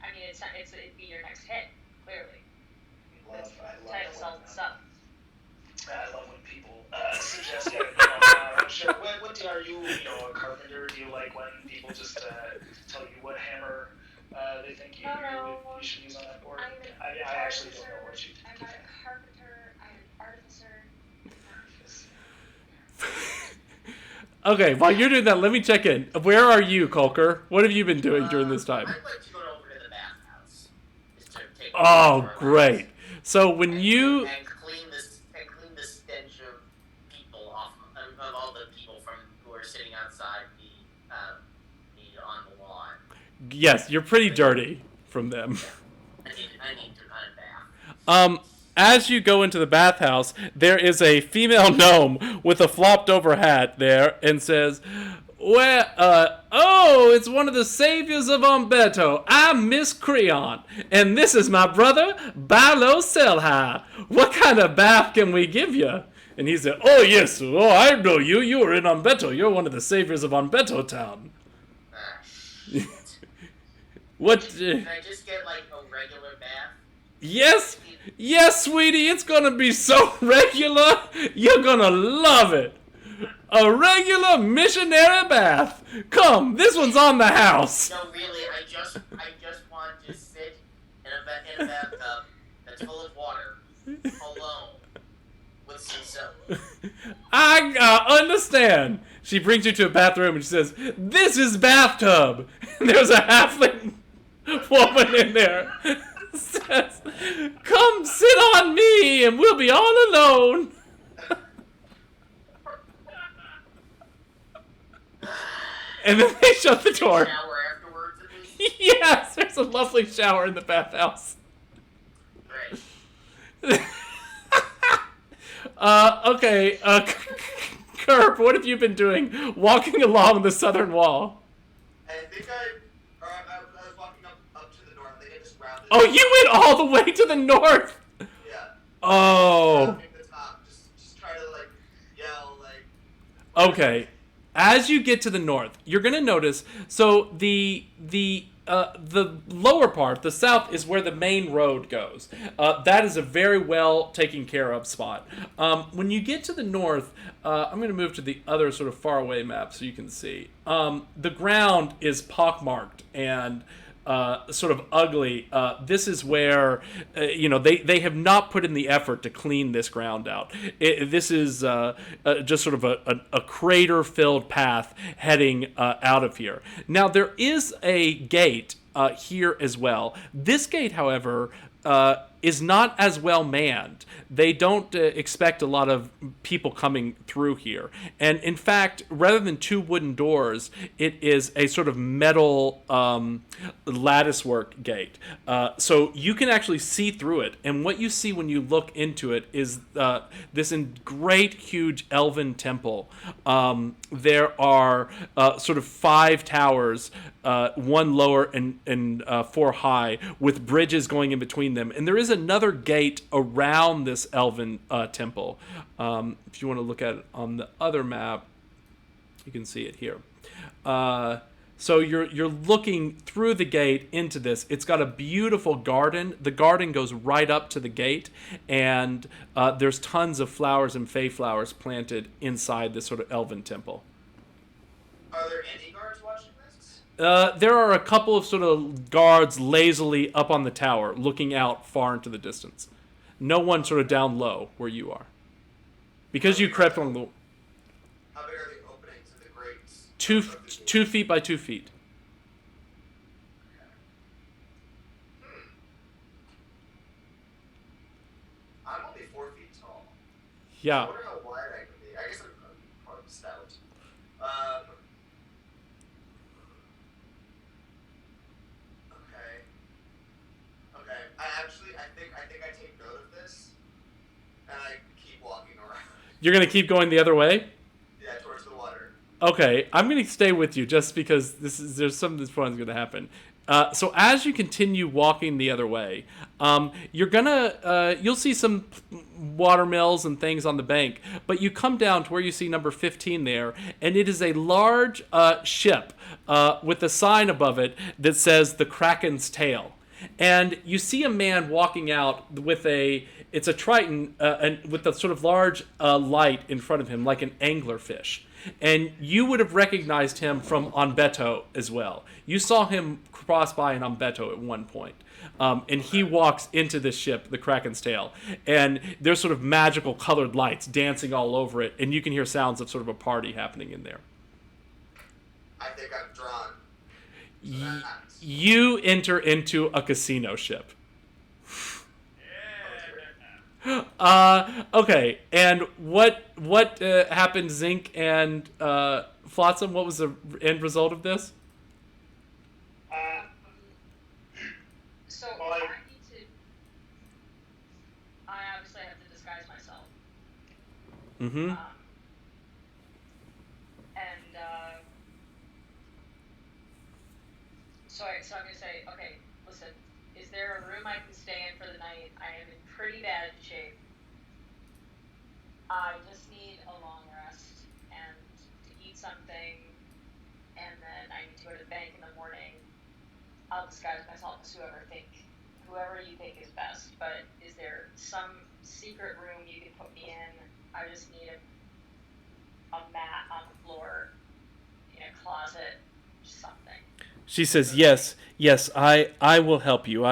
I mean, it'd be your next hit, clearly. I love title sells itself. I love when people suggest it. I'm sure. What are you? A carpenter? Do you like when people just tell you what hammer they think you should use on that board? I actually don't know what you do. I'm not a carpenter. I'm an artificer. Okay, while you're doing that, let me check in. Where are you, Culker? What have you been doing during this time? I'd like to go over to the bathhouse. Just to take Oh, great. So when you... And clean the stench of people off, of all the people who are sitting outside on the lawn. Yes, you're pretty dirty from them. I need to unbath. As you go into the bathhouse, there is a female gnome with a flopped over hat there and says, it's one of the saviors of Umberto. I'm Miss Creon, and this is my brother, Bilo Selhai. What kind of bath can we give you? And he said, oh, yes, I know you. You were in Umberto. You're one of the saviors of Umberto town. Shit. What? Can I just get, a regular bath? Yes, sweetie, it's gonna be so regular, you're gonna love it. A regular missionary bath. Come, this one's on the house. No, really, I just want to sit in a bathtub that's full of water, alone, with some soap. I understand. She brings you to a bathroom and she says, this is bathtub. And there's a halfling woman in there. Says, come sit on me and we'll be all alone. And then they shut the door. Shower afterwards, at least? Yes, there's a lovely shower in the bathhouse. Great. Okay, Kerb, what have you been doing walking along the southern wall? I think I was walking up to the north. I think I just rounded. Oh, you went all the way to the north? Yeah. Oh. At the top, just try to yell Okay. As you get to the north, you're going to notice, so the lower part, the south, is where the main road goes. That is a very well taken care of spot. When you get to the north, I'm going to move to the other sort of far away map so you can see. The ground is pockmarked and sort of ugly. This is where they have not put in the effort to clean this ground out. This is just sort of a crater-filled path heading out of here. Now there is a gate here as well. This gate, however, is not as well manned. They don't expect a lot of people coming through here. And in fact, rather than two wooden doors, it is a sort of metal latticework gate. So you can actually see through it. And what you see when you look into it is this great, huge Elven Temple. There are sort of 5 towers, one lower and 4 high, with bridges going in between them. And there is another gate around this Elven Temple. If you want to look at it on the other map, you can see it here. So you're looking through the gate into this. It's got a beautiful garden. The garden goes right up to the gate, and there's tons of flowers and fey flowers planted inside this sort of Elven Temple. Are there any guards watching this? There are a couple of sort of guards lazily up on the tower, looking out far into the distance. No one sort of down low where you are, because you crept on the. How big are the openings in the grates? 2 feet by 2 feet. I'm only 4 feet tall. Yeah. I wonder how wide I can be. I guess I'm probably stout. Okay. I think I take note of this, and I keep walking around. You're gonna keep going the other way? Yeah, towards the water. Okay, I'm gonna stay with you just because there's something fun that's gonna happen. So as you continue walking the other way, you'll see some watermills and things on the bank, but you come down to where you see number 15 there, and it is a large ship with a sign above it that says the Kraken's Tail. And you see a man walking out with it's a Triton, and with a sort of large light in front of him, like an anglerfish. And you would have recognized him from Onbeto as well. You saw him cross by in Onbeto at one point. And he walks into this ship, the Kraken's Tail. And there's sort of magical colored lights dancing all over it. And you can hear sounds of sort of a party happening in there. I think I'm drawn. You enter into a casino ship. Okay, and what happened, Zinc and Flotsam? What was the end result of this? So Well, I need to. I obviously have to disguise myself. Mm-hmm. So I'm gonna say, okay, listen, is there a room I can stay in for the night? I am in pretty bad shape. I just need a long rest and to eat something, and then I need to go to the bank in the morning. I'll disguise myself as whoever you think is best. But is there some secret room you can put me in? I just need a mat on the floor, in a closet, something. She says, yes, I will help you.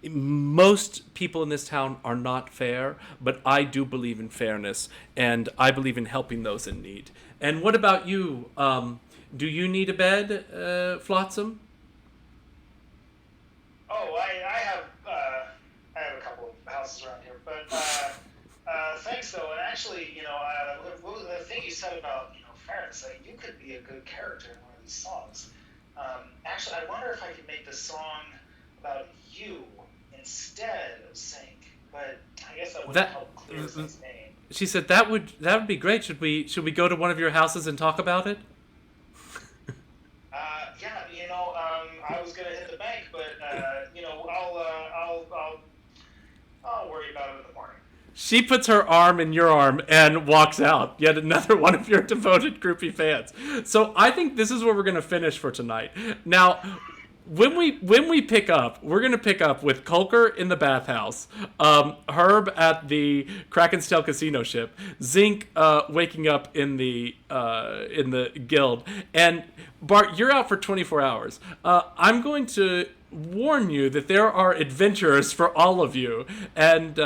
Most people in this town are not fair, but I do believe in fairness, and I believe in helping those in need. And what about you? Do you need a bed, Flotsam? Oh, I have a couple of houses around here, but thanks though. And actually, the thing you said about fairness, you could be a good character in one of these songs. Actually, I wonder if I could make the song about you instead of Sink, but I guess that wouldn't help clear his name. She said that would be great. Should we go to one of your houses and talk about it? I was gonna hit the bank, but I'll worry about it in the morning. She puts her arm in your arm and walks out. Yet another one of your devoted groupie fans. So I think this is where we're going to finish for tonight. Now, when we pick up, we're going to pick up with Colker in the bathhouse, Herb at the Kraken's Tail casino ship, Zinc waking up in the guild, and Bart, you're out for 24 hours. I'm going to warn you that there are adventurers for all of you, and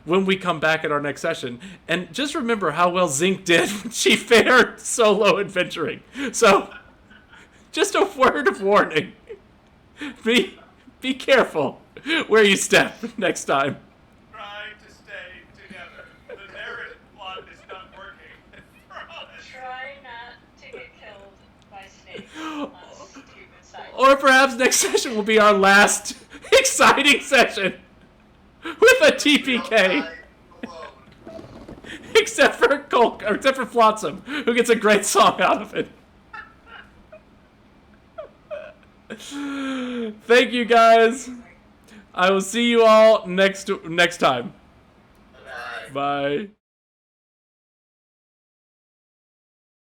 when we come back at our next session. And just remember how well Zinc did when she fared solo adventuring. So, just a word of warning. Be careful where you step next time. Try to stay together. The narrative plot is not working. Try not to get killed by snakes on stupid side. Or perhaps next session will be our last exciting session with a TPK. Except for Cloak, or except for Flotsam, who gets a great song out of it. Thank you guys. I will see you all next time. Bye. Bye.